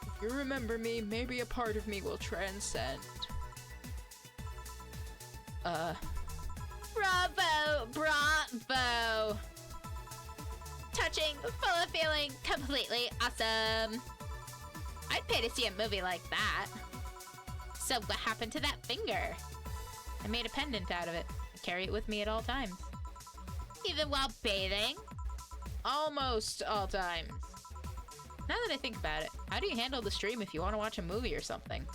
"If you remember me, maybe a part of me will transcend." Bravo! Bravo! Touching, full of feeling, completely awesome. I'd pay to see a movie like that. So what happened to that finger? I made a pendant out of it. I carry it with me at all times. Even while bathing? Almost all times. Now that I think about it, how do you handle the stream if you want to watch a movie or something?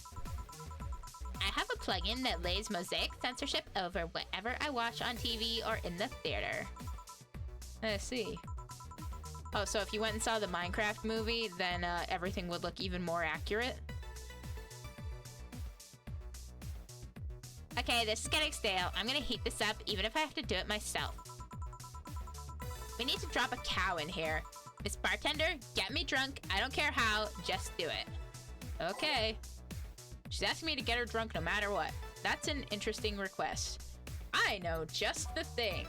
I have a plugin that lays mosaic censorship over whatever I watch on TV or in the theater. I see. Oh, so if you went and saw the Minecraft movie, then everything would look even more accurate? Okay, this is getting stale. I'm gonna heat this up, even if I have to do it myself. We need to drop a cow in here. Miss Bartender, get me drunk. I don't care how, just do it. Okay. She's asking me to get her drunk no matter what. That's an interesting request. I know just the thing.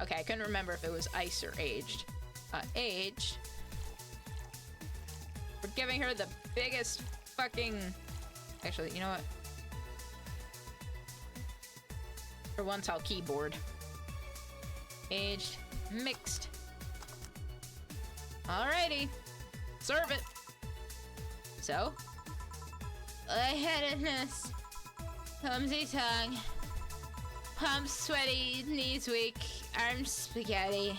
Okay, I couldn't remember if it was ice or aged. Aged. We're giving her the biggest fucking... Actually, you know what? For once, I'll keyboard. Aged. Mixed. Alrighty. Serve it. So? Lightheadedness. Clumsy tongue. Palms sweaty, knees weak, arms spaghetti.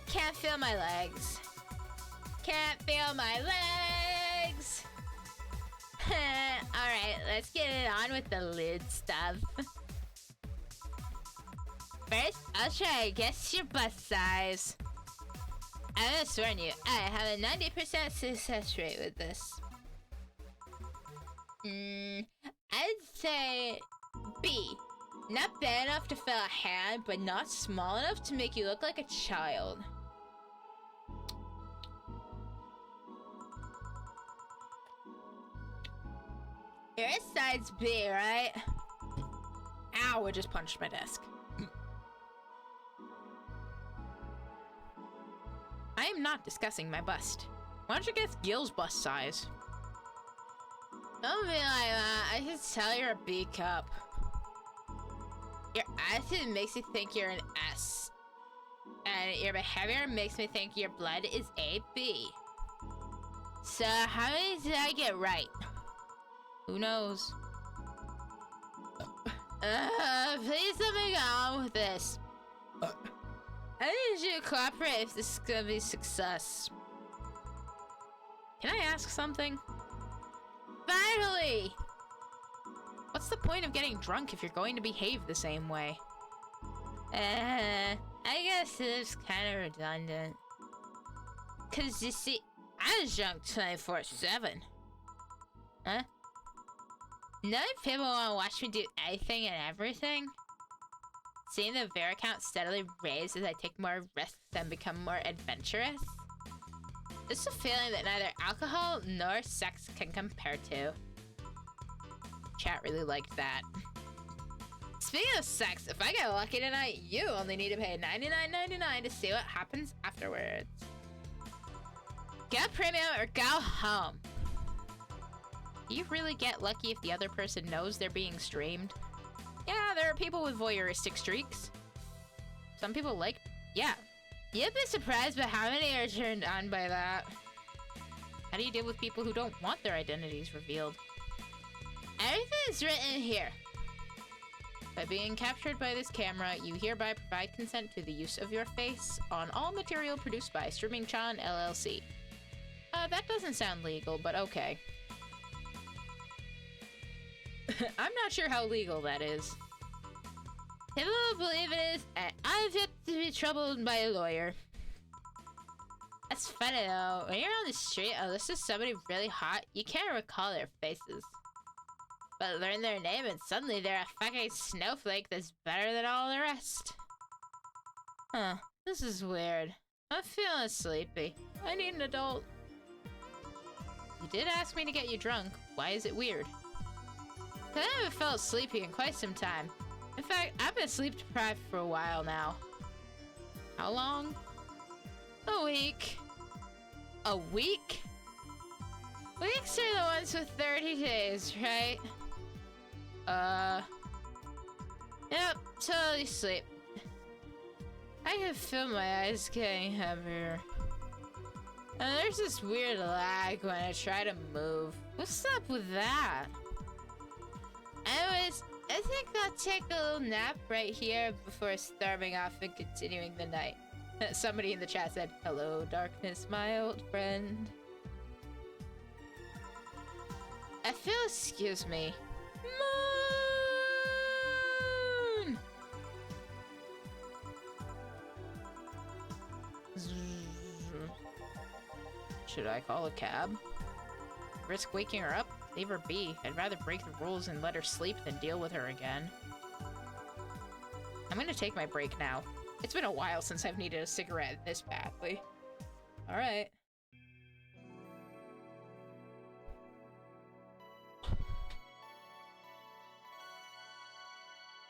Can't feel my legs. Can't feel my legs. Alright, let's get it on with the lid stuff. First, I'll try to guess your bust size. I must warn you, I have a 90% success rate with this. I'd say B. Not big enough to fill a hand, but not small enough to make you look like a child. You're a size B, right? Ow, I just punched my desk. I am not discussing my bust. Why don't you guess Gil's bust size? Don't be like that. I can tell you're a B cup. Your attitude makes me think you're an S. And your behavior makes me think your blood is AB. So how many did I get right? Who knows? Please let me go on with this. I need you to cooperate if this is gonna be a success. Can I ask something? Finally! What's the point of getting drunk if you're going to behave the same way? I guess it's kind of redundant. Cause you see, I was drunk 24/7. Huh? None of people want to watch me do anything and everything. Seeing the VA count steadily raise as I take more risks and become more adventurous. This is a feeling that neither alcohol nor sex can compare to. Chat really liked that. Speaking of sex, if I get lucky tonight, you only need to pay $99.99 to see what happens afterwards. Get premium or go home. Do you really get lucky if the other person knows they're being streamed? Yeah, there are people with voyeuristic streaks. Some people like... Yeah. You'd be surprised by how many are turned on by that. How do you deal with people who don't want their identities revealed? Everything's written here. By being captured by this camera, you hereby provide consent to the use of your face on all material produced by Streaming Chan LLC. That doesn't sound legal, but okay. I'm not sure how legal that is. People believe it is, and I've yet to be troubled by a lawyer. That's funny though. When you're on the street and this is somebody really hot, you can't recall their faces. But learn their name and suddenly they're a fucking snowflake that's better than all the rest. Huh, this is weird. I'm feeling sleepy. I need an adult. You did ask me to get you drunk. Why is it weird? Cause I haven't felt sleepy in quite some time. In fact, I've been sleep deprived for a while now. How long? A week. A week? Weeks are the ones with 30 days, right? Yep, totally sleep. I can feel my eyes getting heavier. And there's this weird lag when I try to move. What's up with that? Anyways, I think I'll take a little nap right here before storming off and continuing the night. Somebody in the chat said, "Hello, darkness, my old friend." I feel, excuse me. Moon! Should I call a cab? Risk waking her up? Leave her be. I'd rather break the rules and let her sleep than deal with her again. I'm gonna take my break now. It's been a while since I've needed a cigarette this badly. Alright.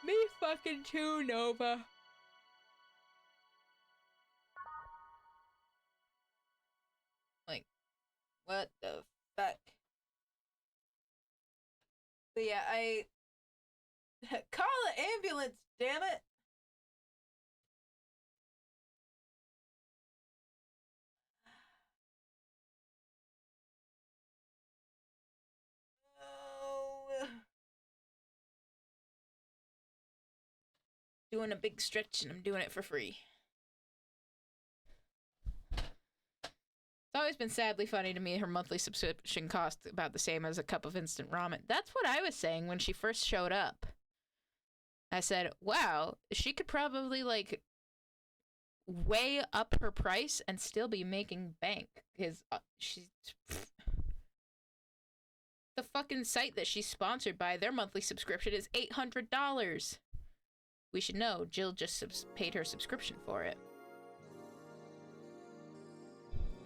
Me fucking too, Nova. Like, what the fuck? But yeah, I... Call an ambulance, damn it! Oh. Doing a big stretch and I'm doing it for free. It's always been sadly funny to me her monthly subscription costs about the same as a cup of instant ramen. That's what I was saying when she first showed up. I said, wow, she could probably, like, way up her price and still be making bank. Because she's... The fucking site that she's sponsored by, their monthly subscription is $800. We should know, Jill just paid her subscription for it.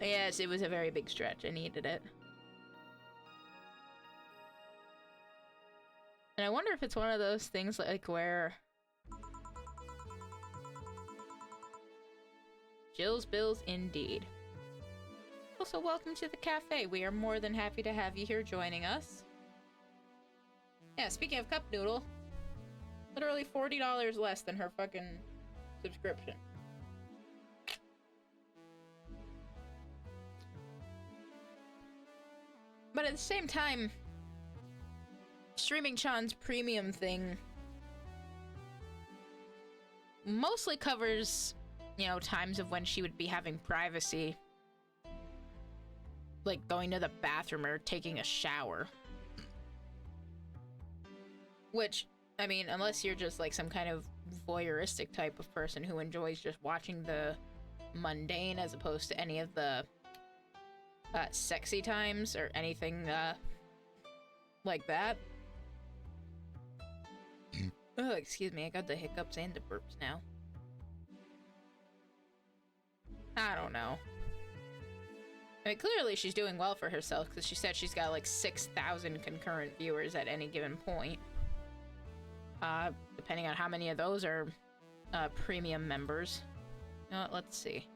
Yes, it was a very big stretch. I needed it. And I wonder if it's one of those things like where Jill's bills indeed. Also, welcome to the cafe. We are more than happy to have you here joining us. Yeah, speaking of cup noodle, literally $40 less than her fucking subscription. But at the same time, Streaming Chan's premium thing mostly covers, you know, times of when she would be having privacy. Like going to the bathroom or taking a shower. Which, I mean, unless you're just like some kind of voyeuristic type of person who enjoys just watching the mundane as opposed to any of the sexy times or anything like that. Oh, excuse me, I got the hiccups and the burps now. I don't know. I mean, clearly she's doing well for herself because she said she's got like 6,000 concurrent viewers at any given point. Depending on how many of those are premium members. You know what, let's see.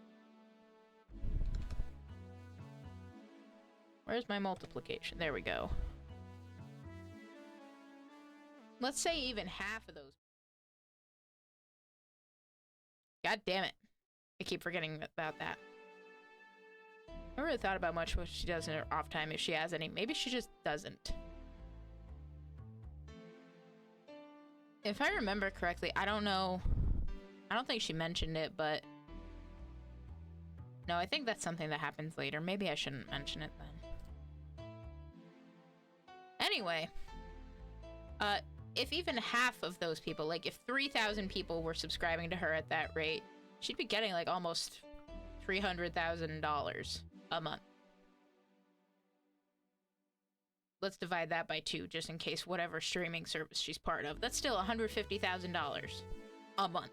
Where's my multiplication? There we go. Let's say even half of those. God damn it. I keep forgetting about that. I haven't really thought about much what she does in her off time, if she has any. Maybe she just doesn't. If I remember correctly, I don't know. I don't think she mentioned it, but... No, I think that's something that happens later. Maybe I shouldn't mention it then. Anyway. If even half of those people, like if 3,000 people were subscribing to her at that rate, she'd be getting like almost $300,000 a month. Let's divide that by 2, just in case whatever streaming service she's part of. That's still $150,000 a month.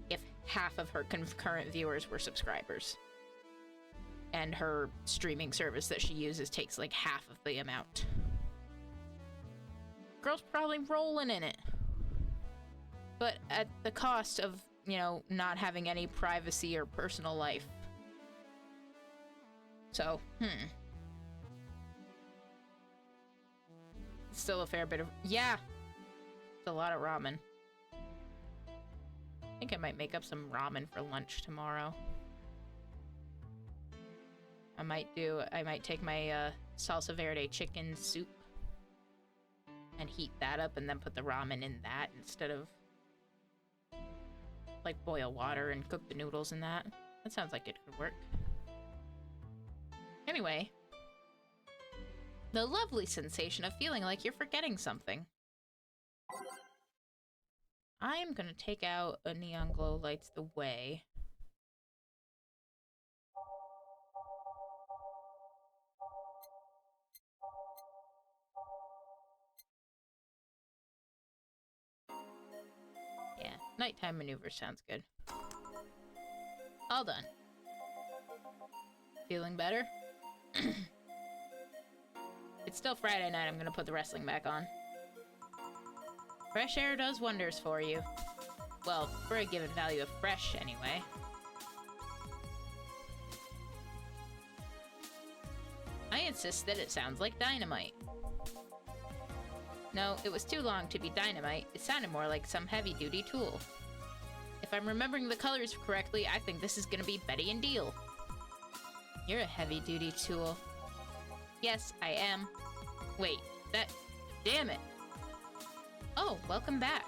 If half of her concurrent viewers were subscribers. And her streaming service that she uses takes like half of the amount. Girl's probably rolling in it. But at the cost of, you know, not having any privacy or personal life. So, Still a fair bit of... Yeah! It's a lot of ramen. I think I might make up some ramen for lunch tomorrow. I might take my salsa verde chicken soup and heat that up and then put the ramen in that instead of like boil water and cook the noodles in that. That sounds like it could work. Anyway, the lovely sensation of feeling like you're forgetting something. I'm gonna take out a neon glow lights the way. Yeah, nighttime maneuver sounds good. All done. Feeling better? It's still Friday night, I'm gonna put the wrestling back on. Fresh air does wonders for you. Well, for a given value of fresh, anyway. I insist that it sounds like dynamite. No, it was too long to be dynamite. It sounded more like some heavy-duty tool. If I'm remembering the colors correctly, I think this is gonna be Betty and Deal. You're a heavy-duty tool. Yes, I am. Wait, that... Damn it! Oh, welcome back.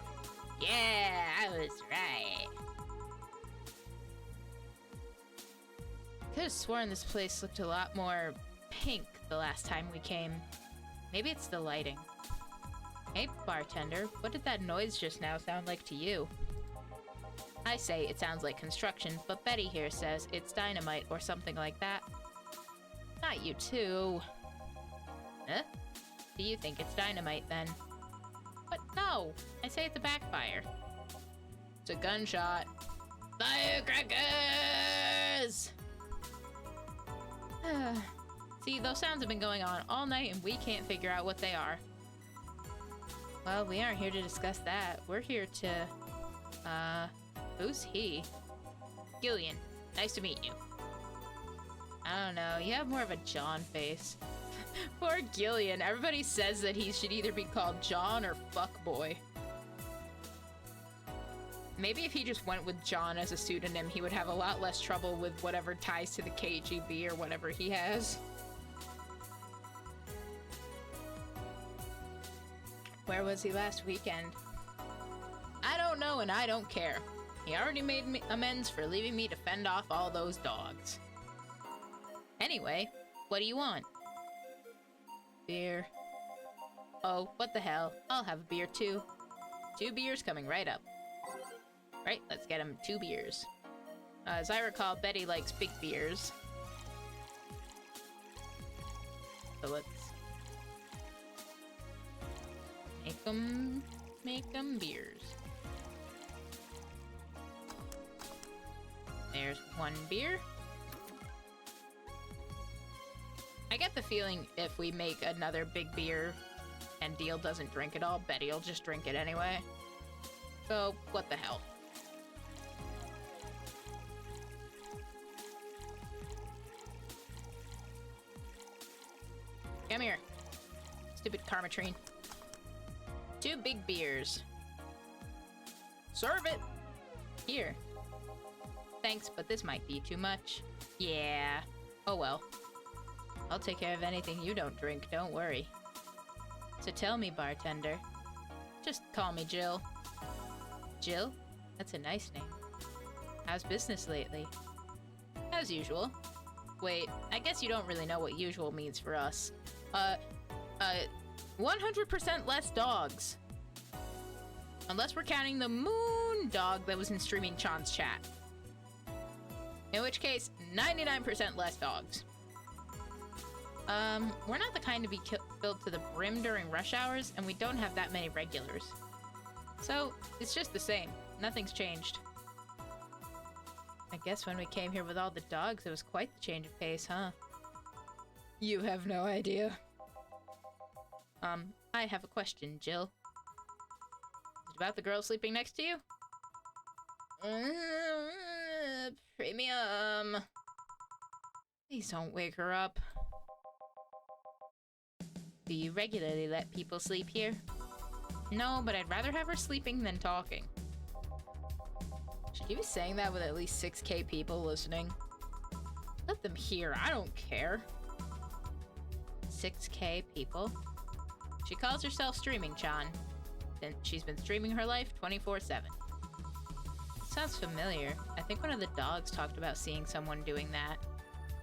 Yeah, I was right. Could have sworn this place looked a lot more pink the last time we came. Maybe it's the lighting. Hey, bartender, what did that noise just now sound like to you? I say it sounds like construction, but Betty here says it's dynamite or something like that. Not you too. Huh? Do you think it's dynamite then? But no! I say it's a backfire. It's a gunshot. Firecrackers! See, those sounds have been going on all night and we can't figure out what they are. Well, we aren't here to discuss that. We're here to... who's he? Gillian. Nice to meet you. I don't know, you have more of a John face. Poor Gillian. Everybody says that he should either be called John or Fuckboy. Maybe if he just went with John as a pseudonym, he would have a lot less trouble with whatever ties to the KGB or whatever he has. Where was he last weekend? I don't know and I don't care. He already made me amends for leaving me to fend off all those dogs. Anyway, what do you want? Beer. Oh, what the hell. I'll have a beer too. 2 beers coming right up. Right, let's get him 2 beers. As I recall, Betty likes big beers. So let's... Make them beers. There's 1 beer. I get the feeling if we make another big beer and Deal doesn't drink it all, Betty'll just drink it anyway. So, what the hell? Come here. Stupid Karmatrine. 2 big beers. Serve it! Here. Thanks, but this might be too much. Yeah. Oh well. I'll take care of anything you don't drink, don't worry. So tell me, bartender. Just call me Jill. Jill? That's a nice name. How's business lately? As usual. Wait, I guess you don't really know what usual means for us. 100% less dogs. Unless we're counting the moon dog that was in Streaming Chan's chat. In which case, 99% less dogs. We're not the kind to be filled to the brim during rush hours, and we don't have that many regulars. So, it's just the same. Nothing's changed. I guess when we came here with all the dogs, it was quite the change of pace, huh? You have no idea. I have a question, Jill. Is it about the girl sleeping next to you? Premium. Please don't wake her up. Do you regularly let people sleep here? No, but I'd rather have her sleeping than talking. Should you be saying that with at least 6K people listening? Let them hear, I don't care. 6K people? She calls herself Streaming Chan. Then she's been streaming her life 24/7. Sounds familiar. I think one of the dogs talked about seeing someone doing that.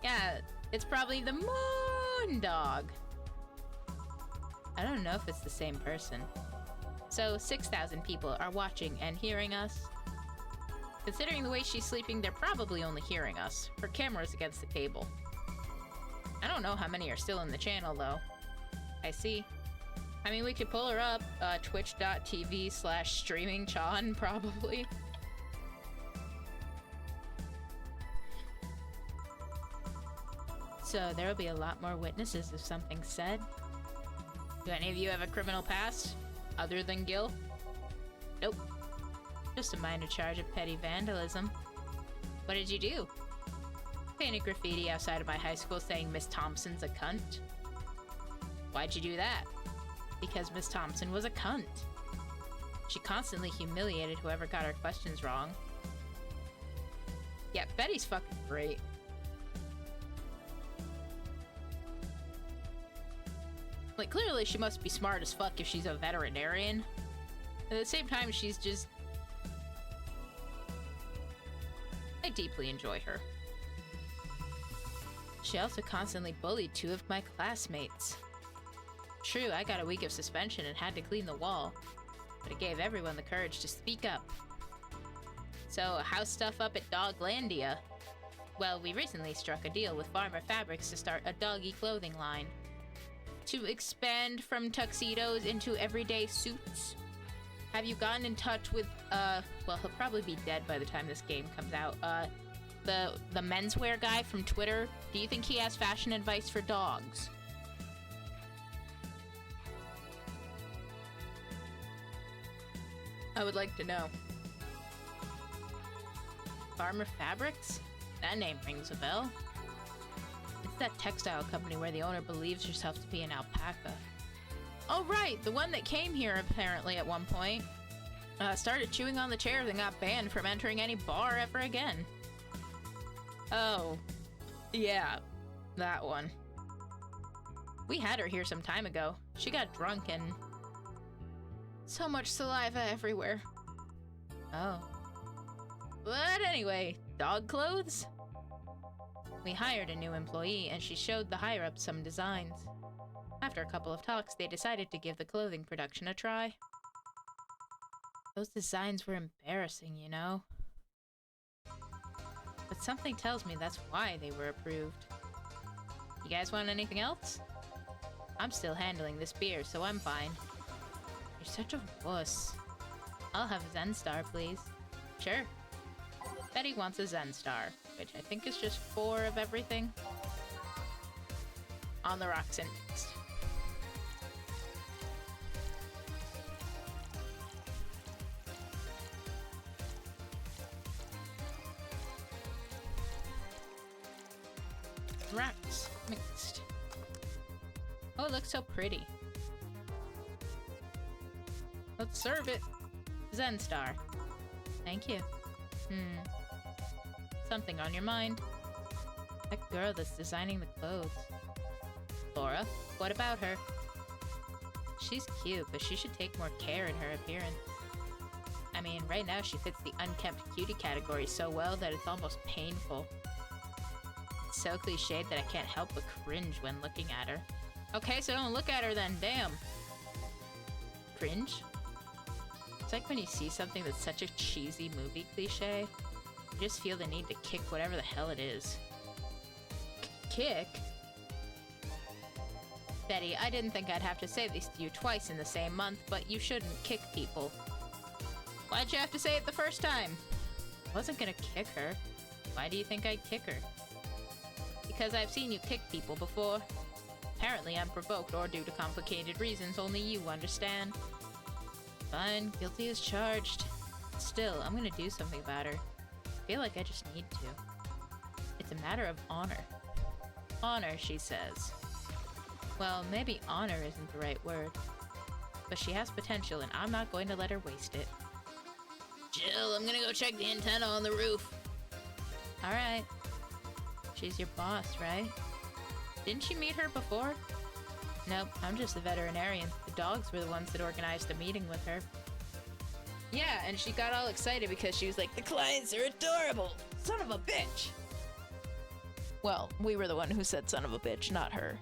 Yeah, it's probably the moon dog. I don't know if it's the same person. So 6,000 people are watching and hearing us. Considering the way she's sleeping, they're probably only hearing us. Her camera's against the table. I don't know how many are still in the channel, though. I see. I mean, we could pull her up. Twitch.tv/streamingchan, probably. So there'll be a lot more witnesses if something's said. Do any of you have a criminal past? Other than Gil? Nope. Just a minor charge of petty vandalism. What did you do? Painted graffiti outside of my high school saying Miss Thompson's a cunt. Why'd you do that? Because Miss Thompson was a cunt. She constantly humiliated whoever got her questions wrong. Yeah, Betty's fucking great. Like, clearly she must be smart as fuck if she's a veterinarian. At the same time, she's just... I deeply enjoy her. She also constantly bullied 2 of my classmates. True, I got a week of suspension and had to clean the wall, but it gave everyone the courage to speak up. So, how's stuff up at Doglandia? Well, we recently struck a deal with Farmer Fabrics to start a doggy clothing line. To expand from tuxedos into everyday suits. Have you gotten in touch with, well, he'll probably be dead by the time this game comes out, the menswear guy from Twitter? Do you think he has fashion advice for dogs? I would like to know. Farmer Fabrics? That name rings a bell. It's that textile company where the owner believes herself to be an alpaca. Oh right, the one that came here apparently at one point. Started chewing on the chairs and got banned from entering any bar ever again. Oh, yeah, that one. We had her here some time ago. She got drunk and... so much saliva everywhere. Oh. But anyway, dog clothes? We hired a new employee and she showed the higher-ups some designs. After a couple of talks, they decided to give the clothing production a try. Those designs were embarrassing, you know? But something tells me that's why they were approved. You guys want anything else? I'm still handling this beer, so I'm fine. You're such a wuss. I'll have a Zen Star, please. Sure. Betty wants a Zen Star, which I think is just 4 of everything. On the rocks and mixed. Rocks mixed. Oh, it looks so pretty. Let's serve it. Zen Star. Thank you. Something on your mind? That girl that's designing the clothes. Laura, what about her? She's cute, but she should take more care in her appearance. I mean, right now she fits the unkempt cutie category so well that it's almost painful. It's so cliched that I can't help but cringe when looking at her. Okay, so don't look at her then, damn. Cringe? It's like when you see something that's such a cheesy movie cliche, you just feel the need to kick whatever the hell it is. Kick? Betty, I didn't think I'd have to say this to you twice in the same month, but you shouldn't kick people. Why'd you have to say it the first time? I wasn't gonna kick her. Why do you think I'd kick her? Because I've seen you kick people before. Apparently unprovoked or due to complicated reasons only you understand. Fine, guilty as charged. Still, I'm gonna do something about her. I feel like I just need to. It's a matter of honor. Honor, she says. Well, maybe honor isn't the right word. But she has potential and I'm not going to let her waste it.
Jill, I'm gonna go check the antenna on the roof.
Alright. She's your boss, right? Didn't you meet her before? Nope, I'm just the veterinarian. The dogs were the ones that organized the meeting with her. Yeah, and she got all excited because she was like, the clients are adorable! Son of a bitch! Well, we were the one who said son of a bitch, not her.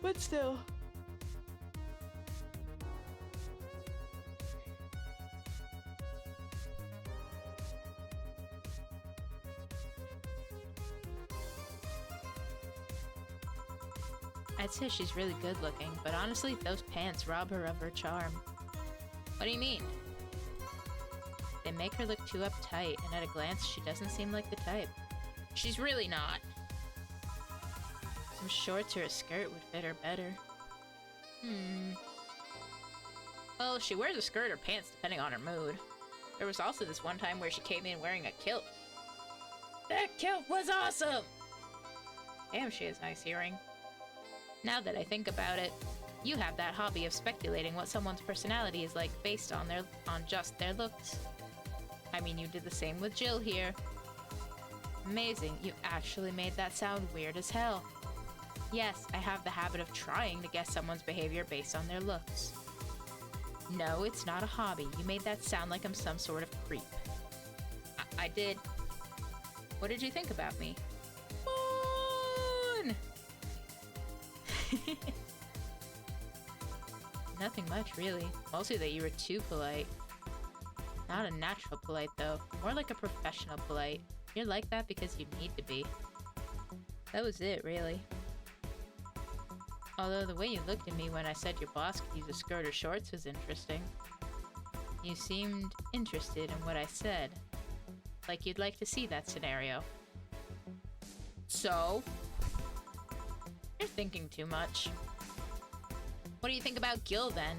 But still. I'd say she's really good looking, but honestly, those pants rob her of her charm. What do you mean? They make her look too uptight, and at a glance, she doesn't seem like the type. She's really not. Some shorts or a skirt would fit her better. Well, she wears a skirt or pants depending on her mood. There was also this one time where she came in wearing a kilt. That kilt was awesome! Damn, she has nice hearing. Now that I think about it, you have that hobby of speculating what someone's personality is like based on just their looks. I mean, you did the same with Jill here. Amazing, you actually made that sound weird as hell. Yes, I have the habit of trying to guess someone's behavior based on their looks. No, it's not a hobby. You made that sound like I'm some sort of creep. I did. What did you think about me? Moon! Nothing much, really. Mostly that you were too polite. Not a natural polite, though. More like a professional polite. You're like that because you need to be. That was it, really. Although the way you looked at me when I said your boss could use a skirt or shorts was interesting. You seemed interested in what I said. Like you'd like to see that scenario. So? You're thinking too much. What do you think about Gil, then?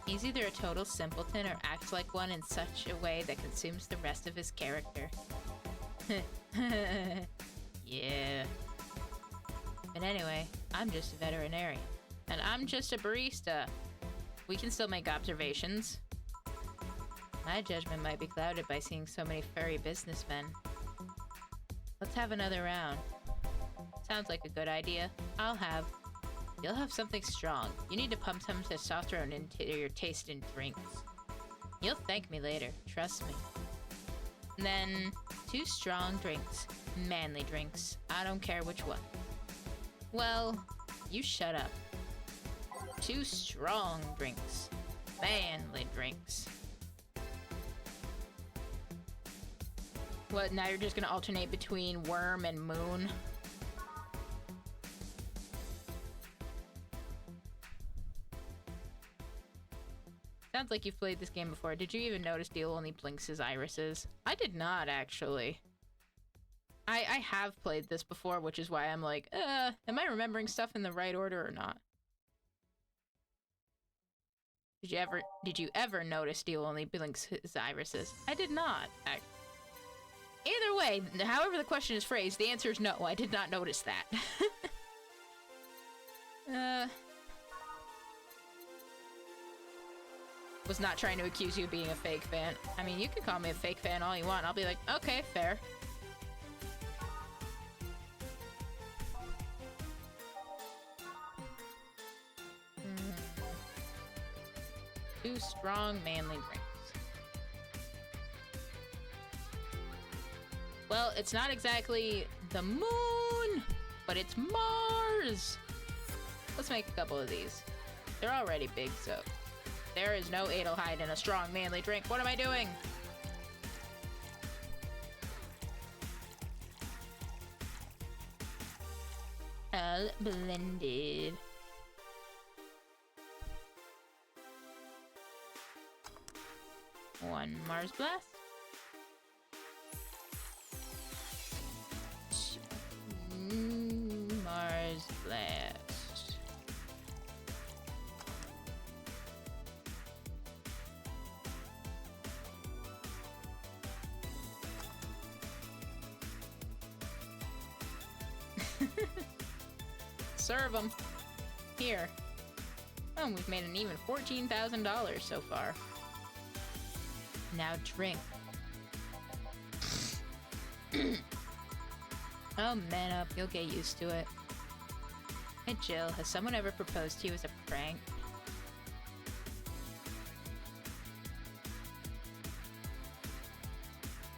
He's either a total simpleton or acts like one in such a way that consumes the rest of his character. Yeah. But anyway, I'm just a veterinarian. And I'm just a barista. We can still make observations. My judgment might be clouded by seeing so many furry businessmen. Let's have another round. Sounds like a good idea. You'll have something strong. You need to pump some testosterone into your taste in drinks. You'll thank me later, trust me. And then, 2 strong drinks. Manly drinks. I don't care which one. Well, you shut up. 2 strong drinks. Manly drinks. What, now you're just gonna alternate between worm and moon? Sounds like you've played this game before. Did you even notice Deal only blinks his irises? I did not, actually. I have played this before, which is why I'm like, am I remembering stuff in the right order or not? Did you ever notice Deal only blinks his irises? I did not. Either way, however the question is phrased, the answer is no, I did not notice that. Was not trying to accuse you of being a fake fan. I mean, you can call me a fake fan all you want. I'll be like, okay, fair. Two strong, manly drinks. Well, it's not exactly the moon, but it's Mars. Let's make a couple of these. They're already big, so... There is no Adelheid in a strong, manly drink. What am I doing? All blended. One Mars Blast. Two Mars Blast. Serve them. Here. Oh, we've made an even $14,000 so far. Now drink. Oh, man up. You'll get used to it. Hey, Jill. Has someone ever proposed to you as a prank?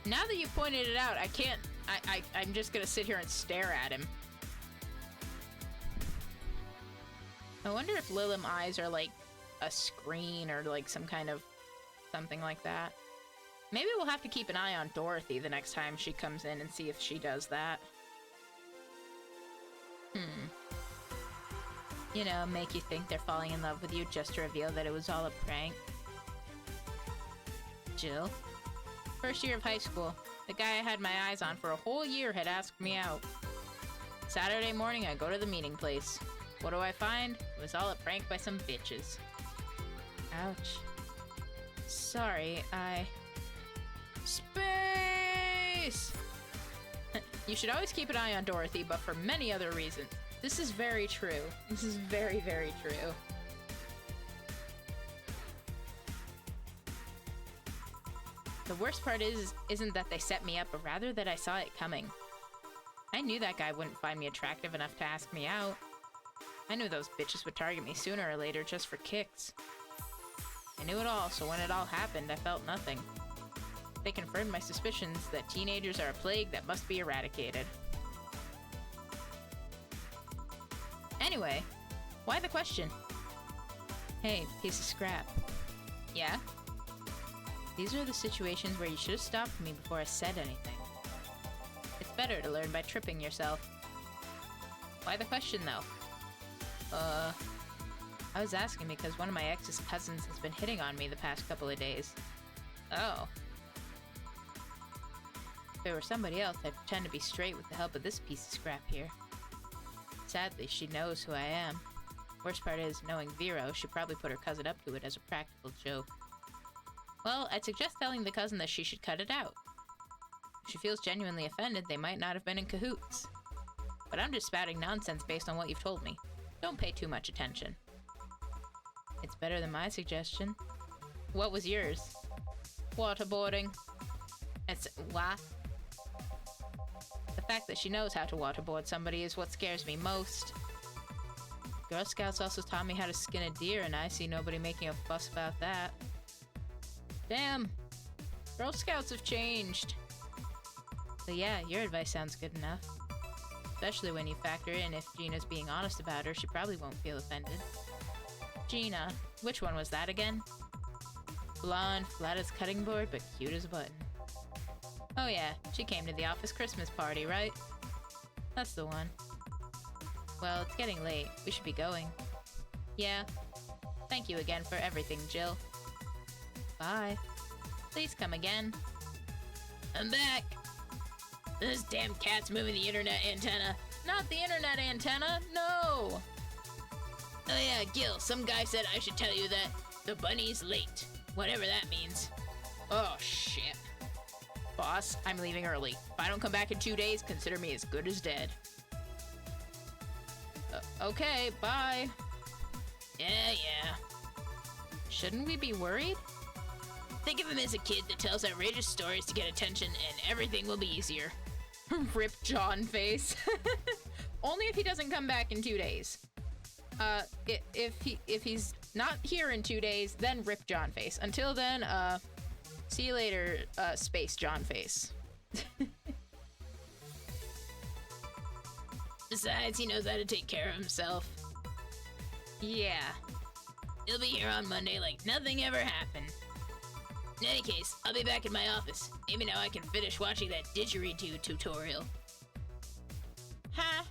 Now that you pointed it out, I can't... I'm just gonna sit here and stare at him. I wonder if Lilim eyes are like a screen or like some kind of something like that. Maybe we'll have to keep an eye on Dorothy the next time she comes in and see if she does that. You know, make you think they're falling in love with you just to reveal that it was all a prank. Jill? First year of high school. The guy I had my eyes on for a whole year had asked me out. Saturday morning, I go to the meeting place. What do I find? It was all a prank by some bitches. Ouch. Sorry, Space! You should always keep an eye on Dorothy, but for many other reasons. This is very true. This is very, very true. The worst part isn't that they set me up, but rather that I saw it coming. I knew that guy wouldn't find me attractive enough to ask me out. I knew those bitches would target me sooner or later just for kicks. I knew it all, so when it all happened, I felt nothing. They confirmed my suspicions that teenagers are a plague that must be eradicated. Anyway, why the question? Hey, piece of scrap. Yeah? These are the situations where you should have stopped me before I said anything. It's better to learn by tripping yourself. Why the question, though? I was asking because one of my ex's cousins has been hitting on me the past couple of days. Oh. If it were somebody else, I'd pretend to be straight with the help of this piece of scrap here. Sadly, she knows who I am. Worst part is, knowing Vero, she'd probably put her cousin up to it as a practical joke. Well, I'd suggest telling the cousin that she should cut it out. If she feels genuinely offended, they might not have been in cahoots. But I'm just spouting nonsense based on what you've told me. Don't pay too much attention. It's better than my suggestion. What was yours? Waterboarding. It's what? The fact that she knows how to waterboard somebody is what scares me most. Girl Scouts also taught me how to skin a deer, and I see nobody making a fuss about that. Damn. Girl Scouts have changed. So yeah, your advice sounds good enough. Especially when you factor in if Gina's being honest about her, she probably won't feel offended. Gina. Which one was that again? Blonde, flat as cutting board, but cute as a button. Oh yeah, she came to the office Christmas party, right? That's the one. Well, it's getting late. We should be going. Yeah. Thank you again for everything, Jill. Bye. Please come again.
I'm back! This damn cat's moving the internet antenna.
Not the internet antenna, no!
Oh yeah, Gil, some guy said I should tell you that the bunny's late. Whatever that means.
Oh, shit. Boss, I'm leaving early. If I don't come back in 2 days, consider me as good as dead. Okay, bye.
Yeah.
Shouldn't we be worried?
Think of him as a kid that tells outrageous stories to get attention and everything will be easier.
Rip John face. Only if he doesn't come back in 2 days. If he's not here in 2 days, then rip John face. Until then, see you later, Space John face.
Besides, he knows how to take care of himself.
Yeah.
He'll be here on Monday like nothing ever happened. In any case, I'll be back in my office. Maybe now I can finish watching that didgeridoo tutorial.
Huh?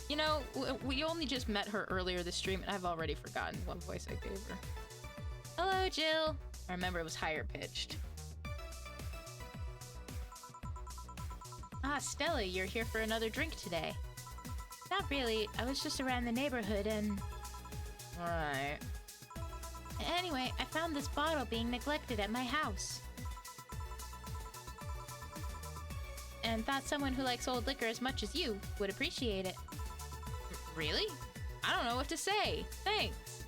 You know, we only just met her earlier this stream, and I've already forgotten what voice I gave her. Hello, Jill. I remember it was higher pitched. Ah, Stella, you're here for another drink today. Not really. I was just around the neighborhood and... Right. Anyway, I found this bottle being neglected at my house. And thought someone who likes old liquor as much as you would appreciate it. Really? I don't know what to say. Thanks.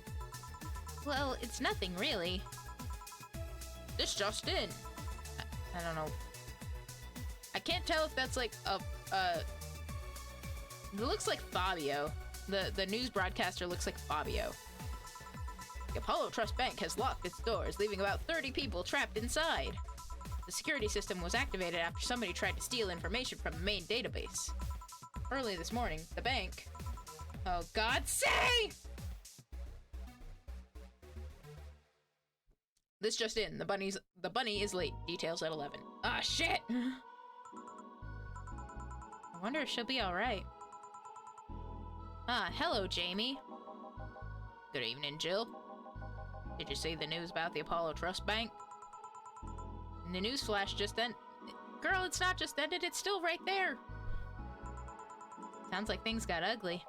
Well, it's nothing really. This just in. I don't know. I can't tell if that's like it looks like Fabio. The news broadcaster looks like Fabio. The Apollo Trust Bank has locked its doors, leaving about 30 people trapped inside. The security system was activated after somebody tried to steal information from the main database. Early this morning, the bank... Oh, God, say! This just in. The bunny is late. Details at 11. Ah, shit! I wonder if she'll be alright. Ah, hello, Jamie. Good evening, Jill. Did you see the news about the Apollo Trust Bank? The news flash just ended. Girl, it's not just ended, it's still right there. Sounds like things got ugly.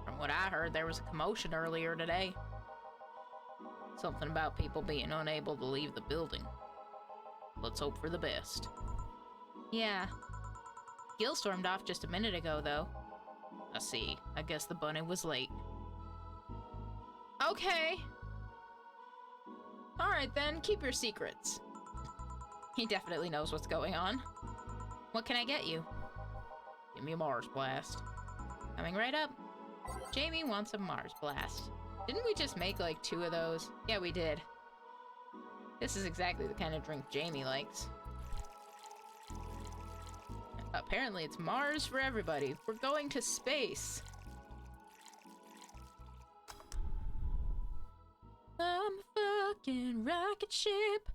From what I heard, there was a commotion earlier today. Something about people being unable to leave the building. Let's hope for the best. Yeah. Gil stormed off just a minute ago, though. I see. I guess the bunny was late. Okay. Alright then, keep your secrets. He definitely knows what's going on. What can I get you? Give me a Mars Blast. Coming right up. Jamie wants a Mars Blast. Didn't we just make like 2 of those? Yeah, we did. This is exactly the kind of drink Jamie likes. Apparently it's Mars for everybody. We're going to space. I'm a fucking rocket ship.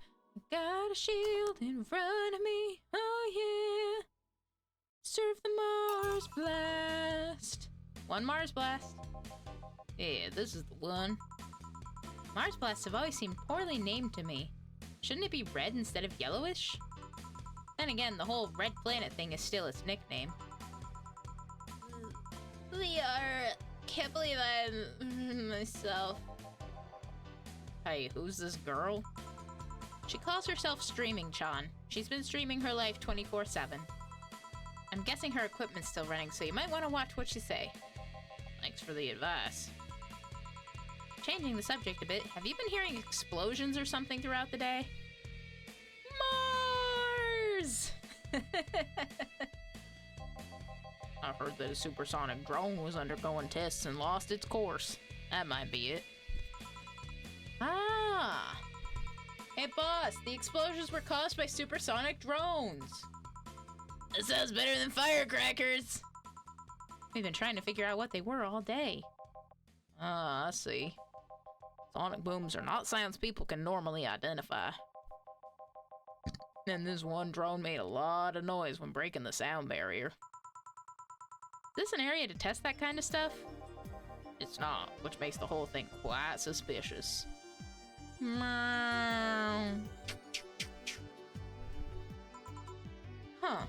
Got a shield in front of me. Oh yeah. Surf the Mars blast. One Mars blast. Yeah, this is the one. Mars blasts have always seemed poorly named to me. Shouldn't it be red instead of yellowish? Then again, the whole red planet thing is still its nickname. Can't believe I'm myself. Hey, who's this girl? She calls herself Streaming Chan. She's been streaming her life 24/7. I'm guessing her equipment's still running, so you might want to watch what you say. Thanks for the advice. Changing the subject a bit, have you been hearing explosions or something throughout the day? Mars! I heard that a supersonic drone was undergoing tests and lost its course. That might be it. Ah! Hey boss, the explosions were caused by supersonic drones. That sounds better than firecrackers. We've been trying to figure out what they were all day. Ah, I see. Sonic booms are not sounds people can normally identify. And this one drone made a lot of noise when breaking the sound barrier. Is this an area to test that kind of stuff? It's not, which makes the whole thing quite suspicious. Meow. Huh.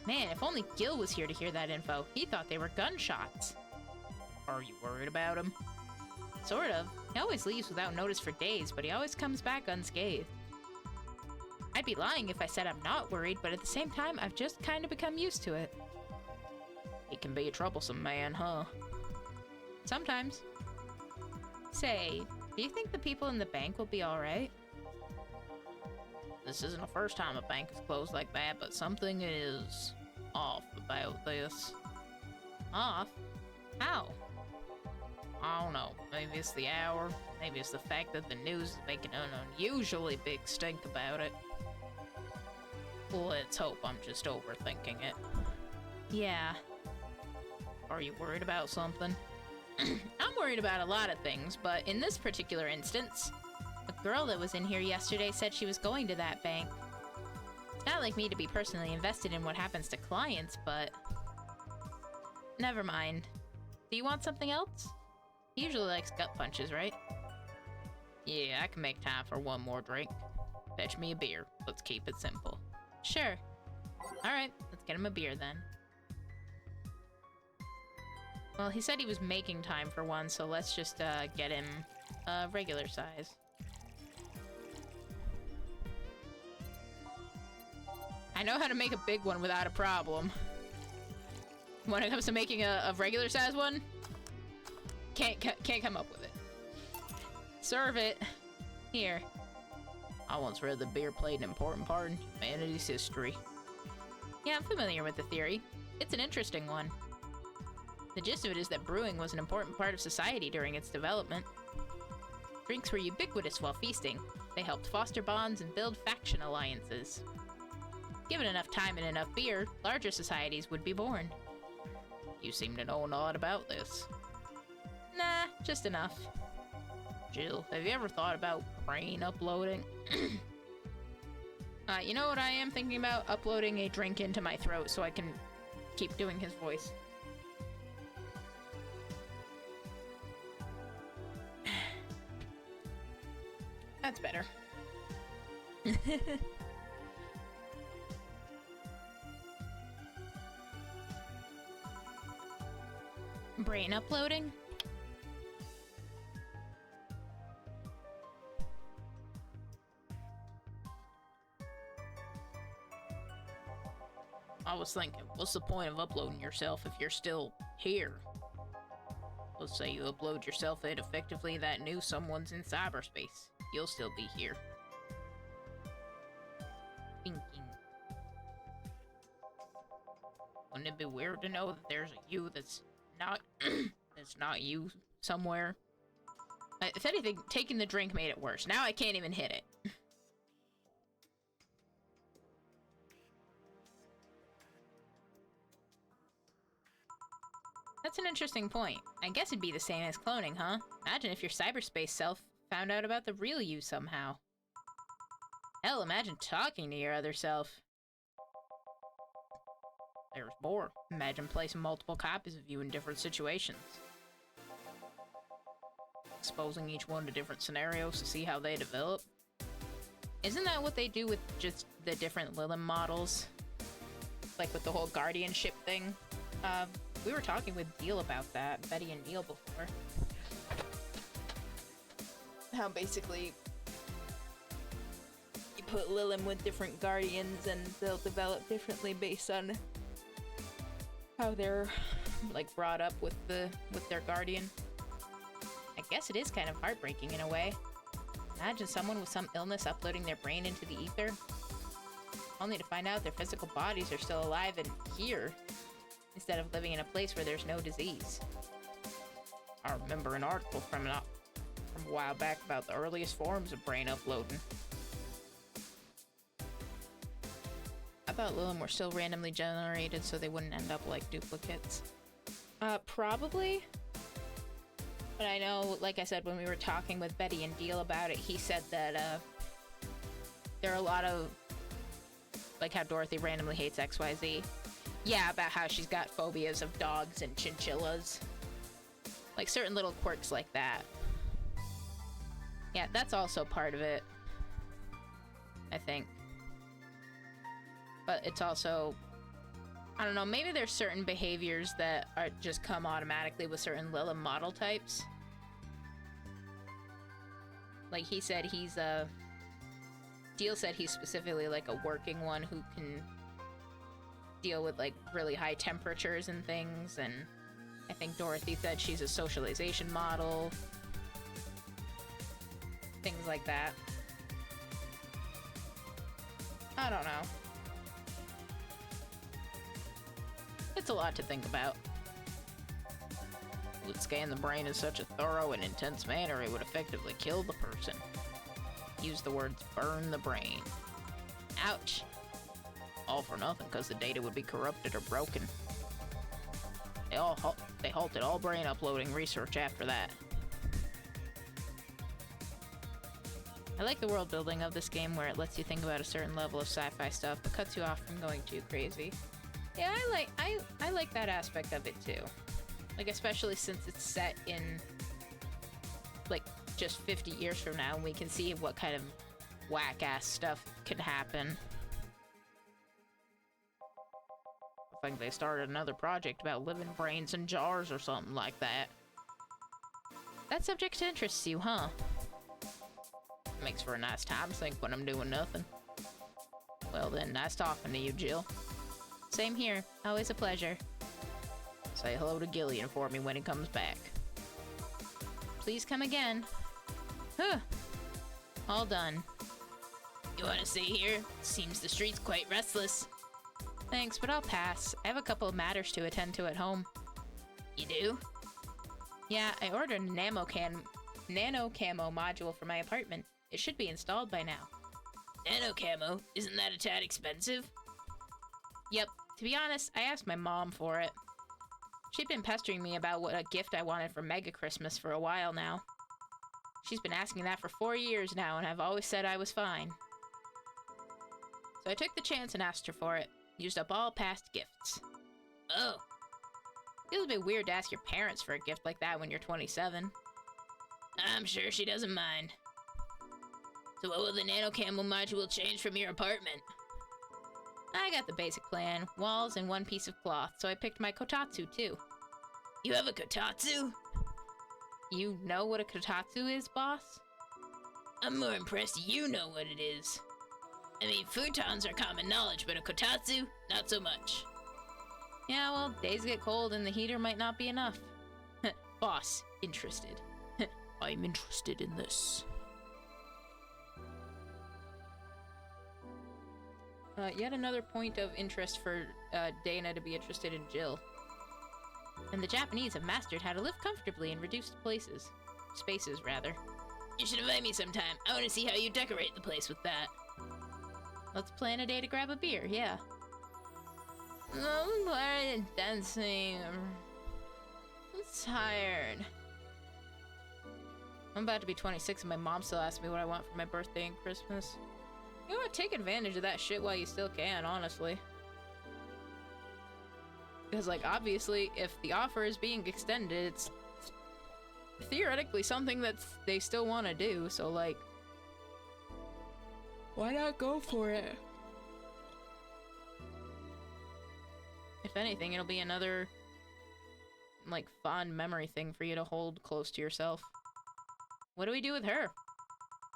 Man, if only Gil was here to hear that info. He thought they were gunshots. Are you worried about him? Sort of. He always leaves without notice for days, but he always comes back unscathed. I'd be lying if I said I'm not worried, but at the same time, I've just kind of become used to it. He can be a troublesome man, huh? Sometimes. Say, do you think the people in the bank will be alright? This isn't the first time a bank is closed like that, but something is off about this. Off? How? I don't know. Maybe it's the hour. Maybe it's the fact that the news is making an unusually big stink about it. Let's hope I'm just overthinking it. Yeah. Are you worried about something? I'm worried about a lot of things, but in this particular instance, a girl that was in here yesterday said she was going to that bank. It's not like me to be personally invested in what happens to clients, but... Never mind. Do you want something else? He usually likes gut punches, right? Yeah, I can make time for one more drink. Fetch me a beer. Let's keep it simple. Sure. Alright, let's get him a beer then. Well, he said he was making time for one, so let's just get him a regular size. I know how to make a big one without a problem. When it comes to making a regular size one, can't come up with it. Serve it. Here. I once read that beer played an important part in humanity's history. Yeah, I'm familiar with the theory. It's an interesting one. The gist of it is that brewing was an important part of society during its development. Drinks were ubiquitous while feasting. They helped foster bonds and build faction alliances. Given enough time and enough beer, larger societies would be born. You seem to know a lot about this. Nah, just enough. Jill, have you ever thought about brain uploading? You know what I am thinking about? Uploading a drink into my throat so I can keep doing his voice. That's better. Brain uploading? I was thinking, what's the point of uploading yourself if you're still here? Let's say you upload yourself and effectively that knew someone's in cyberspace. You'll still be here. Thinking. Wouldn't it be weird to know that there's a you that's not that's not you somewhere? If anything, taking the drink made it worse. Now I can't even hit it. That's an interesting point. I guess it'd be the same as cloning, huh? Imagine if your cyberspace self found out about the real you somehow. Hell, imagine talking to your other self. There's more. Imagine placing multiple copies of you in different situations. Exposing each one to different scenarios to see how they develop. Isn't that what they do with just the different Lilith models? Like with the whole guardianship thing? We were talking with Deal about that, Betty and Deal before. How basically you put Lilith with different guardians and they'll develop differently based on how they're like brought up with their guardian. I guess it is kind of heartbreaking in a way. Imagine someone with some illness uploading their brain into the ether, only to find out their physical bodies are still alive and here, instead of living in a place where there's no disease. I remember an article from a while back about the earliest forms of brain uploading. I thought Lilith were still randomly generated so they wouldn't end up like duplicates. Probably. But I know, like I said, when we were talking with Betty and Deal about it, he said that, there are a lot of, like how Dorothy randomly hates XYZ. Yeah, about how she's got phobias of dogs and chinchillas. Like certain little quirks like that. Yeah, that's also part of it, I think. But it's also, I don't know, maybe there's certain behaviors that are just come automatically with certain Lilith model types. Like he said he's Deal said he's specifically like a working one who can deal with like really high temperatures and things, and I think Dorothy said she's a socialization model. Things like that. I don't know. It's a lot to think about. Would scan the brain in such a thorough and intense manner it would effectively kill the person. Use the words burn the brain. Ouch. All for nothing because the data would be corrupted or broken. They halted all brain uploading research after that. I like the world building of this game where it lets you think about a certain level of sci-fi stuff but cuts you off from going too crazy. Yeah, I like that aspect of it too. Like, especially since it's set in, like, just 50 years from now, and we can see what kind of whack-ass stuff can happen. I think they started another project about living brains in jars or something like that. That subject interests you, huh? Makes for a nice time sink when I'm doing nothing. Well then, nice talking to you, Jill. Same here. Always a pleasure. Say hello to Gillian for me when he comes back. Please come again. Huh. All done.
You wanna stay here? Seems the street's quite restless.
Thanks, but I'll pass. I have a couple of matters to attend to at home.
You do?
Yeah, I ordered a nano camo module for my apartment. It should be installed by now.
Nano camo? Isn't that a tad expensive?
Yep. To be honest, I asked my mom for it. She'd been pestering me about what a gift I wanted for Mega Christmas for a while now. She's been asking that for 4 years now, and I've always said I was fine. So I took the chance and asked her for it. Used up all past gifts.
Oh.
Feels a bit weird to ask your parents for a gift like that when you're 27.
I'm sure she doesn't mind. So what will the nano camo module change from your apartment?
I got the basic plan. Walls and one piece of cloth, so I picked my kotatsu too.
You have a kotatsu?
You know what a kotatsu is, boss?
I'm more impressed you know what it is. I mean, futons are common knowledge, but a kotatsu, not so much.
Yeah, well, days get cold and the heater might not be enough. Boss, interested.
I'm interested in this.
Yet another point of interest for Dana to be interested in Jill. And the Japanese have mastered how to live comfortably in reduced spaces, rather.
You should invite me sometime. I want to see how you decorate the place with that.
Let's plan a day to grab a beer, yeah. Dancing. tired. I'm about to be 26 and my mom still asks me what I want for my birthday and Christmas. You know what? Take advantage of that shit while you still can, honestly. Because, like, obviously, if the offer is being extended, it's theoretically something that they still want to do, so, like, why not go for it? If anything, it'll be another, like, fond memory thing for you to hold close to yourself. What do we do with her?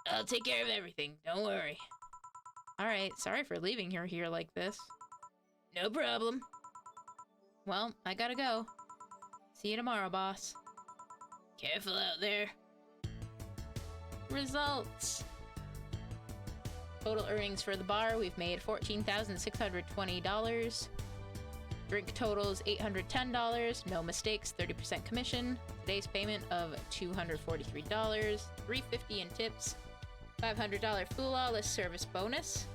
I'll take care of everything, don't worry.
Alright, sorry for leaving her here like this.
No problem.
Well, I gotta go. See you tomorrow, boss.
Careful out there.
Results! Total earnings for the bar, we've made $14,620. Drink totals $810, no mistakes, 30% commission. Today's payment of $243, $350 in tips, $500 flawless service bonus.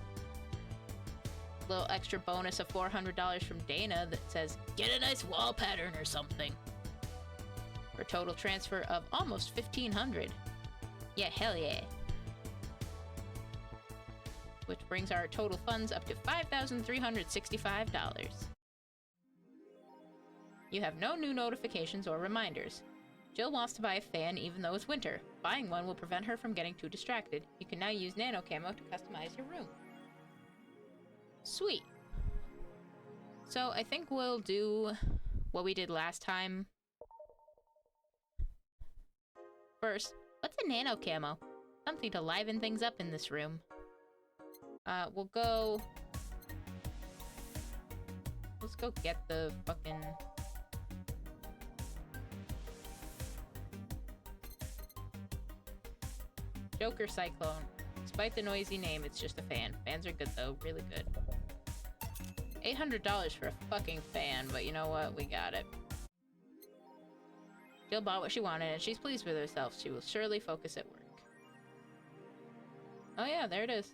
Little extra bonus of $400 from Dana that says,
get a nice wall pattern or something.
For a total transfer of almost $1,500. Yeah, hell yeah. Which brings our total funds up to $5,365. You have no new notifications or reminders. Jill wants to buy a fan even though it's winter. Buying one will prevent her from getting too distracted. You can now use Nano Camo to customize your room. Sweet. So I think we'll do what we did last time. First, what's a Nano Camo? Something to liven things up in this room. We'll go... Let's go get the fucking... Joker Cyclone. Despite the noisy name, it's just a fan. Fans are good though, really good. $800 for a fucking fan, but you know what? We got it. Jill bought what she wanted and she's pleased with herself. She will surely focus at work. Oh yeah, there it is.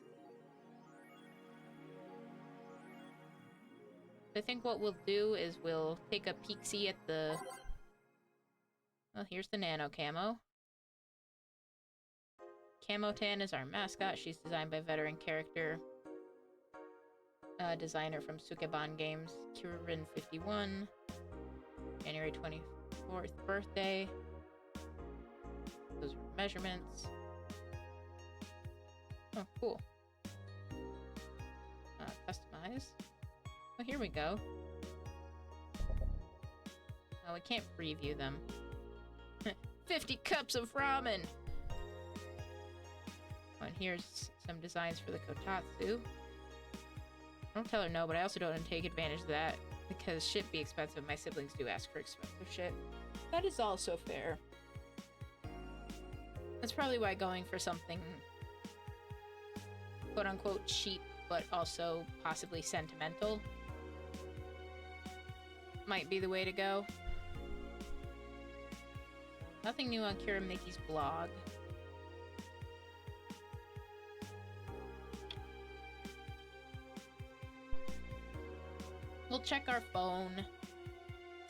I think what we'll do is we'll take a peek-see at the... Well, here's the Nano Camo. Camotan is our mascot. She's designed by veteran character designer from Sukeban Games, Kirin51. January 24th birthday. Those are measurements. Oh, cool. Customize. Oh, here we go. Oh, we can't preview them. 50 cups of ramen! And here's some designs for the Kotatsu. Don't tell her no, but I also don't want to take advantage of that because shit be expensive. My siblings do ask for expensive shit. That is also fair. That's probably why going for something quote-unquote cheap, but also possibly sentimental might be the way to go. Nothing new on Kira Mickey's blog. We'll check our phone,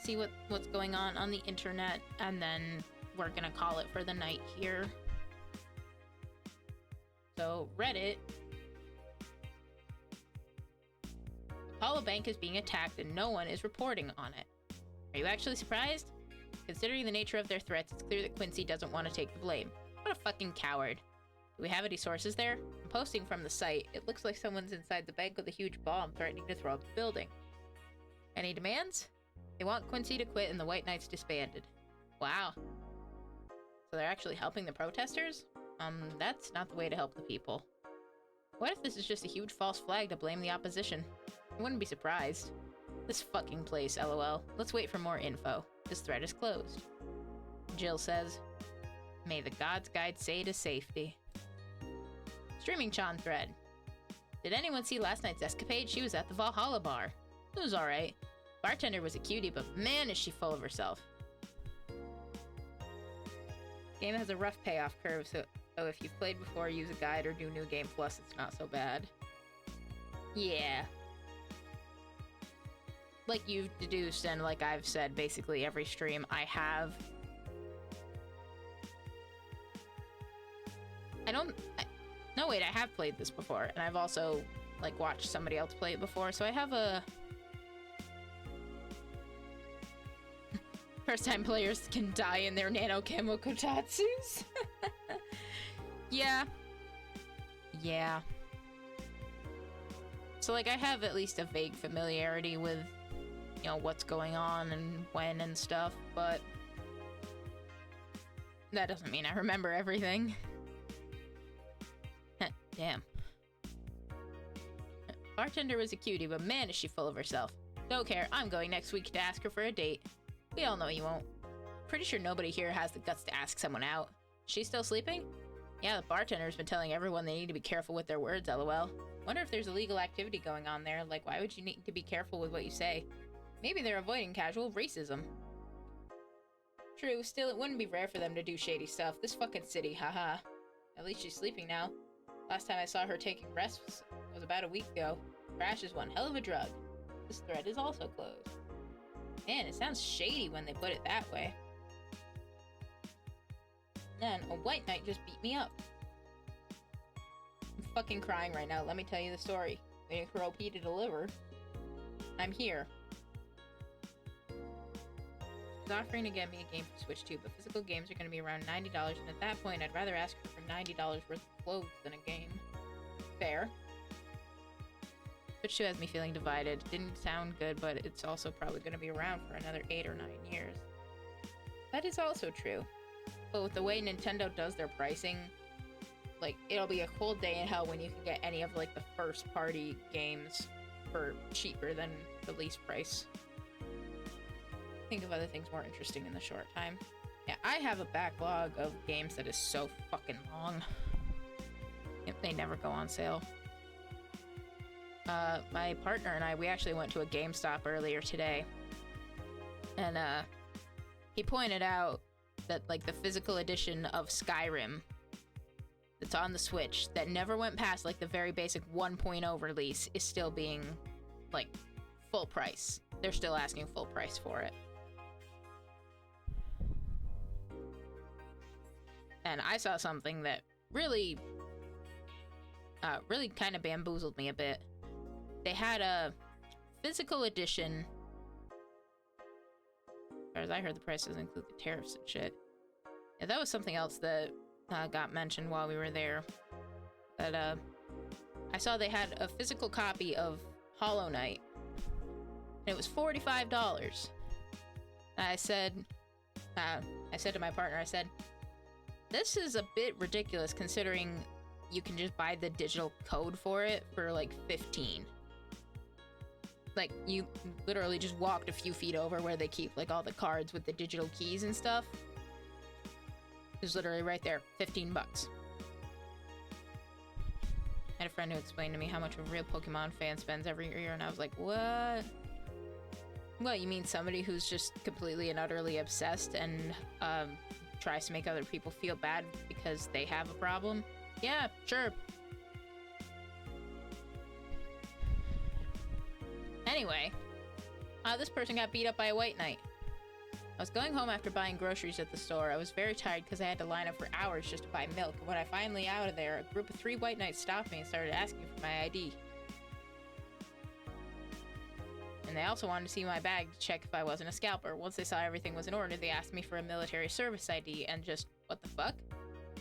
see what's going on the internet, and then we're gonna call it for the night here. So, Reddit. Apollo Bank is being attacked and no one is reporting on it. Are you actually surprised? Considering the nature of their threats, it's clear that Quincy doesn't want to take the blame. What a fucking coward. Do we have any sources there? I'm posting from the site. It looks like someone's inside the bank with a huge bomb threatening to throw up the building. Any demands? They want Quincy to quit and the White Knights disbanded. Wow. So they're actually helping the protesters? That's not the way to help the people. What if this is just a huge false flag to blame the opposition? I wouldn't be surprised. This fucking place, lol. Let's wait for more info. This thread is closed. Jill says, may the gods guide Say to safety. Streaming Chan thread. Did anyone see last night's escapade? She was at the Valhalla bar. It was alright. Bartender was a cutie, but man is she full of herself. Game has a rough payoff curve, so if you've played before, use a guide or do New Game Plus, it's not so bad. Yeah. like you've deduced and like I've said basically every stream, I have... No, wait, I have played this before, and I've also, like, watched somebody else play it before, so I have a... First-time players can die in their nano-camo kotatsus. Yeah. Yeah. So, like, I have at least a vague familiarity with, you know, what's going on and when and stuff, but that doesn't mean I remember everything. Damn. Bartender was a cutie, but man is she full of herself. Don't care, I'm going next week to ask her for a date. We all know you won't. Pretty sure nobody here has the guts to ask someone out. She's still sleeping? Yeah, the bartender's been telling everyone they need to be careful with their words, lol. Wonder if there's illegal activity going on there, like why would you need to be careful with what you say? Maybe they're avoiding casual racism. True, still it wouldn't be rare for them to do shady stuff. This fucking city, haha. At least she's sleeping now. Last time I saw her taking rest was about a week ago. Crash is one hell of a drug. This thread is also closed. Man, it sounds shady when they put it that way. Then, a white knight just beat me up. I'm fucking crying right now, let me tell you the story. Waiting for OP to deliver. I'm here. She's offering to get me a game for Switch 2, but physical games are going to be around $90, and at that point, I'd rather ask her for $90 worth of clothes than a game. Fair. Switch 2 has me feeling divided. Didn't sound good, but it's also probably going to be around for another 8 or 9 years. That is also true. But with the way Nintendo does their pricing, like, it'll be a cold day in hell when you can get any of, like, the first-party games for cheaper than release price. Think of other things more interesting in the short time. Yeah, I have a backlog of games that is so fucking long. They never go on sale. My partner and I, we actually went to a GameStop earlier today. And, he pointed out that, like, the physical edition of Skyrim that's on the Switch that never went past, like, the very basic 1.0 release is still being, like, full price. They're still asking full price for it. And I saw something that really kind of bamboozled me a bit. They had a physical edition. As far as I heard, the price doesn't include the tariffs and shit. Yeah, that was something else that got mentioned while we were there. That I saw they had a physical copy of Hollow Knight, and it was $45. And I said to my partner, I said, this is a bit ridiculous considering you can just buy the digital code for it for like 15. Like, you literally just walked a few feet over where they keep like all the cards with the digital keys and stuff. It was literally right there, 15 bucks. I had a friend who explained to me how much a real Pokemon fan spends every year, and I was like, what? What, you mean somebody who's just completely and utterly obsessed and tries to make other people feel bad because they have a problem? Yeah, sure. Anyway, this person got beat up by a white knight. I was going home after buying groceries at the store. I was very tired because I had to line up for hours just to buy milk. And when I finally out of there, a group of 3 white knights stopped me and started asking for my ID. And they also wanted to see my bag to check if I wasn't a scalper. Once they saw everything was in order, they asked me for a military service ID and just, what the fuck?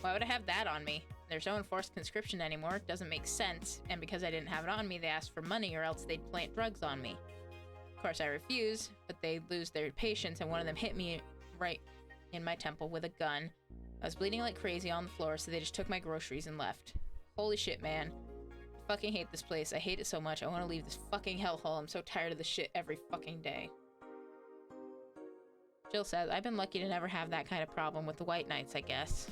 Why would I have that on me? There's no enforced conscription anymore. It doesn't make sense. And because I didn't have it on me, they asked for money or else they'd plant drugs on me. Of course, I refused, but they lose their patience and one of them hit me right in my temple with a gun. I was bleeding like crazy on the floor, so they just took my groceries and left. Holy shit, man. I fucking hate this place. I hate it so much. I want to leave this fucking hellhole. I'm so tired of this shit every fucking day. Jill says, I've been lucky to never have that kind of problem with the White Knights, I guess.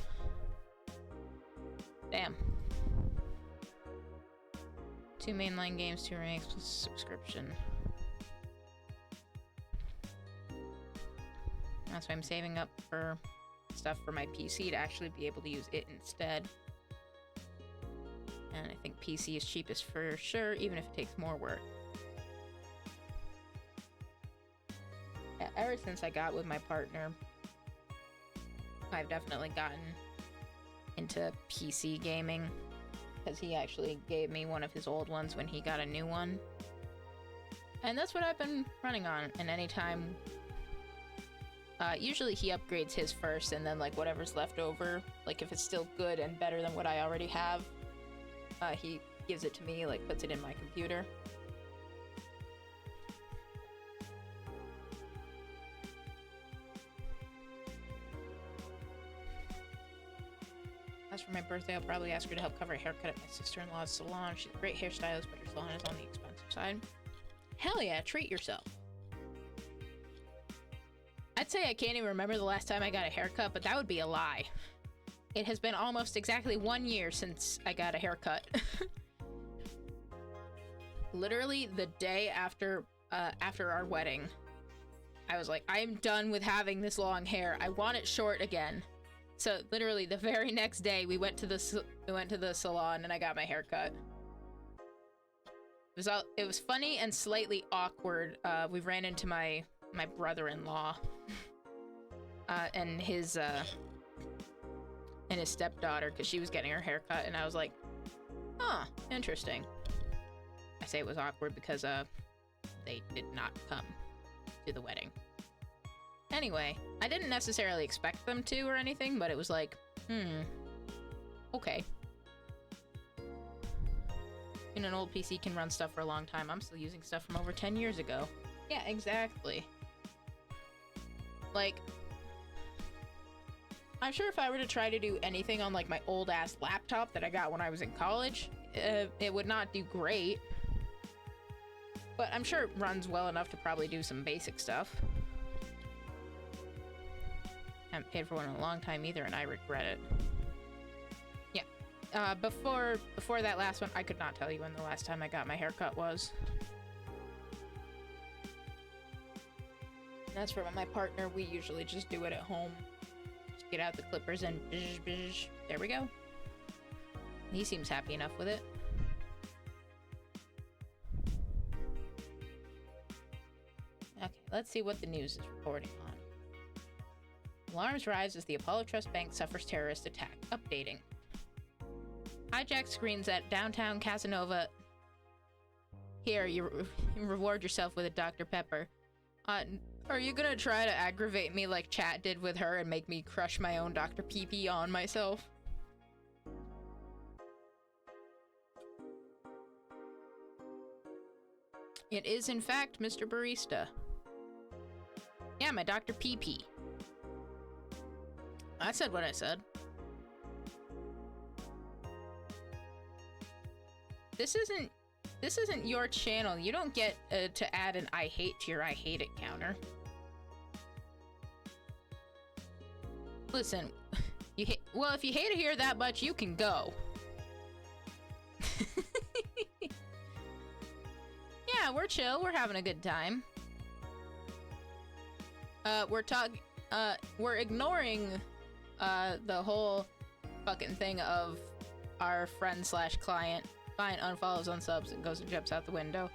Damn. 2 mainline games, 2 ranks plus subscription. That's why I'm saving up for stuff for my PC to actually be able to use it instead. And I think PC is cheapest for sure, even if it takes more work. Ever since I got with my partner, I've definitely gotten into PC gaming, because he actually gave me one of his old ones when he got a new one. And that's what I've been running on, and anytime... usually he upgrades his first, and then, like, whatever's left over, like, if it's still good and better than what I already have, he gives it to me, like, puts it in my computer. As for my birthday, I'll probably ask her to help cover a haircut at my sister-in-law's salon. She's a great hairstylist, but her salon is on the expensive side. Hell yeah, treat yourself. I'd say I can't even remember the last time I got a haircut, but that would be a lie. It has been almost exactly 1 year since I got a haircut. Literally the day after our wedding, I was like, I'm done with having this long hair. I want it short again. So literally the very next day, we went to the salon and I got my hair cut. It was funny and slightly awkward. We ran into my brother-in-law and his stepdaughter, because she was getting her hair cut, and I was like, huh, interesting. I say it was awkward because they did not come to the wedding. Anyway, I didn't necessarily expect them to or anything, but it was like, okay. And an old PC can run stuff for a long time. I'm still using stuff from over 10 years ago. Yeah, exactly. Like, I'm sure if I were to try to do anything on, like, my old-ass laptop that I got when I was in college, it would not do great. But I'm sure it runs well enough to probably do some basic stuff. I haven't paid for one in a long time either, and I regret it. Yeah. Before that last one, I could not tell you when the last time I got my haircut was. And as for my partner, we usually just do it at home. Just get out the clippers and bzz, bzz. There we go. He seems happy enough with it. Okay, let's see what the news is reporting on. Alarms rise as the Apollo Trust Bank suffers terrorist attack. Updating. Hijacked screens at downtown Casanova. Here, you reward yourself with a Dr. Pepper. Are you gonna try to aggravate me like chat did with her and make me crush my own Dr. PP on myself? It is, in fact, Mr. Barista. Yeah, my Dr. PP. I said what I said. This isn't your channel. You don't get to add an I hate to your I hate it counter. Listen, well, if you hate it here that much, you can go. Yeah, we're chill. We're having a good time. We're ignoring the whole fucking thing of our friend slash client fine unfollows, unsubs, and goes and jumps out the window.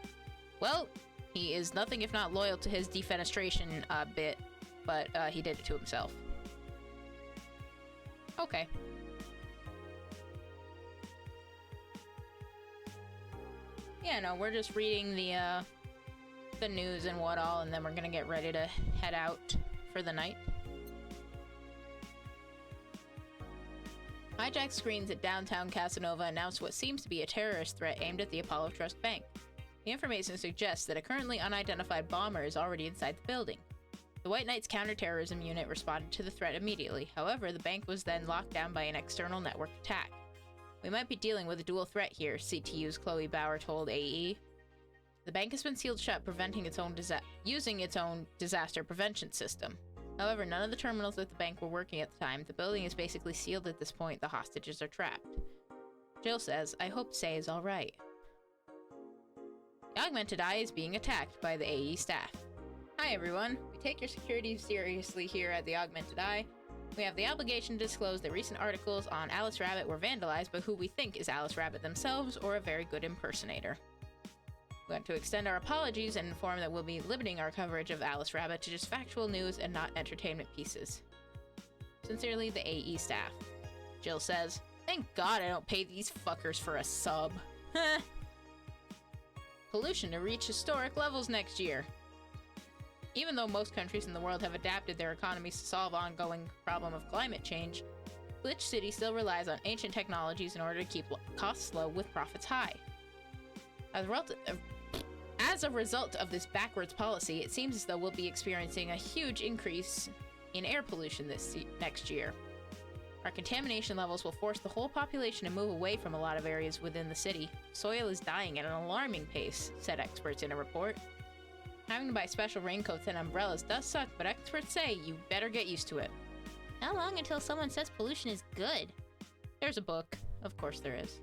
Well, he is nothing if not loyal to his defenestration bit, but he did it to himself. Okay. Yeah, no, we're just reading the news and what all, and then we're gonna get ready to head out for the night. Hijacked screens at downtown Casanova announced what seems to be a terrorist threat aimed at the Apollo Trust Bank. The information suggests that a currently unidentified bomber is already inside the building. The White Knights counterterrorism unit responded to the threat immediately. However, the bank was then locked down by an external network attack. We might be dealing with a dual threat here, CTU's Chloe Bauer told AE. The bank has been sealed shut, using its own disaster prevention system. However, none of the terminals at the bank were working at the time. The building is basically sealed at this point. The hostages are trapped. Jill says, I hope Say is alright. The Augmented Eye is being attacked by the AE staff. Hi everyone. We take your security seriously here at the Augmented Eye. We have the obligation to disclose that recent articles on Alice Rabbit were vandalized by who we think is Alice Rabbit themselves or a very good impersonator. We want to extend our apologies and inform that we'll be limiting our coverage of Alice Rabbit to just factual news and not entertainment pieces. Sincerely, the AE staff. Jill says, thank God I don't pay these fuckers for a sub. Pollution to reach historic levels next year. Even though most countries in the world have adapted their economies to solve ongoing problem of climate change, Glitch City still relies on ancient technologies in order to keep costs low with profits high. As a result of this backwards policy, it seems as though we'll be experiencing a huge increase in air pollution next year. Our contamination levels will force the whole population to move away from a lot of areas within the city. Soil is dying at an alarming pace, said experts in a report. Having to buy special raincoats and umbrellas does suck, but experts say you better get used to it. How long until someone says pollution is good? There's a book. Of course there is.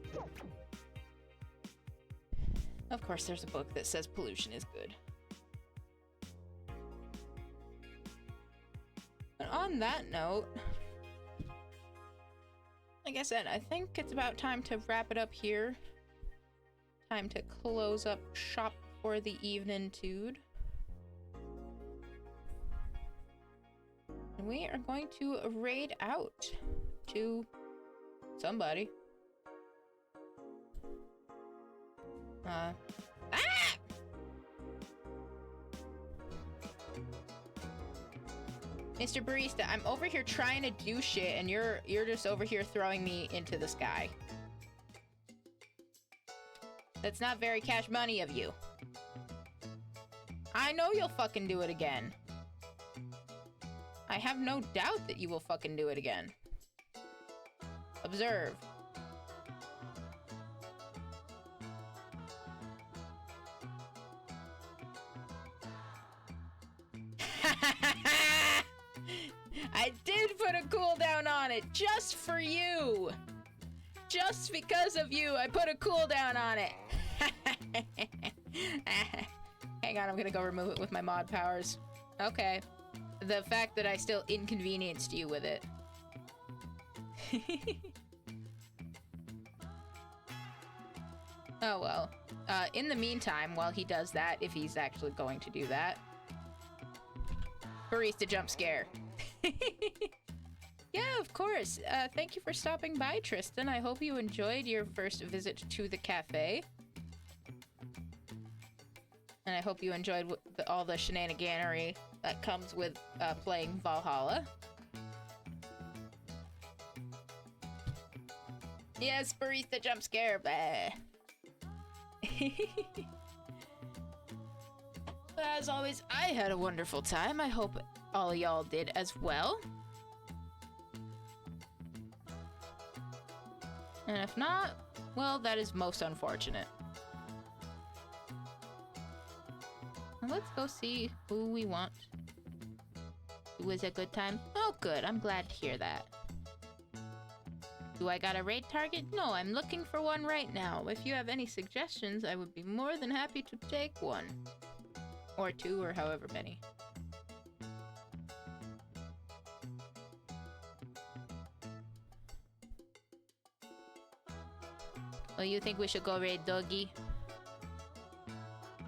Of course there's a book that says pollution is good. And on that note, like I said, I think it's about time to wrap it up here. Time to close up shop for the evening, dude. And we are going to raid out to somebody. Mr. Barista, I'm over here trying to do shit and you're just over here throwing me into the sky. That's not very cash money of you. I know you'll fucking do it again. I have no doubt that you will fucking do it again. Observe. I did put a cooldown on it, just for you! Just because of you, I put a cooldown on it! Hang on, I'm gonna go remove it with my mod powers. Okay. The fact that I still inconvenienced you with it. Oh well. In the meantime, while he does that, if he's actually going to do that. Barista jump scare. Yeah, of course. Thank you for stopping by, Tristan. I hope you enjoyed your first visit to the cafe. And I hope you enjoyed all the shenaniganery that comes with playing Valhalla. Yes, barista jump scare. As always, I had a wonderful time. I hope all of y'all did as well. And if not, well, that is most unfortunate. Now let's go see who we want. It was a good time? Oh, good. I'm glad to hear that. Do I got a raid target? No, I'm looking for one right now. If you have any suggestions, I would be more than happy to take one. Or two, or however many. Oh, you think we should go raid Doggy?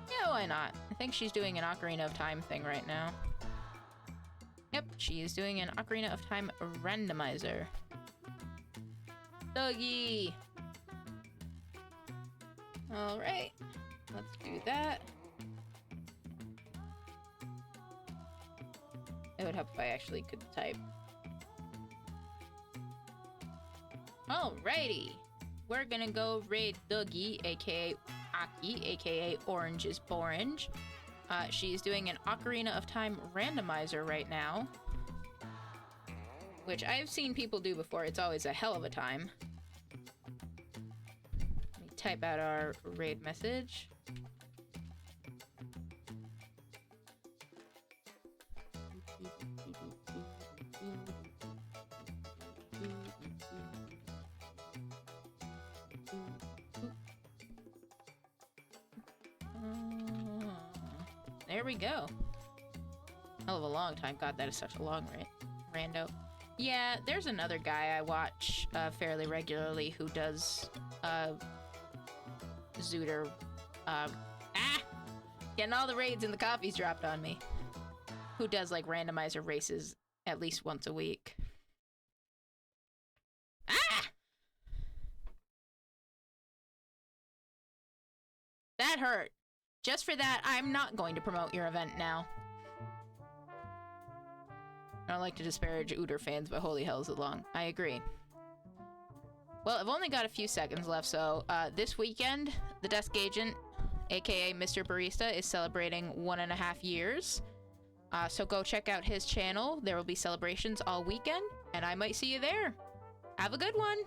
Yeah, why not? I think she's doing an Ocarina of Time thing right now. Yep, she is doing an Ocarina of Time randomizer. Doggy! Alright, let's do that. It would help if I actually could type. Alrighty! We're gonna go raid Dougie, aka Aki, aka Orange is Borange. She's doing an Ocarina of Time randomizer right now. Which I've seen people do before, it's always a hell of a time. Let me type out our raid message. There we go. Hell of a long time. God, that is such a long rando. Yeah, there's another guy I watch fairly regularly who does Zooter. Getting all the raids and the coffees dropped on me. Who does, like, randomizer races at least once a week? Ah! That hurt. Just for that, I'm not going to promote your event now. I don't like to disparage Uter fans, but holy hell is it long. I agree. Well, I've only got a few seconds left, so this weekend, the Desk Agent, aka Mr. Barista, is celebrating 1.5 years. So go check out his channel. There will be celebrations all weekend, and I might see you there. Have a good one!